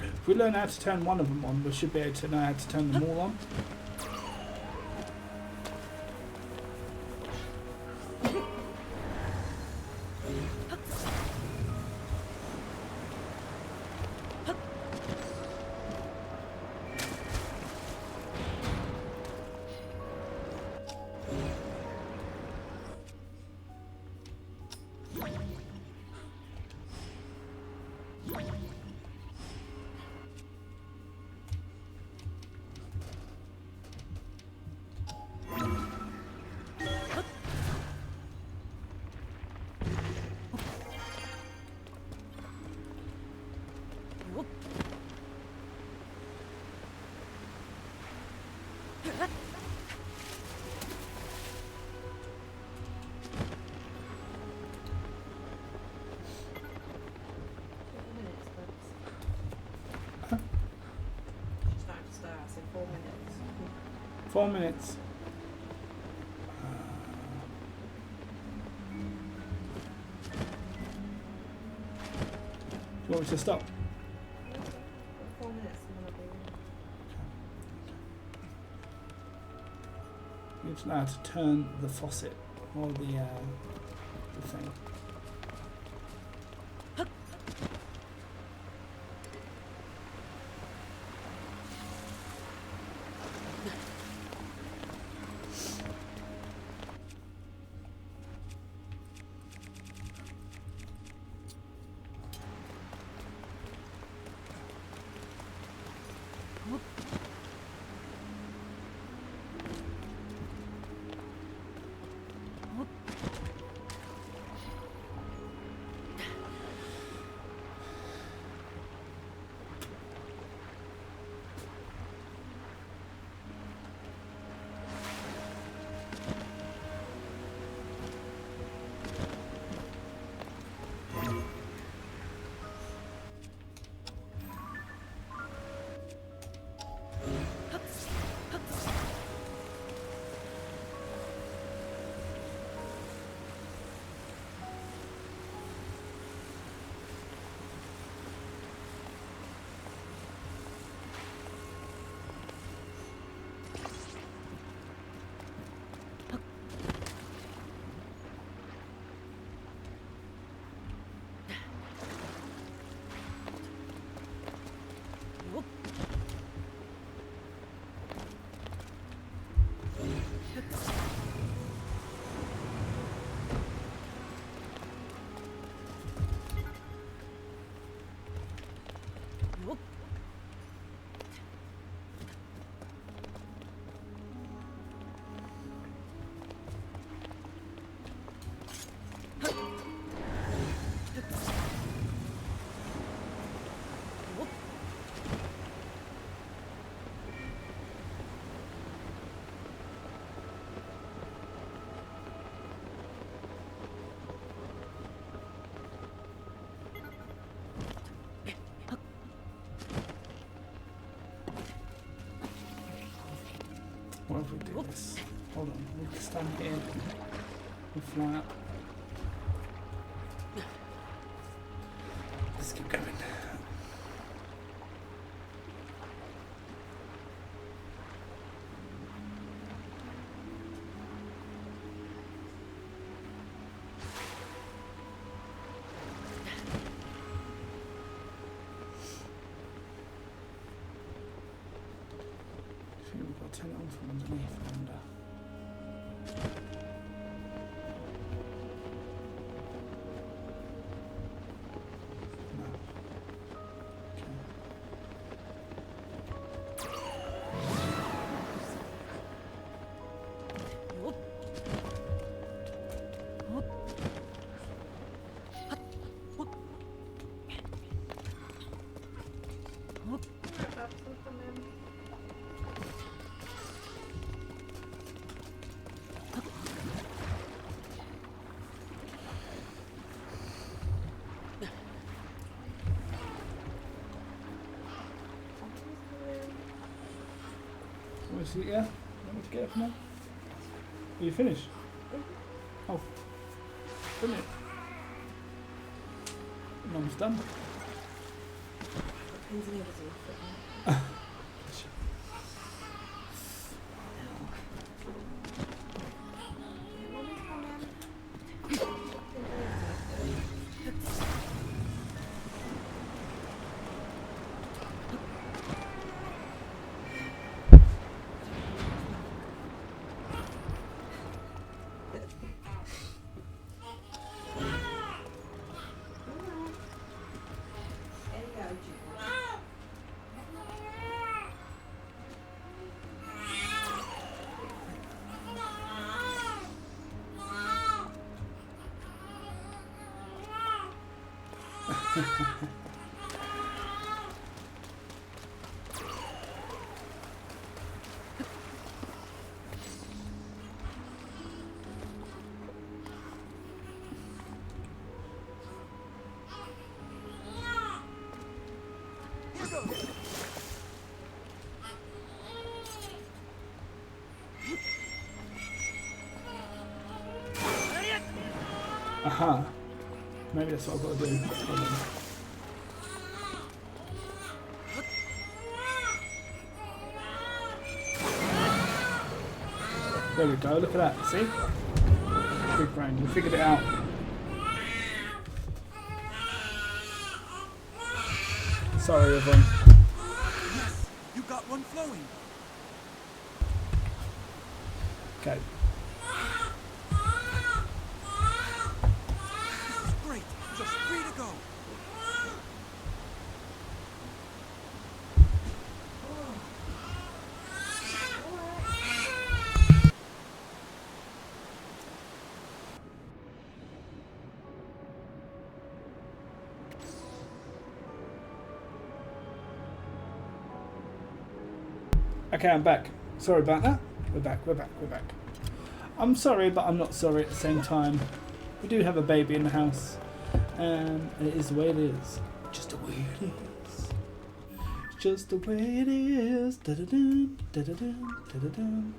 [SPEAKER 1] If we learn how to turn one of them on, we should be able to know how to turn them all on.
[SPEAKER 4] She's starting to start. I said 4 minutes.
[SPEAKER 1] 4 minutes. Do you want me to stop?
[SPEAKER 4] 4 minutes and then I'll be
[SPEAKER 1] You need to know how to turn the faucet or the thing. What if we do this? Hold on, we can stand here and fly up. Turn it on from underneath, I wonder. No.
[SPEAKER 4] That's something then.
[SPEAKER 1] What's it, yeah? Want to get up now? Are you finished? Oh. Brilliant. Mum's done.
[SPEAKER 2] Here goes.
[SPEAKER 1] Aha. Maybe that's what I've got to do. Hold on. There we go, look at that, see? Big brain, we figured it out. Sorry everyone.
[SPEAKER 2] Yes, you got one flowing.
[SPEAKER 1] Okay.
[SPEAKER 2] This is great. Just free to go.
[SPEAKER 1] Okay, I'm back. Sorry about that. We're back. I'm sorry, but I'm not sorry at the same time. We do have a baby in the house, and it is the way it is. Just the way it is. Just the way it is. Da-da-dum, da-da-dum, da-da-dum.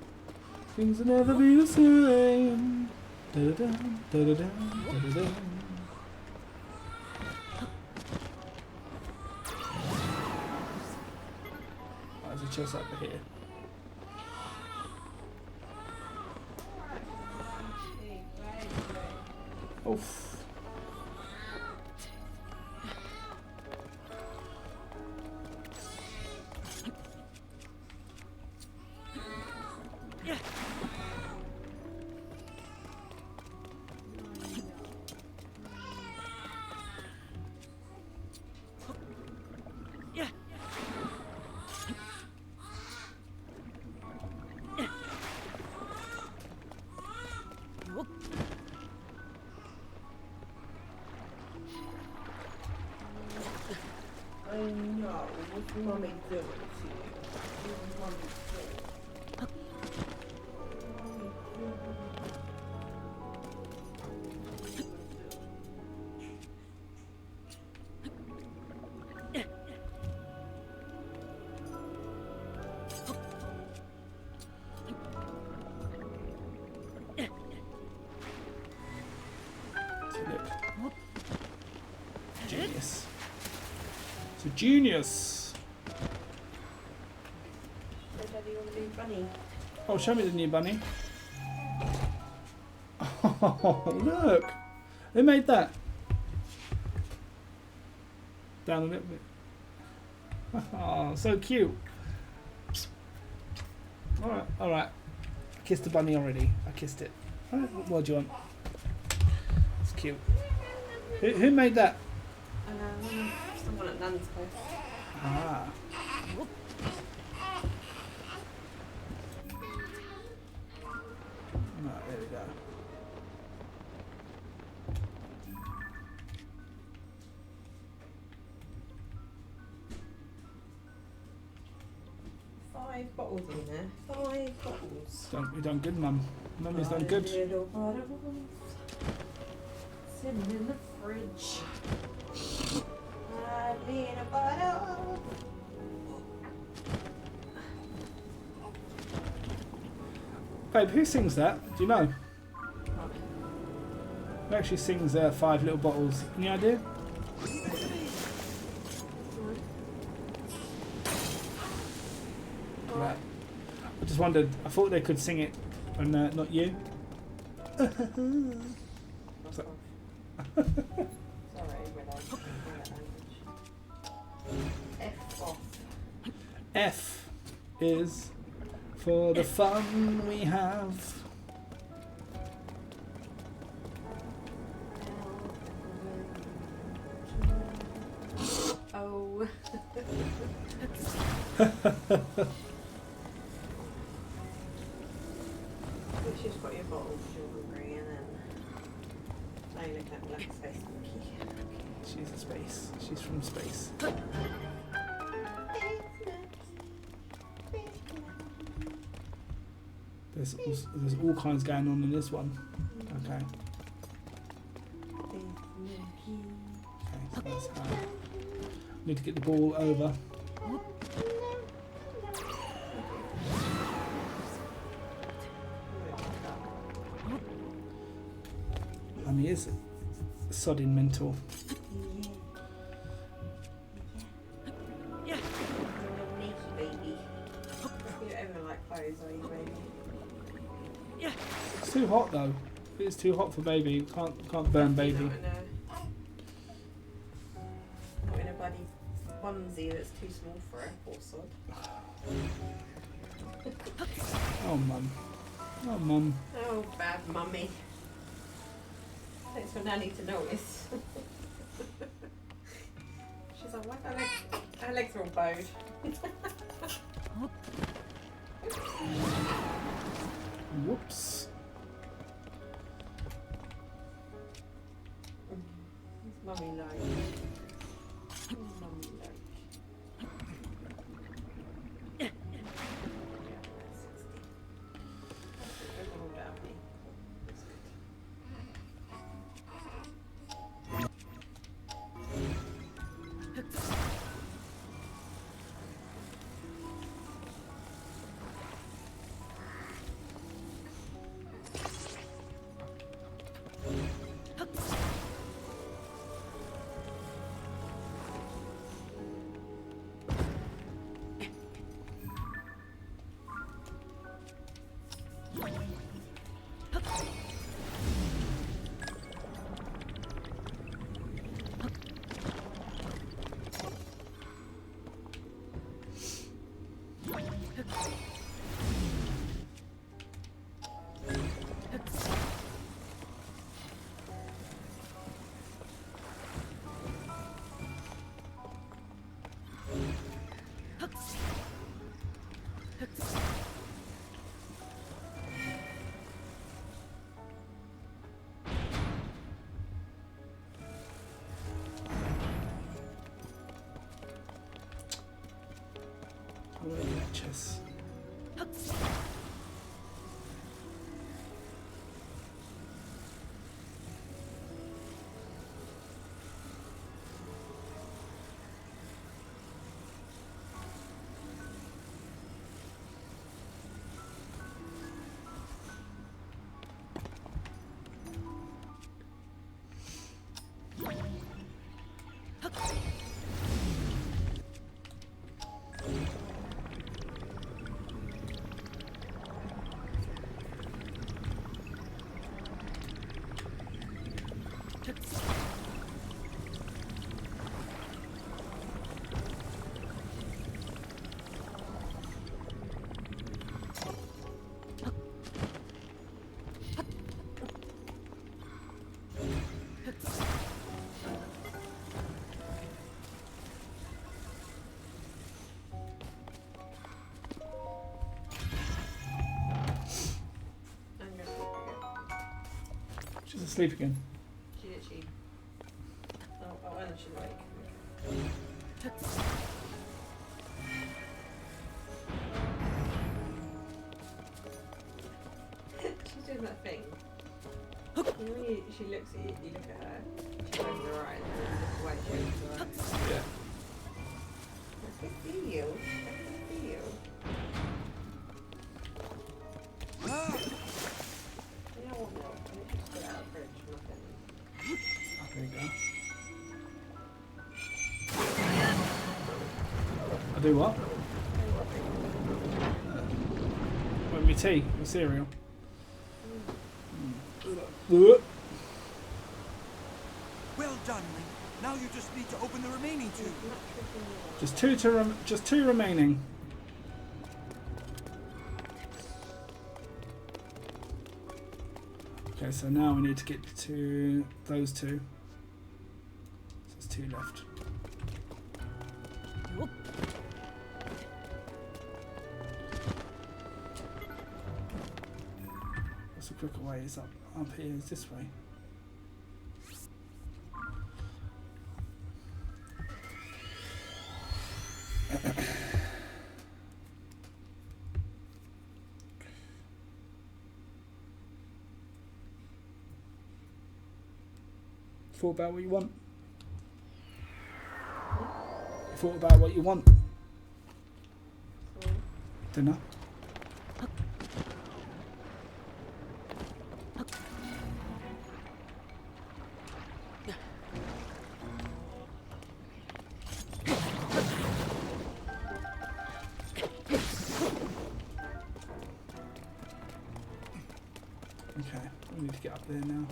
[SPEAKER 1] Things will never be the same. Da-da-dum, da-da-dum, da-da-dum. There's a chest over here. Oof.
[SPEAKER 5] I know. What's Mommy doing to you? What's Mommy doing?
[SPEAKER 1] Genius. It's a genius.
[SPEAKER 4] So Daddy, you want a new bunny?
[SPEAKER 1] Oh, show me the new bunny. Oh, look. They made that. Down a little bit. Oh, so cute. Alright, alright. I kissed the bunny already. I kissed it. Alright, what do you want? It's cute. Who made that?
[SPEAKER 4] Someone at Nan's place.
[SPEAKER 1] Ah. Right, there we go.
[SPEAKER 4] Five bottles in there. 5 bottles.
[SPEAKER 1] You done good, Mum. Mummy's done good.
[SPEAKER 4] Little bottles. Sitting in the fridge. 5 little bottles.
[SPEAKER 1] Babe, who sings that? Do you know? Who actually sings 5 Little Bottles? Any idea? Right. I just wondered. I thought they could sing it, and not you.
[SPEAKER 4] Sorry, realised that language. F off.
[SPEAKER 1] F is for the fun we have.
[SPEAKER 4] Oh. She's got your bottle because you're hungry, and then now you're looking at black space monkey.
[SPEAKER 1] She's a space. She's from space. There's all kinds going on in this one. Okay. Okay, so that's how. Need to get the ball over. Mummy is sodding mental.
[SPEAKER 4] Yeah. You're a baby. You don't ever like clothes, are you, baby?
[SPEAKER 1] It's too hot though. It's too hot for baby. You can't burn baby.
[SPEAKER 4] Not in a bloody onesie that's too small for her, poor sod.
[SPEAKER 1] Oh mum. Oh mum.
[SPEAKER 4] Oh, bad mummy. Thanks for Nanny to notice. She's like, why are her legs are all bowed?
[SPEAKER 1] Whoops.
[SPEAKER 4] What's mummy like? What's mummy like? Yeah, 60. That's all about me. That's good.
[SPEAKER 1] Chess. asleep again.
[SPEAKER 4] She literally. Oh, and she's awake. She's doing that thing. You know when she looks at you, you look at her, she opens her eyes, and then you look away, she opens her eyes.
[SPEAKER 1] Yeah.
[SPEAKER 4] I can see you. I can see you. You know what, Will? I need you to get out of the fridge from nothing.
[SPEAKER 1] Oh, there you go. I do what? With me tea, with cereal.
[SPEAKER 2] Well done, Link. Now you just need to open the remaining two.
[SPEAKER 1] Just two remaining. Okay, so now we need to get to those two. So there's two left. What's a quicker way? Is up here? Is this way? Thought about what you want. Thought about what you want. Dinner. Okay, we need to get up there now.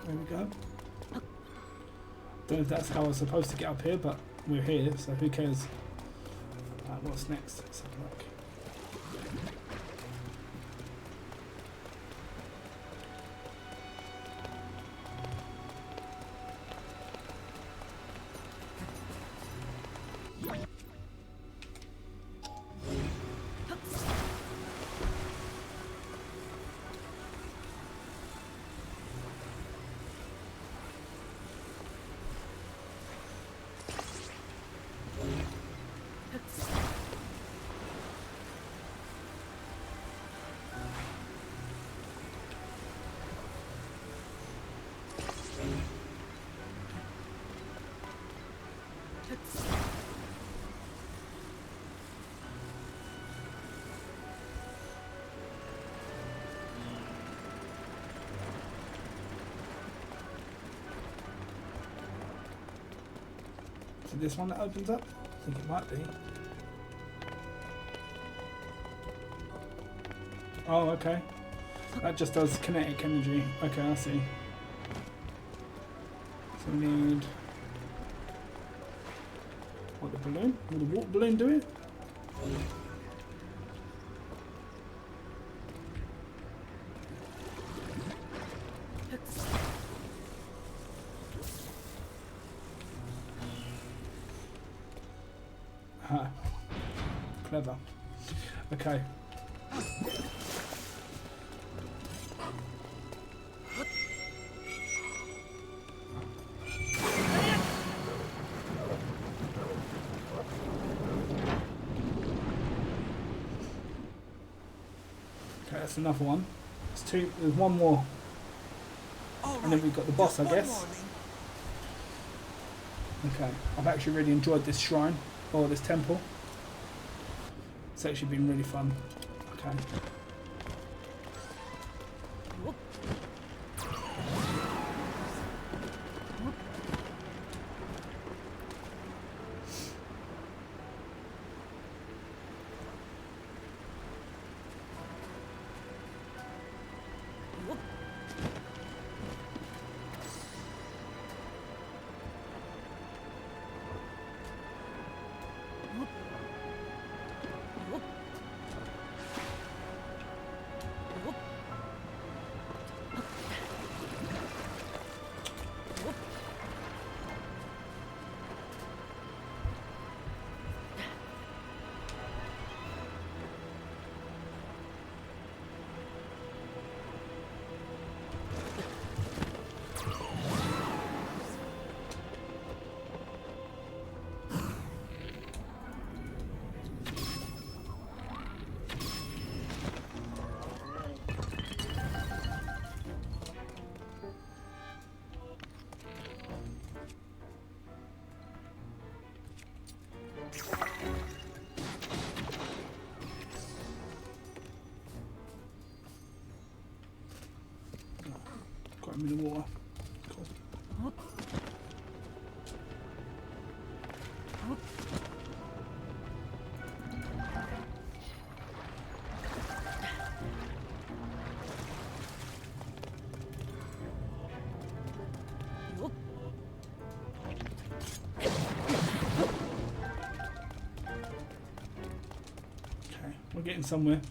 [SPEAKER 1] There we go. Don't know if that's how I was supposed to get up here, but we're here, so who cares? What's next? Let's have a look. Is it this one that opens up? I think it might be. Oh, okay. That just does kinetic energy. Okay, I see. So we need... What, the balloon? Will the water balloon do it? Aha. Clever. Okay. Okay, that's another one. There's two. There's one more,
[SPEAKER 2] All
[SPEAKER 1] and then we've got the boss, I
[SPEAKER 2] Just one
[SPEAKER 1] guess.
[SPEAKER 2] more, Link.
[SPEAKER 1] Okay, I've actually really enjoyed this shrine or this temple. It's actually been really fun. Okay. Got him in the water. Cool. Okay, we're getting somewhere.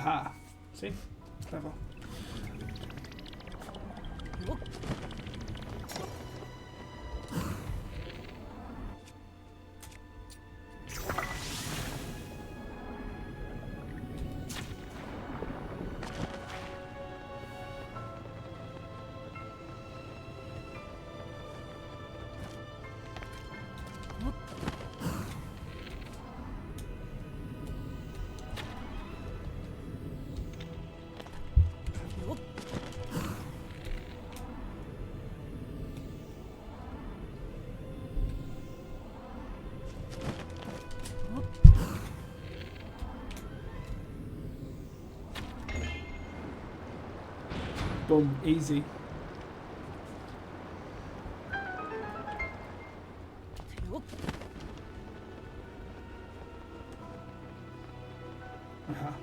[SPEAKER 1] Aha. See? Clever. Boom, easy. Aha.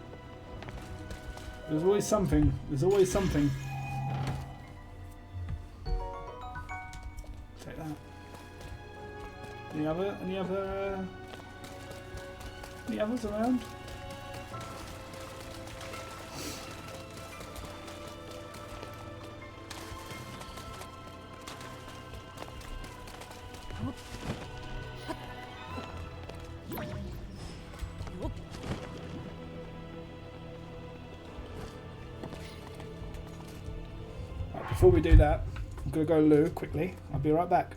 [SPEAKER 1] There's always something. There's always something. Take that. Any others around? before we do that, I'm going to go loo quickly. I'll be right back.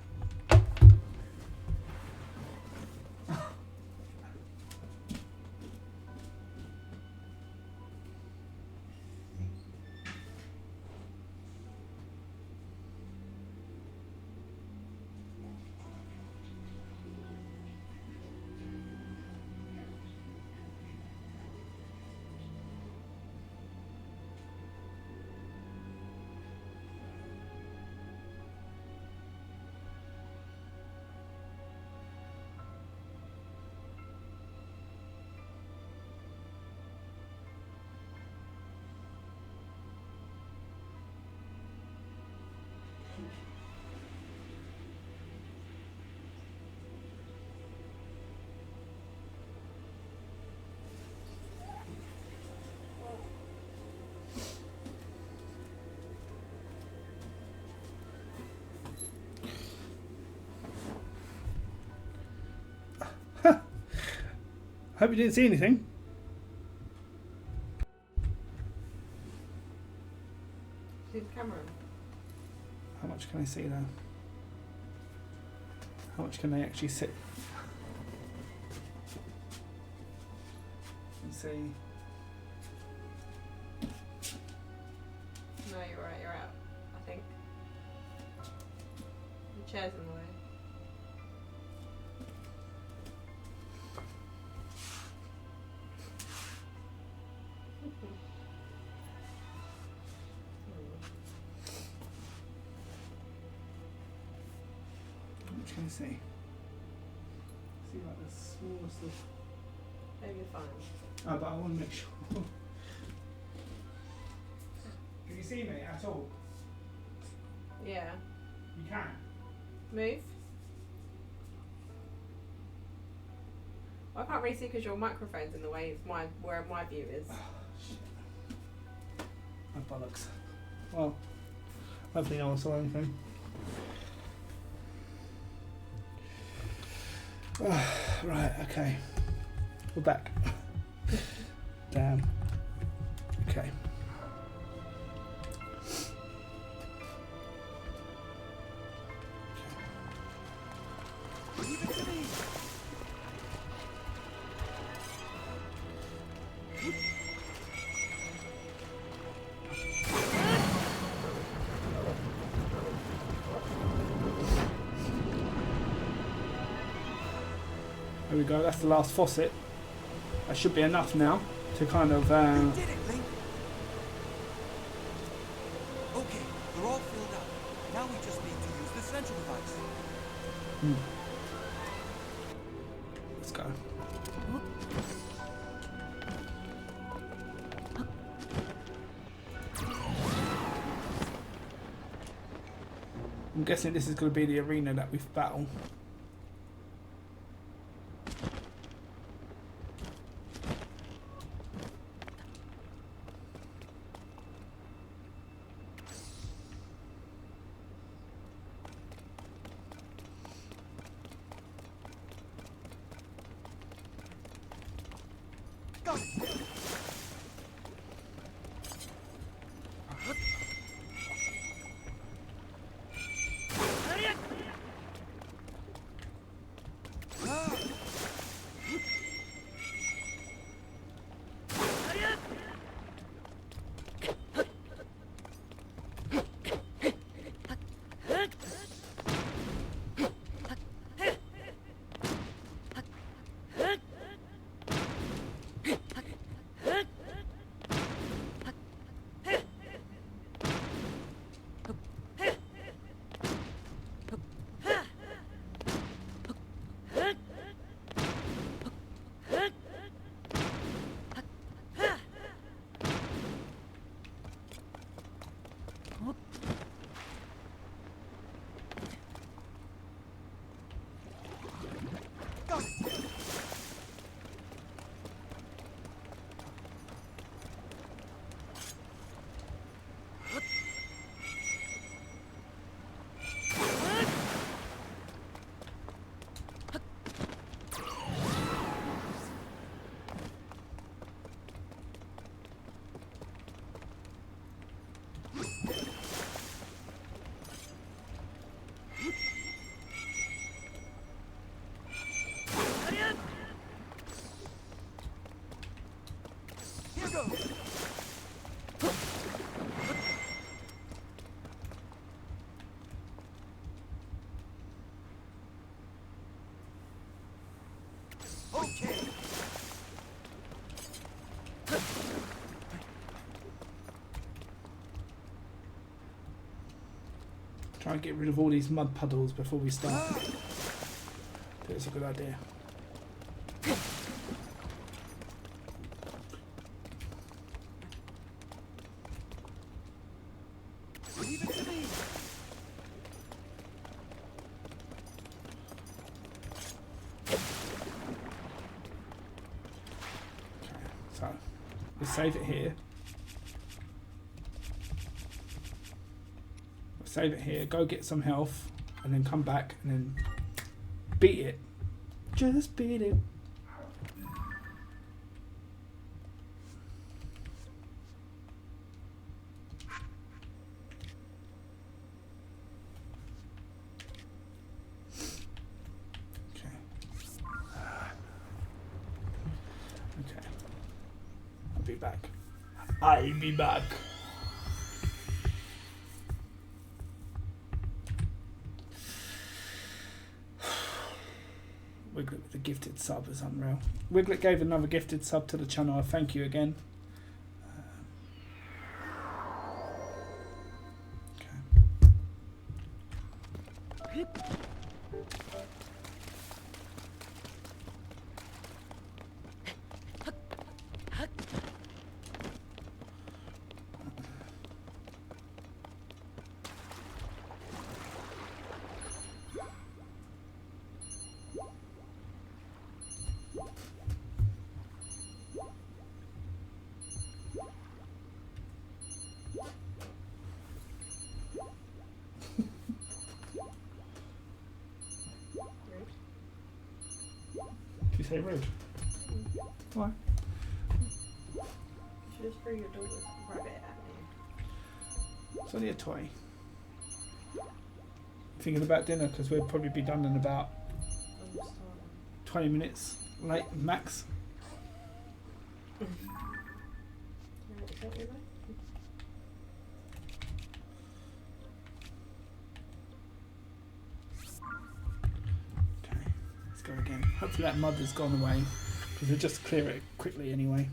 [SPEAKER 1] Hope you didn't see anything.
[SPEAKER 4] See the camera.
[SPEAKER 1] How much can I see there? How much can they actually see? Let's see.
[SPEAKER 4] No, you're right, you're out. I think. The chair's in the way.
[SPEAKER 1] How much can I see? See like the smallest of.
[SPEAKER 4] Maybe you're fine.
[SPEAKER 1] Oh, but I want to make sure. Can you see me at all?
[SPEAKER 4] Yeah.
[SPEAKER 1] You can.
[SPEAKER 4] Move. I can't really see because your microphone's in the way of where my view is.
[SPEAKER 1] Oh, shit. My bollocks. Well, hopefully no one saw anything. Right, okay. We're back. Damn. Okay.
[SPEAKER 2] Leave it to me.
[SPEAKER 1] There we go, that's the last faucet. That should be enough now to kind of...
[SPEAKER 2] You did it, Link. Okay, they're all filled up. Now we just need to use the central device.
[SPEAKER 1] Let's go. I'm guessing this is going to be the arena that we've battled.
[SPEAKER 2] Got it. Okay.
[SPEAKER 1] Try and get rid of all these mud puddles before we start. That's a good idea.
[SPEAKER 2] Leave it to me.
[SPEAKER 1] Okay, so let's save it here. Save it here, go get some health, and then come back and then beat it. Just beat it. Okay. Okay. I'll be back. I'll be back. Wiglet with a gifted sub is unreal. Wiglet gave another gifted sub to the channel. I thank you again. Okay. Did you say rude? Why?
[SPEAKER 4] You should just throw your daughter's rabbit at me.
[SPEAKER 1] It's only a toy. Thinking about dinner because we'll probably be done in about
[SPEAKER 4] I'm starving.
[SPEAKER 1] 20 minutes late max.
[SPEAKER 4] Yeah, is that your life?
[SPEAKER 1] Okay, let's go again. Hopefully that mud has gone away because we'll just clear it quickly anyway.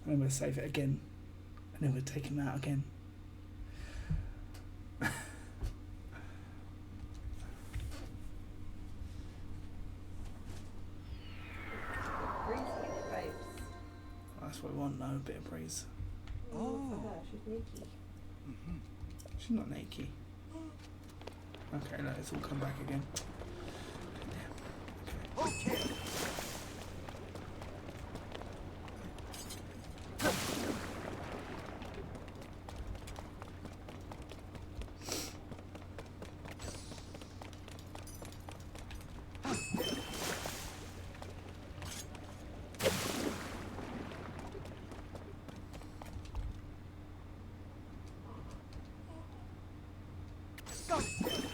[SPEAKER 1] And then we'll save it again. And then we'll take him out again.
[SPEAKER 4] Breezy, babes.
[SPEAKER 1] That's what we want now, a bit of breeze.
[SPEAKER 4] Oh. For her, she's sneaky.
[SPEAKER 1] She's not naked. Okay, let's all come back again.
[SPEAKER 2] Okay. Got it.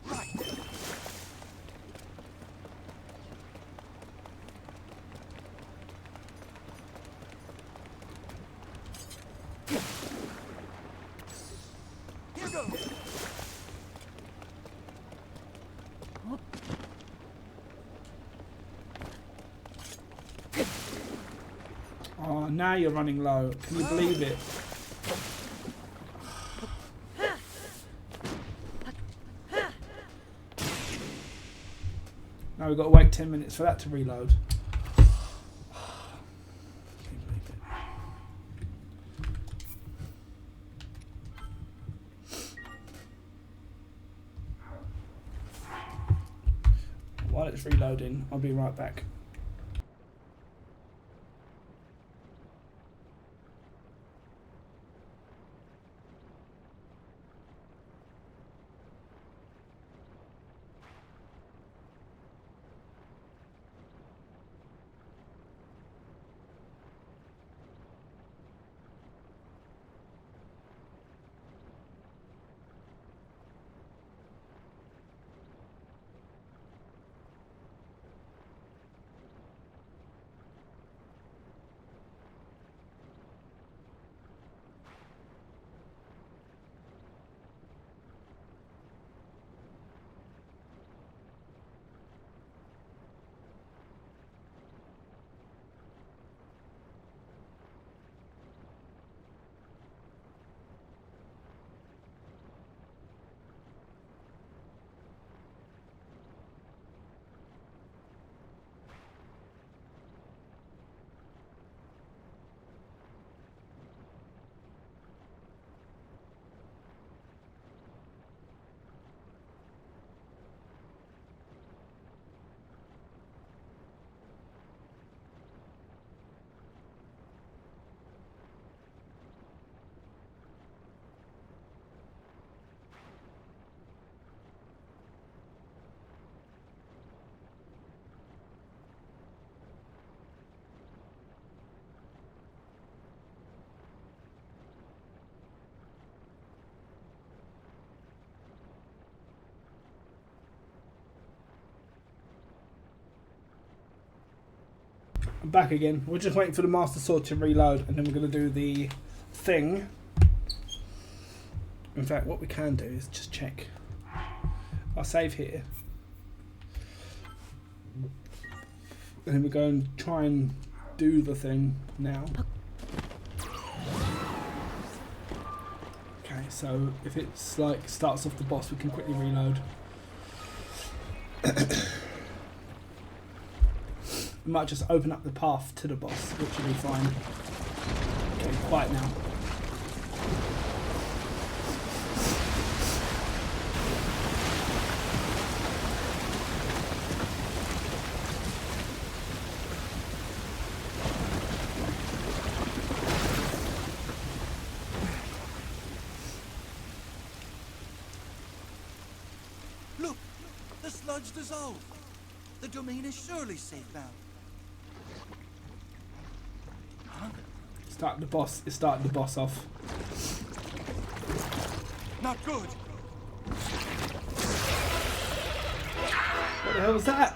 [SPEAKER 2] Right. Here goes.
[SPEAKER 1] Oh, now you're running low. Can you believe it? Now we've got to wait 10 minutes for that to reload. Can you believe it? While it's reloading, I'll be right back. I'm back again. We're just waiting for the Master Sword to reload, and then we're going to do the thing. In fact, what we can do is just check. I'll save here. And then we go and try and do the thing now. Okay, so if it's like starts off the boss, we can quickly reload. We might just open up the path to the boss, which will be fine. Okay, quiet now.
[SPEAKER 2] Look! The sludge dissolved! The domain is surely safe now.
[SPEAKER 1] Start the boss. It's starting the boss off.
[SPEAKER 2] Not good!
[SPEAKER 1] What the hell was that?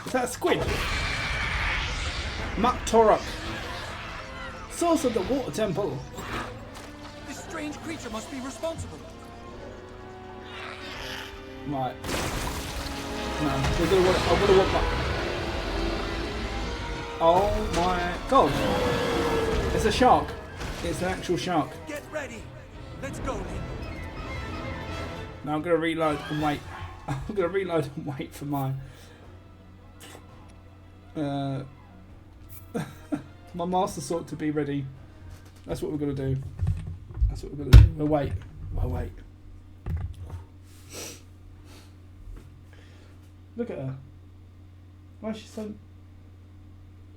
[SPEAKER 1] Is that a squid? Muck Torok. Source of the water temple.
[SPEAKER 2] This strange creature must be responsible.
[SPEAKER 1] Right. No, we're gonna want. I'm gonna want my. Oh my god! It's a shark. It's an actual shark.
[SPEAKER 2] Get ready! Let's go, Link.
[SPEAKER 1] Now I'm gonna reload and wait. I'm gonna reload and wait for my. My Master Sword to be ready. That's what we're gonna do. That's what we're gonna do. We'll wait. We'll wait. Look at her. Why is she so?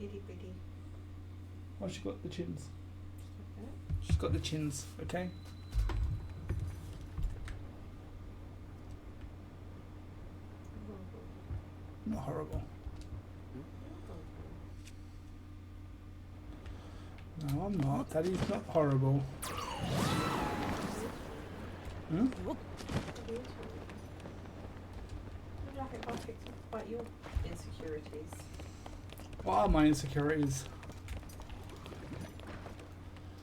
[SPEAKER 4] Itty bitty.
[SPEAKER 1] Why she got the chins?
[SPEAKER 4] Okay.
[SPEAKER 1] She's got the chins. Okay. Not horrible. No, I'm not. Daddy's not horrible. Hmm?
[SPEAKER 4] What do you like if I picked up about your insecurities?
[SPEAKER 1] What are my insecurities?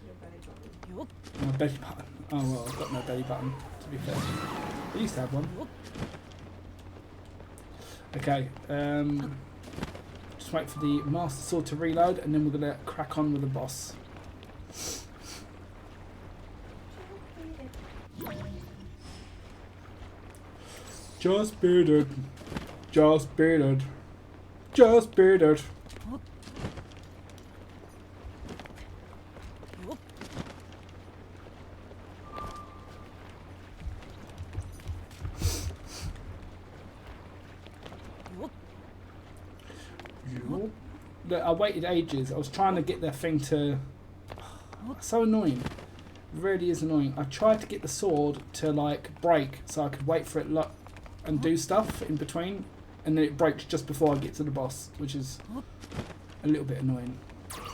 [SPEAKER 4] Your belly button.
[SPEAKER 1] My belly button. Oh well, I've got no belly button, to be fair. I used to have one. Okay, just wait for the Master Sword to reload and then we're gonna crack on with the boss. Just beat it. Just beat it. Just beat it. Look, I waited ages. I was trying to get the thing to. So annoying. Really is annoying. I tried to get the sword to like break so I could wait for it and do stuff in between, and then it breaks just before I get to the boss, which is a little bit annoying. Just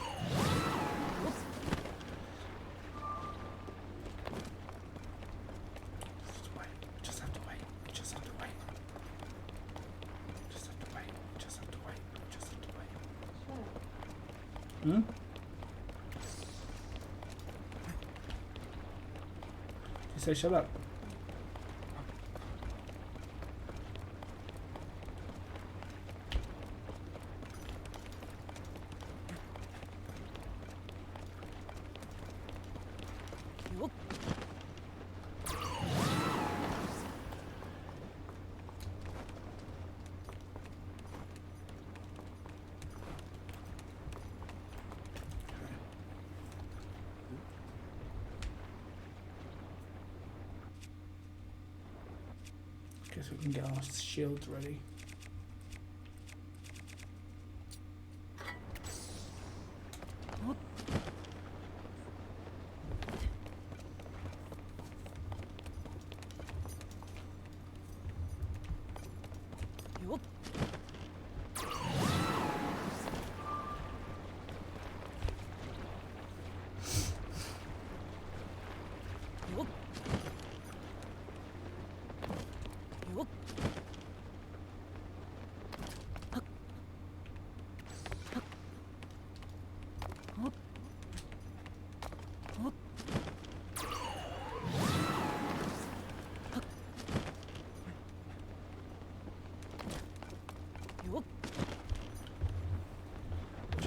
[SPEAKER 1] wait. Just have to wait. Just have to wait. Just have to wait. Just have to wait. Just have to wait. Hmm? You say shut up. Guess we can get our shields ready.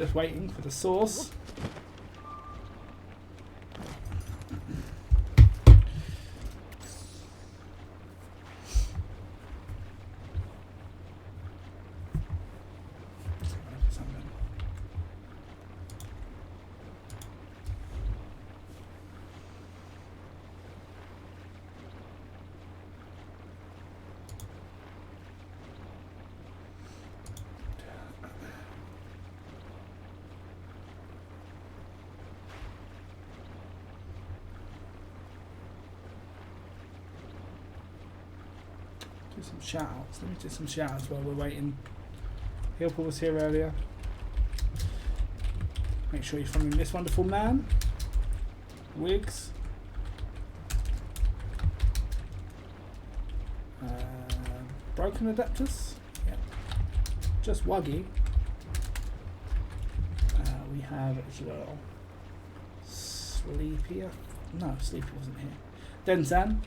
[SPEAKER 1] just waiting for the sauce. Do some shout outs. Let me do some shout outs while we're waiting. Hilpa was here earlier. Make sure you're following this wonderful man. Wiggs. Broken adapters. Yep. Just Wuggy. We have as well Sleepy. No, Sleepy wasn't here. Denzan.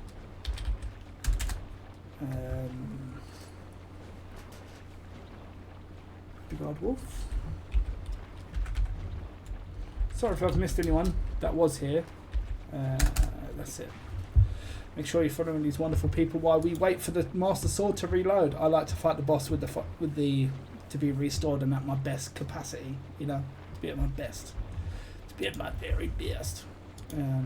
[SPEAKER 1] Big Old Wolf. Sorry if I've missed anyone that was here. That's it. Make sure you're following these wonderful people while we wait for the Master Sword to reload. I like to fight the boss with the to be restored and at my best capacity. You know, to be at my best, to be at my very best. Yeah.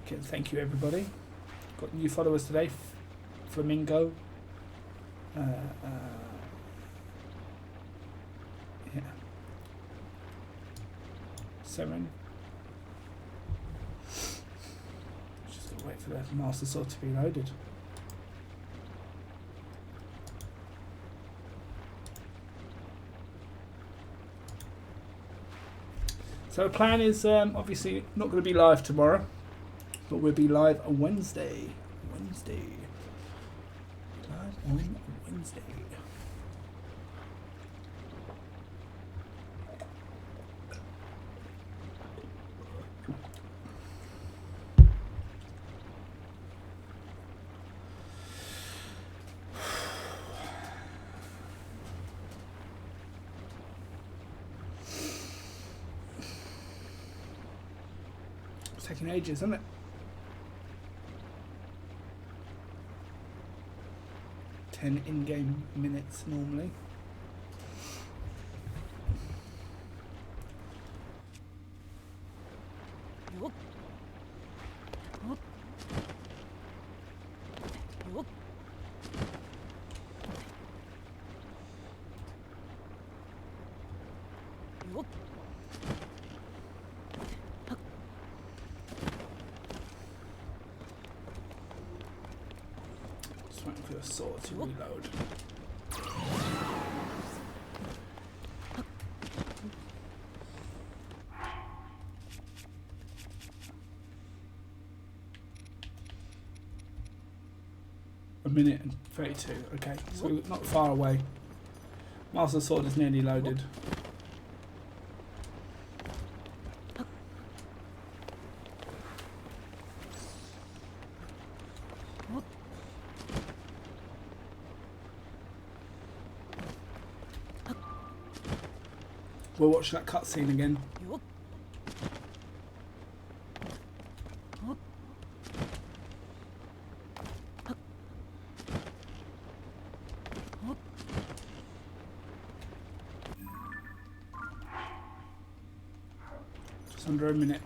[SPEAKER 1] Okay, thank you everybody. Got new followers today. Flamingo. Yeah. Seren. Just gotta wait for the Master Sword to be loaded. So the plan is obviously not going to be live tomorrow, but we'll be live on Wednesday. Live on Wednesday. It's taking ages, isn't it? 10 in-game minutes normally. Just waiting for the sword to reload. A minute and 32. Okay, so we're not far away. Master Sword is nearly loaded. We'll watch that cutscene again. Just under a minute.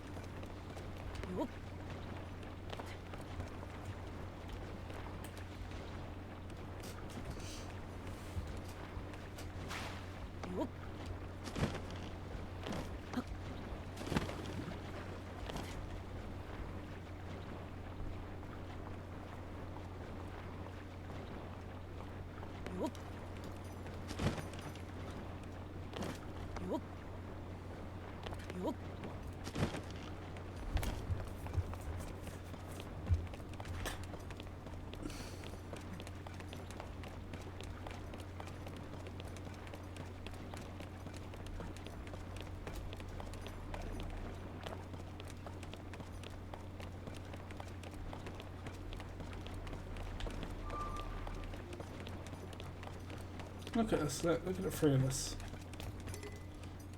[SPEAKER 1] Look at us, look at the three of us.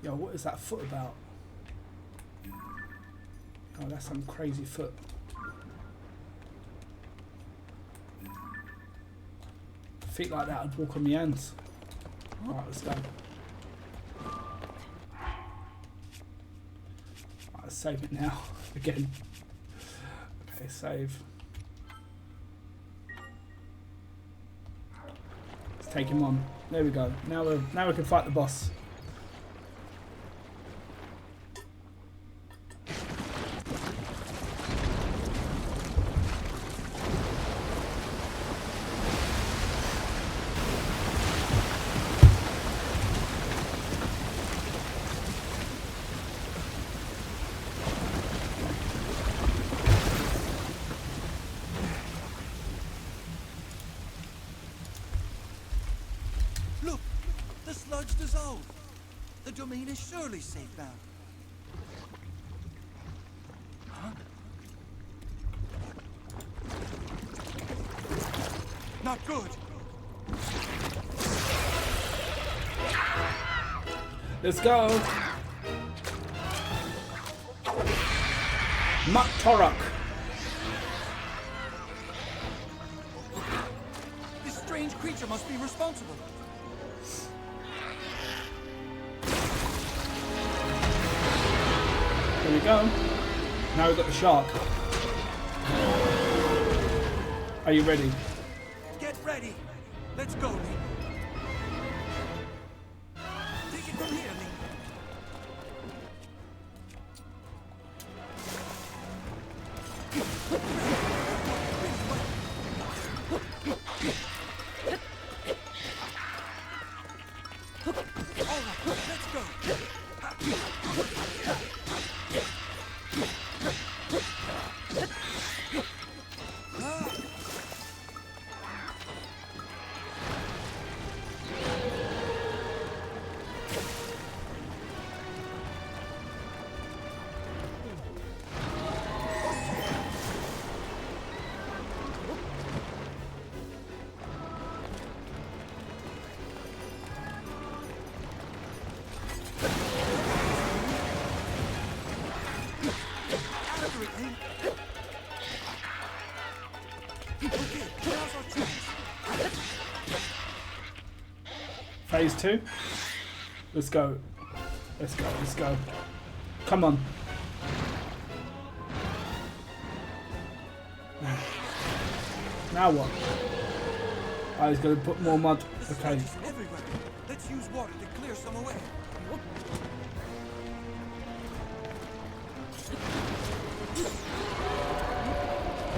[SPEAKER 1] Yo, what is that foot about? Oh, that's some crazy foot. Feet like that, I'd walk on my hands. Alright, let's go. Alright, let's save it now. Again. Okay, save. Let's take him on. There we go. Now we can fight the boss.
[SPEAKER 2] Look! The sludge dissolved! The domain is surely safe now. Huh? Not good!
[SPEAKER 1] Let's go! Muck Torok!
[SPEAKER 2] This strange creature must be responsible.
[SPEAKER 1] There we go. Now we've got the shark. Are you ready?
[SPEAKER 2] Get ready! Let's go, Link. Take it from here, Link. All right, let's go. After it, Link. Okay, now's our chance.
[SPEAKER 1] Phase 2. Let's go. Let's go, let's go. Come on. Now what? Oh, he's going to put more mud.
[SPEAKER 2] The
[SPEAKER 1] Okay.
[SPEAKER 2] sludge is everywhere. Let's use water to clear some away.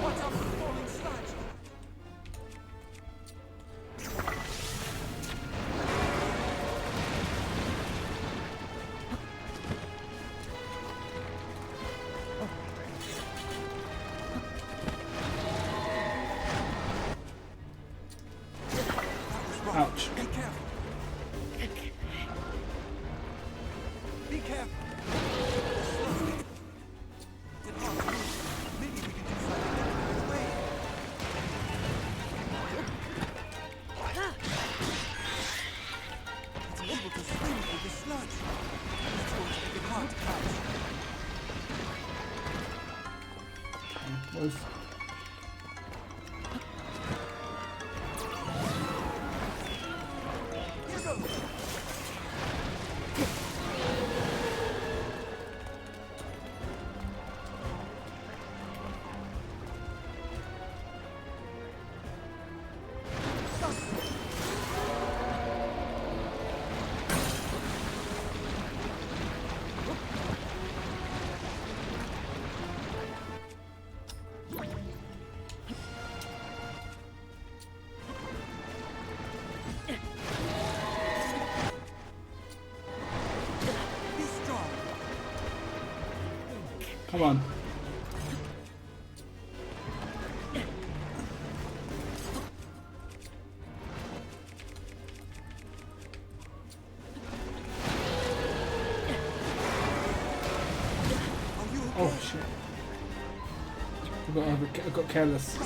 [SPEAKER 2] Watch out for falling sludge. That was wrong.
[SPEAKER 1] Ouch.
[SPEAKER 2] Be careful. Be careful. Slowly. It's hard to move. Maybe we can do something to get it away. It's able to swim through the sludge. It's going to make it hard to catch.
[SPEAKER 1] Where's...
[SPEAKER 2] Here goes. Be strong.
[SPEAKER 1] Come on.
[SPEAKER 2] Are you okay?
[SPEAKER 1] Oh shit. I got careless.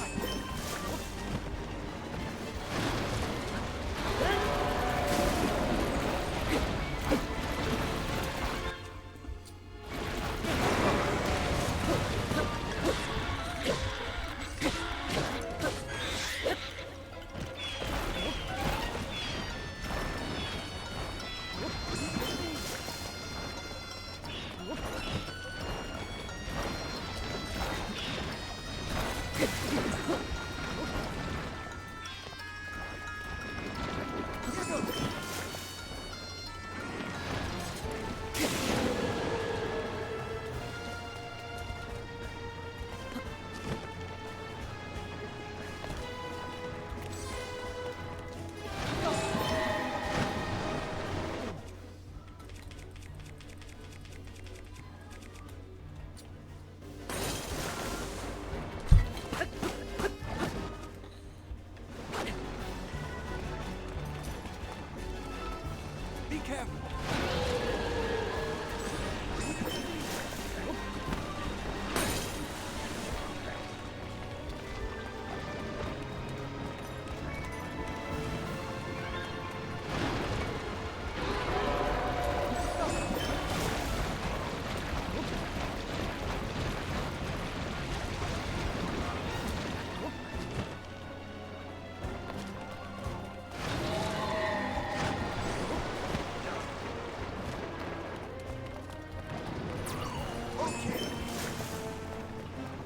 [SPEAKER 2] Be careful.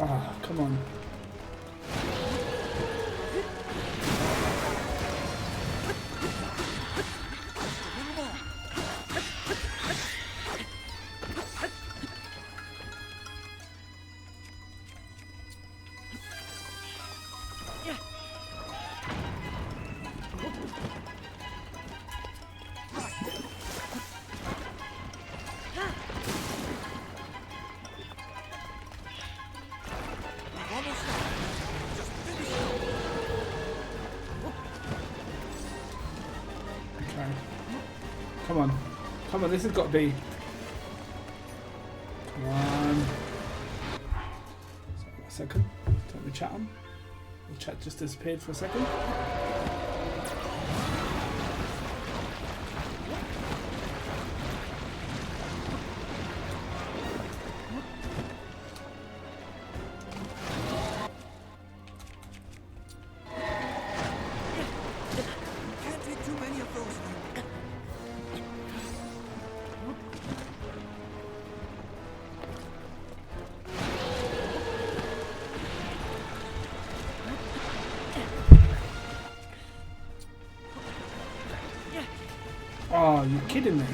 [SPEAKER 1] Ah, come on.
[SPEAKER 2] Almost there. Just finish it.
[SPEAKER 1] Okay. Come on. Come on, this has got to be... Come on. Sorry, a second. Turn the chat on. The chat just disappeared for a second.
[SPEAKER 2] Can't take too many of those now.
[SPEAKER 1] Oh, you're kidding me.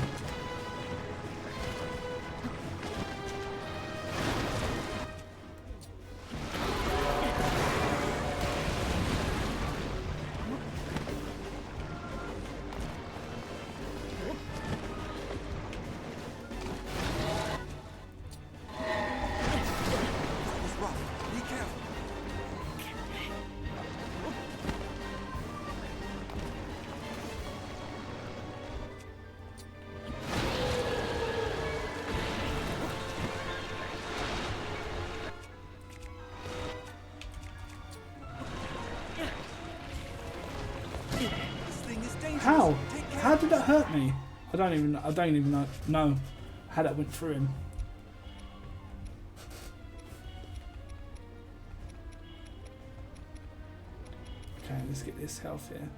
[SPEAKER 2] That was rough. Be careful. This thing is dangerous.
[SPEAKER 1] How?
[SPEAKER 2] Take care.
[SPEAKER 1] How did that hurt me? I don't even know how that went through him. Okay, let's get this health here.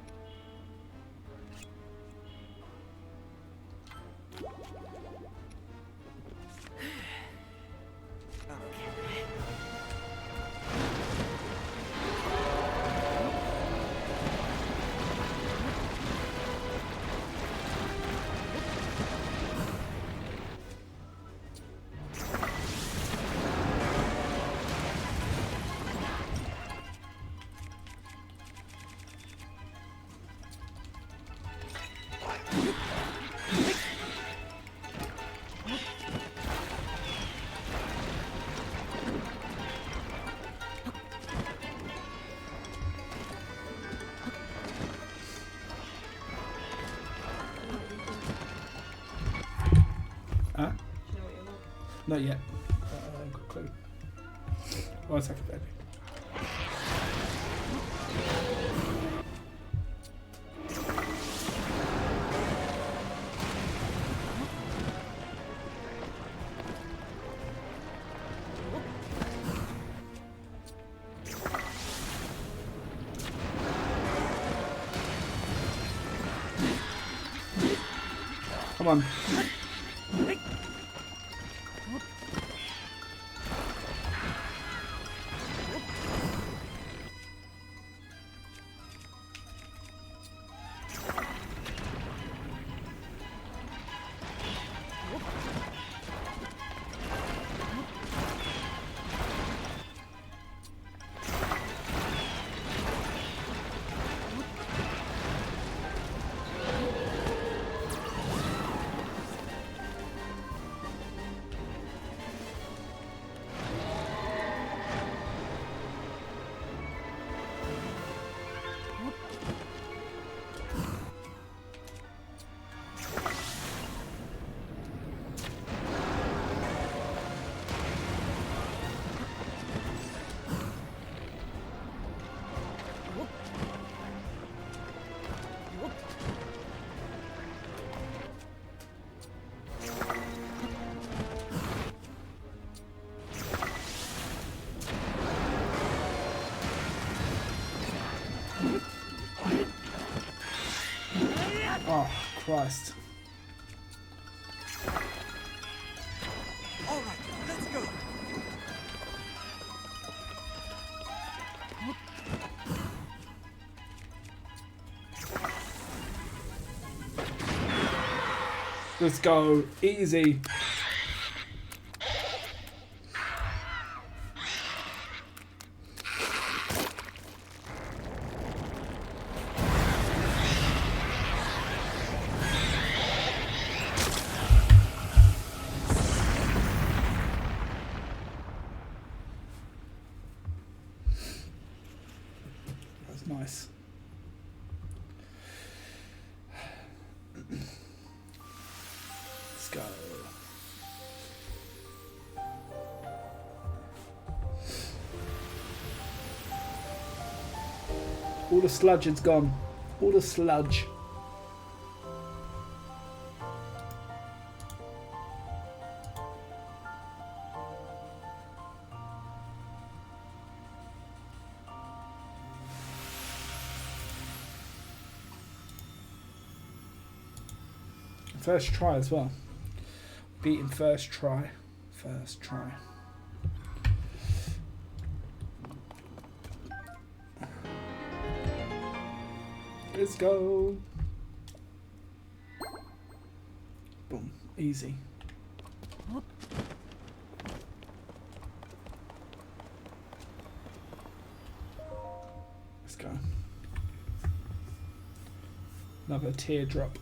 [SPEAKER 1] Huh?
[SPEAKER 4] Do you know what you're like?
[SPEAKER 1] Not yet. Got a clue. 1 second, baby. Come on. Oh, Christ.
[SPEAKER 2] All right, let's go.
[SPEAKER 1] Let's go. Easy. That's nice. Let's go. All the sludge is gone. All the sludge. First try as well. Beating first try. First try. Let's go. Boom. Easy. Let's go. Another teardrop.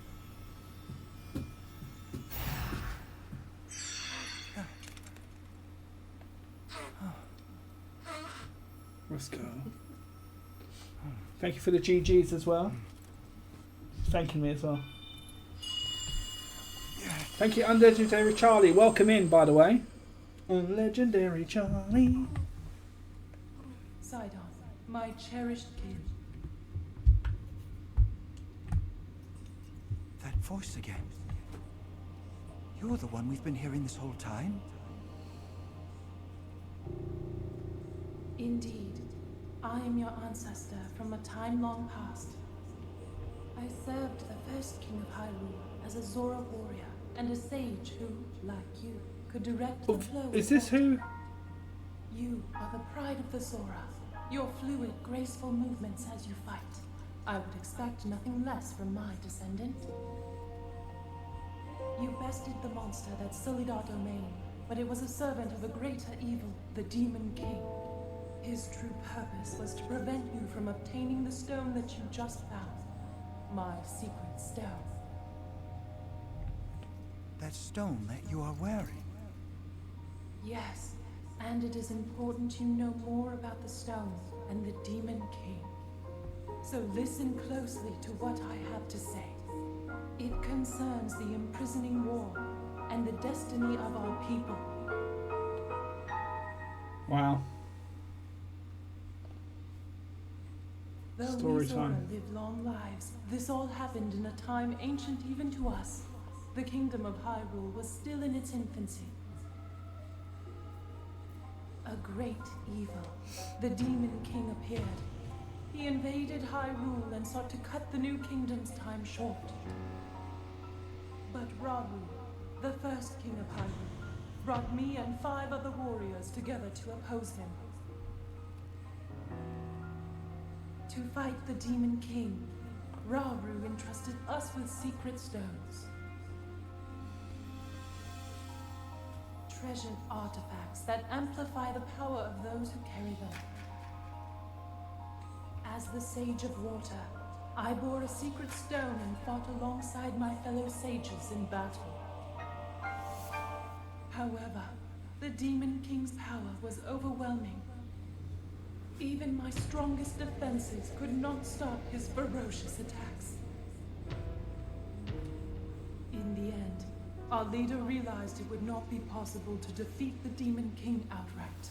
[SPEAKER 1] Let's go. Thank you for the GGs as well. Thanking me as well. Thank you, Unlegendary Charlie. Welcome in, by the way. Unlegendary Charlie.
[SPEAKER 3] Sidon, my cherished kin.
[SPEAKER 2] That voice again. You're the one we've been hearing this whole time?
[SPEAKER 3] Indeed, I am your ancestor from a time long past. I served the first king of Hyrule as a Zora warrior and a sage who, like you, could direct the flow.
[SPEAKER 1] Is this who?
[SPEAKER 3] You are the pride of the Zora. Your fluid, graceful movements as you fight. I would expect nothing less from my descendant. You bested the monster that sullied our domain, but it was a servant of a greater evil, the Demon King. His true purpose was to prevent you from obtaining the stone that you just found. My secret stone.
[SPEAKER 2] That stone that you are wearing?
[SPEAKER 3] Yes, and it is important you know more about the stone and the Demon King. So listen closely to what I have to say. It concerns the imprisoning war and the destiny of our people.
[SPEAKER 1] Wow.
[SPEAKER 3] Though
[SPEAKER 1] Story
[SPEAKER 3] we Zora
[SPEAKER 1] time.
[SPEAKER 3] live long lives, this all happened in a time ancient even to us. The kingdom of Hyrule was still in its infancy. A great evil, the Demon King, appeared. He invaded Hyrule and sought to cut the new kingdom's time short. But Rauru, the first king of Hyrule, brought me and 5 other warriors together to oppose him. To fight the Demon King, Rauru entrusted us with secret stones. Treasured artifacts that amplify the power of those who carry them. As the Sage of Water, I bore a secret stone and fought alongside my fellow sages in battle. However, the Demon King's power was overwhelming. Even my strongest defenses could not stop his ferocious attacks. In the end, our leader realized it would not be possible to defeat the Demon King outright.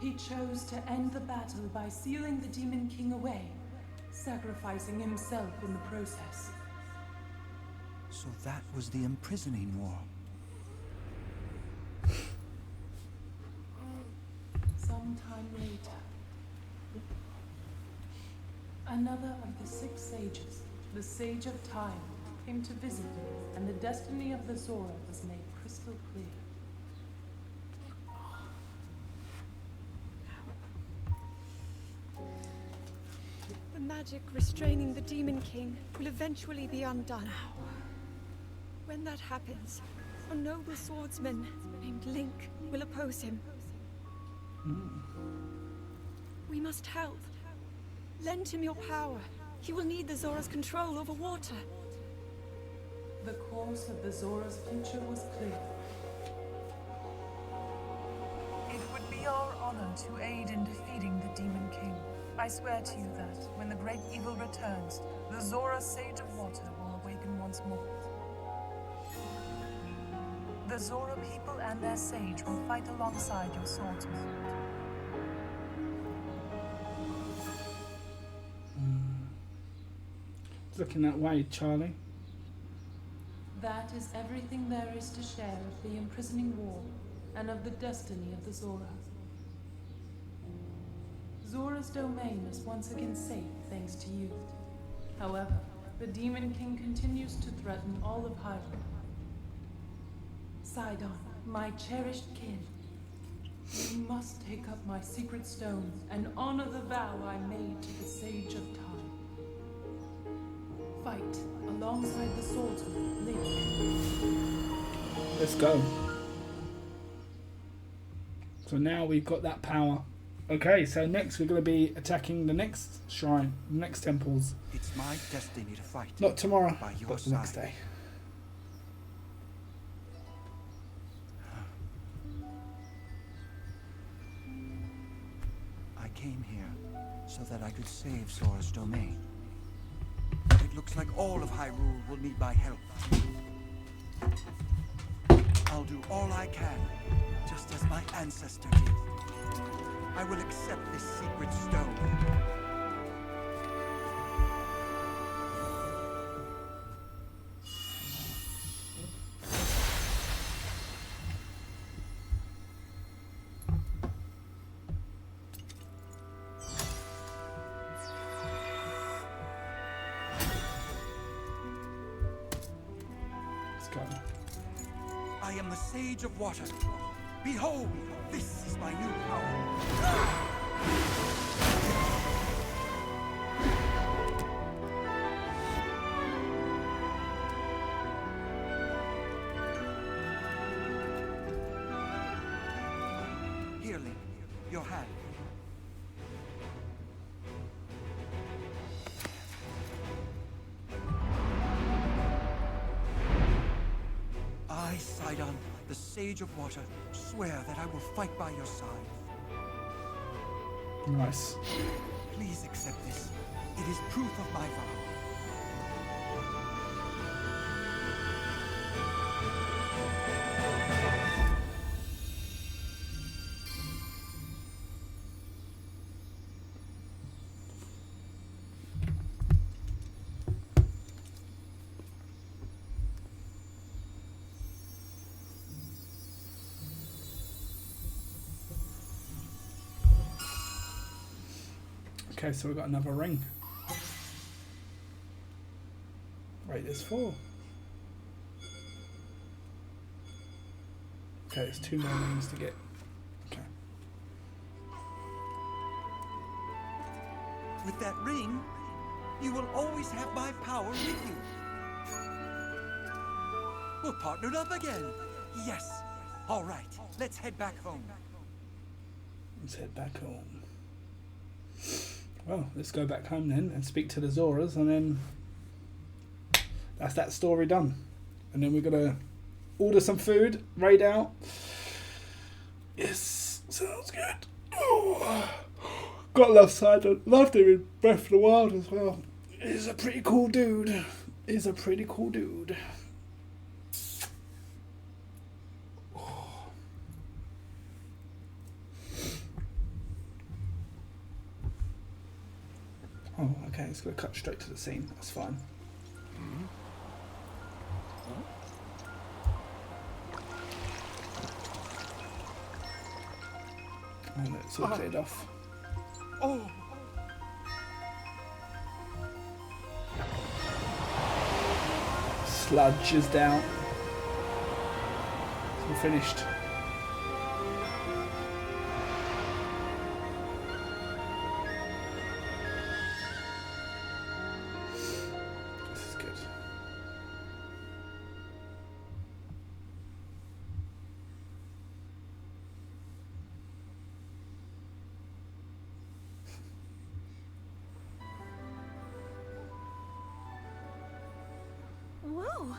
[SPEAKER 3] He chose to end the battle by sealing the Demon King away, sacrificing himself in the process.
[SPEAKER 2] So that was the imprisoning war.
[SPEAKER 3] Sometime later, another of the 6 sages, the Sage of Time came to visit, and the destiny of the Zora was made crystal clear.
[SPEAKER 6] The magic restraining the Demon King will eventually be undone. When that happens, a noble swordsman named Link will oppose him. We must help. Lend him your power. He will need the Zora's control over water.
[SPEAKER 3] The course of the Zora's future was clear. It would be our honor to aid in defeating the Demon King. I swear to you that, when the great evil returns, the Zora Sage of Water will awaken once more. The Zora people and their sage will fight alongside your swordsmen.
[SPEAKER 1] Looking that way, Charlie.
[SPEAKER 3] That is everything there is to share of the imprisoning war and of the destiny of the Zora. Zora's domain is once again safe thanks to you. However, the Demon King continues to threaten all of Hyrule. Sidon, my cherished kin, you must take up my secret stone and honor the vow I made to the Sage of Time. Fight alongside the swordsman, Link.
[SPEAKER 1] Let's go. So now we've got that power. Okay, so next we're going to be attacking the next shrine, the next temples.
[SPEAKER 2] It's my destiny to fight.
[SPEAKER 1] Not tomorrow,
[SPEAKER 2] By your
[SPEAKER 1] but the next
[SPEAKER 2] side.
[SPEAKER 1] day.
[SPEAKER 2] I came here so that I could save Zora's domain. But it looks like all of Hyrule will need my help. I'll do all I can, just as my ancestor did. I will accept this secret stone.
[SPEAKER 1] Let's go.
[SPEAKER 2] I am the Sage of Water. Behold, this is my new power. Here, Link, your hand. I, Sidon, the Sage of Water, swear that I will fight by your side.
[SPEAKER 1] Nice.
[SPEAKER 2] Please accept this. It is proof of my vow.
[SPEAKER 1] Okay, so we've got another ring. Wait, there's 4. Okay, there's 2 more rings to get. Okay.
[SPEAKER 2] With that ring, you will always have my power with you. We're partnered up again. Yes. All right, let's head back home.
[SPEAKER 1] Let's head back home. Well, let's go back home then and speak to the Zoras, and then that's that story done. And then we're gonna order some food, raid out. Yes, sounds good. Oh, got love Sidon. Loved him in Breath of the Wild as well. He's a pretty cool dude. He's a pretty cool dude. Oh, okay, it's going to cut straight to the scene. That's fine. Oh, no, it's all cleared off.
[SPEAKER 2] Oh!
[SPEAKER 1] sludge is down. We're finished. This is good.
[SPEAKER 6] Whoa!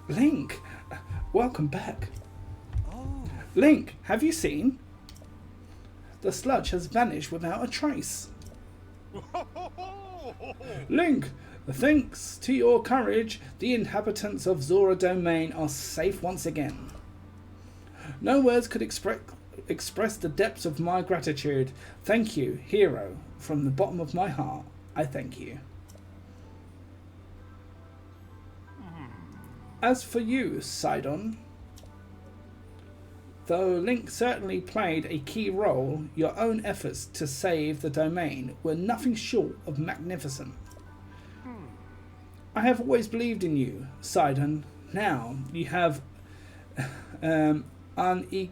[SPEAKER 1] Link, welcome back.
[SPEAKER 2] Oh,
[SPEAKER 1] Link, have you seen? The sludge has vanished without a trace. Link, thanks to your courage, the inhabitants of Zora Domain are safe once again. No words could express the depths of my gratitude. Thank you, hero. From the bottom of my heart, I thank you. As for you, Sidon, though Link certainly played a key role, your own efforts to save the domain were nothing short of magnificent. I have always believed in you, Sidon. Now you have unequally.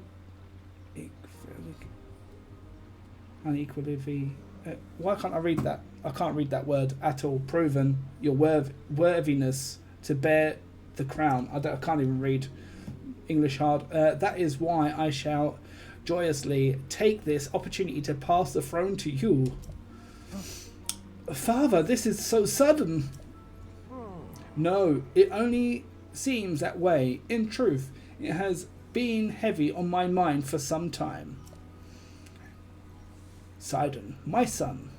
[SPEAKER 1] Why can't I read that? I can't read that word at all. Proven your worthiness to bear the crown. I can't even read English hard. That is why I shall joyously take this opportunity to pass the throne to you. Father, this is so sudden. No, it only seems that way. In truth, it has been heavy on my mind for some time. Sidon, my son,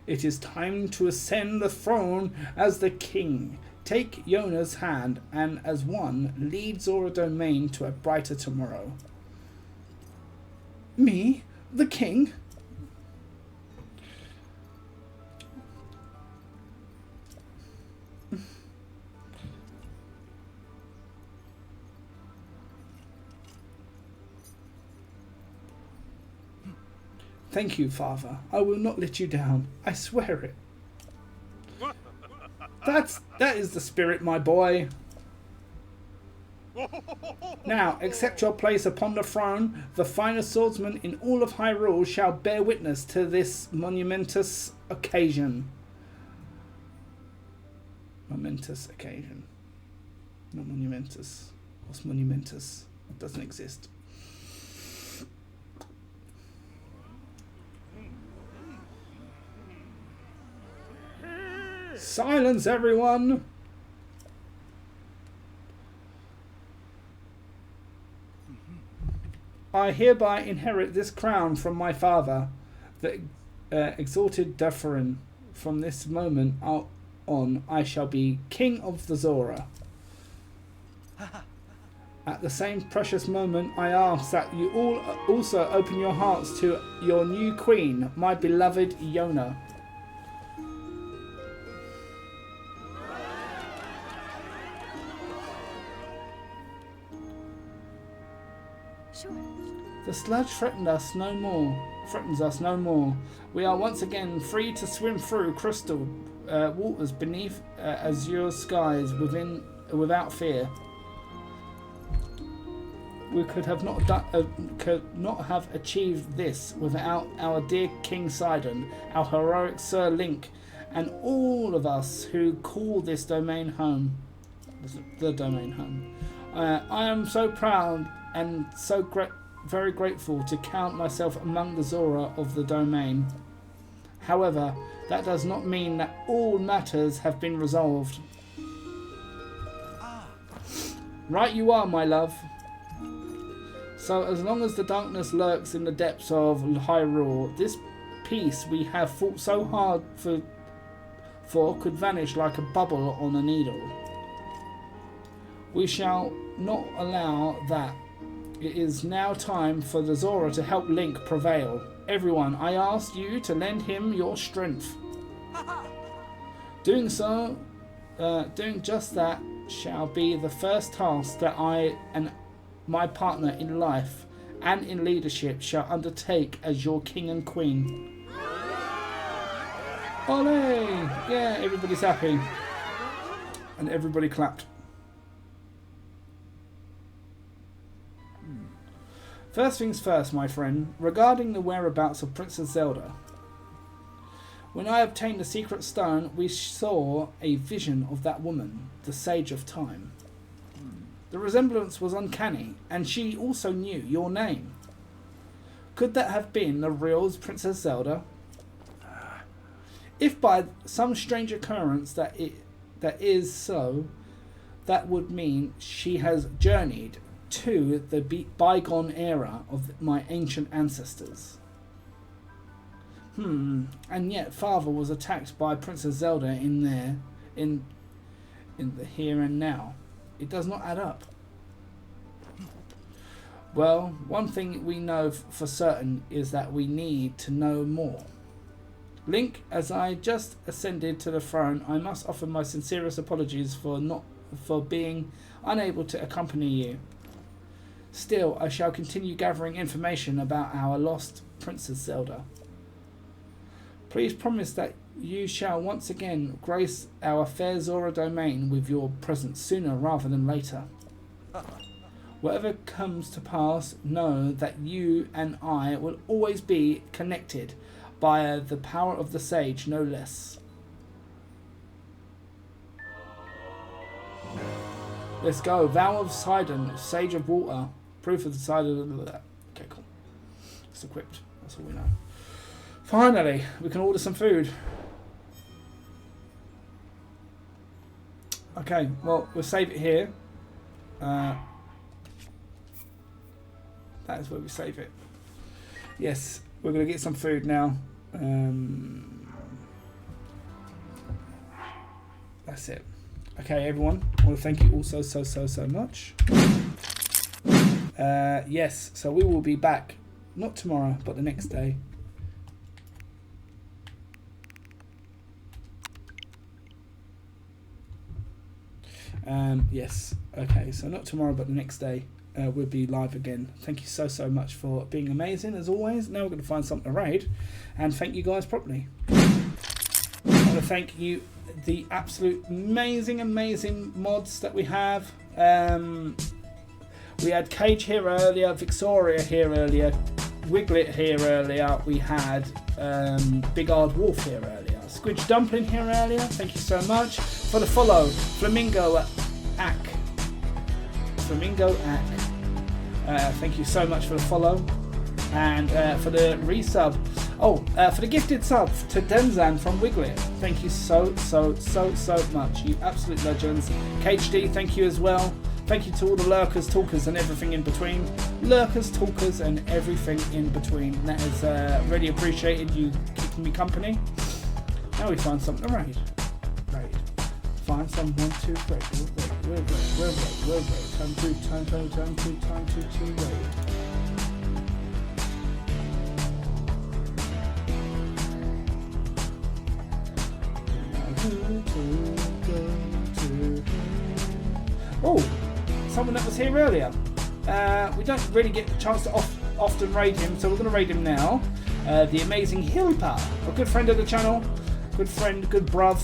[SPEAKER 1] it is time to ascend the throne as the king. Take Yona's hand and as one, lead Zora Domain to a brighter tomorrow. Me? The king? Thank you, Father. I will not let you down. I swear it. That is the spirit, my boy. Now, accept your place upon the throne. The finest swordsman in all of Hyrule shall bear witness to this momentous occasion. Momentous occasion. Not monumentous. What's monumentous? It doesn't exist. Silence, everyone! I hereby inherit this crown from my father, the exalted Dufferin. From this moment on, I shall be king of the Zora. At the same precious moment, I ask that you all also open your hearts to your new queen, my beloved Yona.
[SPEAKER 6] Sure.
[SPEAKER 1] The sludge threatens us no more. We are once again free to swim through crystal waters beneath azure skies without fear. We could not have achieved this without our dear King Sidon, our heroic Sir Link, and all of us who call this domain home. The domain home. I am so proud and so very grateful to count myself among the Zora of the domain. However, that does not mean that all matters have been resolved. Right you are, my love. So as long as the darkness lurks in the depths of Hyrule, this peace we have fought so hard for could vanish like a bubble on a needle. We shall not allow that. It is now time for the Zora to help Link prevail. Everyone, I ask you to lend him your strength. Doing just that shall be the first task that I and my partner in life and in leadership shall undertake as your king and queen. Olé! Yeah, everybody's happy. And everybody clapped. First things first, my friend, regarding the whereabouts of Princess Zelda. When I obtained the secret stone, we saw a vision of that woman, the Sage of Time. The resemblance was uncanny, and she also knew your name. Could that have been the real Princess Zelda? If by some strange occurrence that is so, that would mean she has journeyed to the bygone era of my ancient ancestors. And yet Father was attacked by Princess Zelda in the here and now. It does not add up. Well, one thing we know for certain is that we need to know more. Link, as I just ascended to the throne, I must offer my sincerest apologies for being unable to accompany you. Still, I shall continue gathering information about our lost Princess Zelda. Please promise that you shall once again grace our fair Zora domain with your presence sooner rather than later. Whatever comes to pass, know that you and I will always be connected by the power of the Sage, no less. Let's go. Vow of Sidon, Sage of Water. Proof of the Sidon. Okay, cool. It's equipped. That's all we know. Finally, we can order some food. Okay, well, we'll save it here. That is where we save it. Yes, we're going to get some food now. That's it. Okay, everyone. I want to thank you all so much. Yes, so we will be back, not tomorrow, but the next day. Yes, okay, so not tomorrow, but the next day we'll be live again. Thank you so much for being amazing, as always. Now we're going to find something to raid, and thank you guys properly. I want to thank you, the absolute amazing mods that we have. We had Cage here earlier, Victoria here earlier, Wiglet here earlier, we had Big Hard Wolf here earlier, Squidge Dumpling here earlier, thank you so much. For the follow, Flamingo Ack. Thank you so much for the follow. And for the resub, for the gifted sub to Denzan from Wiglet. Thank you so much, you absolute legends. KHD, thank you as well. Thank you to all the lurkers, talkers, and everything in between. Lurkers, talkers, and everything in between. That is really appreciated, you keeping me company. Now we find something to raid. Find some 1, 2, raid. We'll raid. Time to raid. Oh, someone that was here earlier. We don't really get a chance to often raid him, so we're going to raid him now. The amazing Hilpa, a good friend of the channel, good friend, good bruv.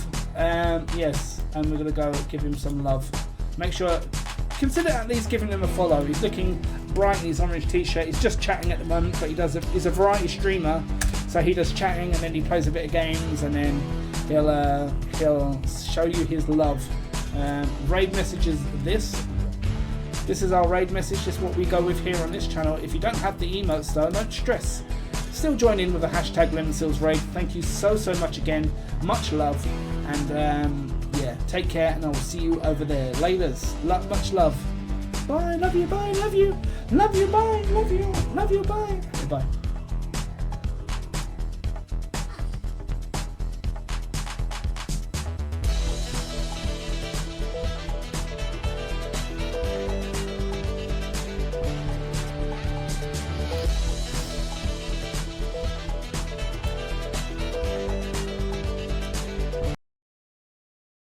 [SPEAKER 1] Yes, and we're going to go give him some love. Make sure, consider at least giving him a follow. He's looking bright in his orange t-shirt. He's just chatting at the moment, but he's a variety streamer, so he does chatting and then he plays a bit of games, and then he'll show you his love. Raid message is this. This is our raid message. This is what we go with here on this channel. If you don't have the emotes though, don't stress. Still join in with the hashtag LemonSeals Raid. Thank you so much again. Much love. And yeah, take care, and I will see you over there. Laters. Much love. Bye. Love you. Bye. Love you. Love you. Bye. Love you. Love you. Bye. Goodbye.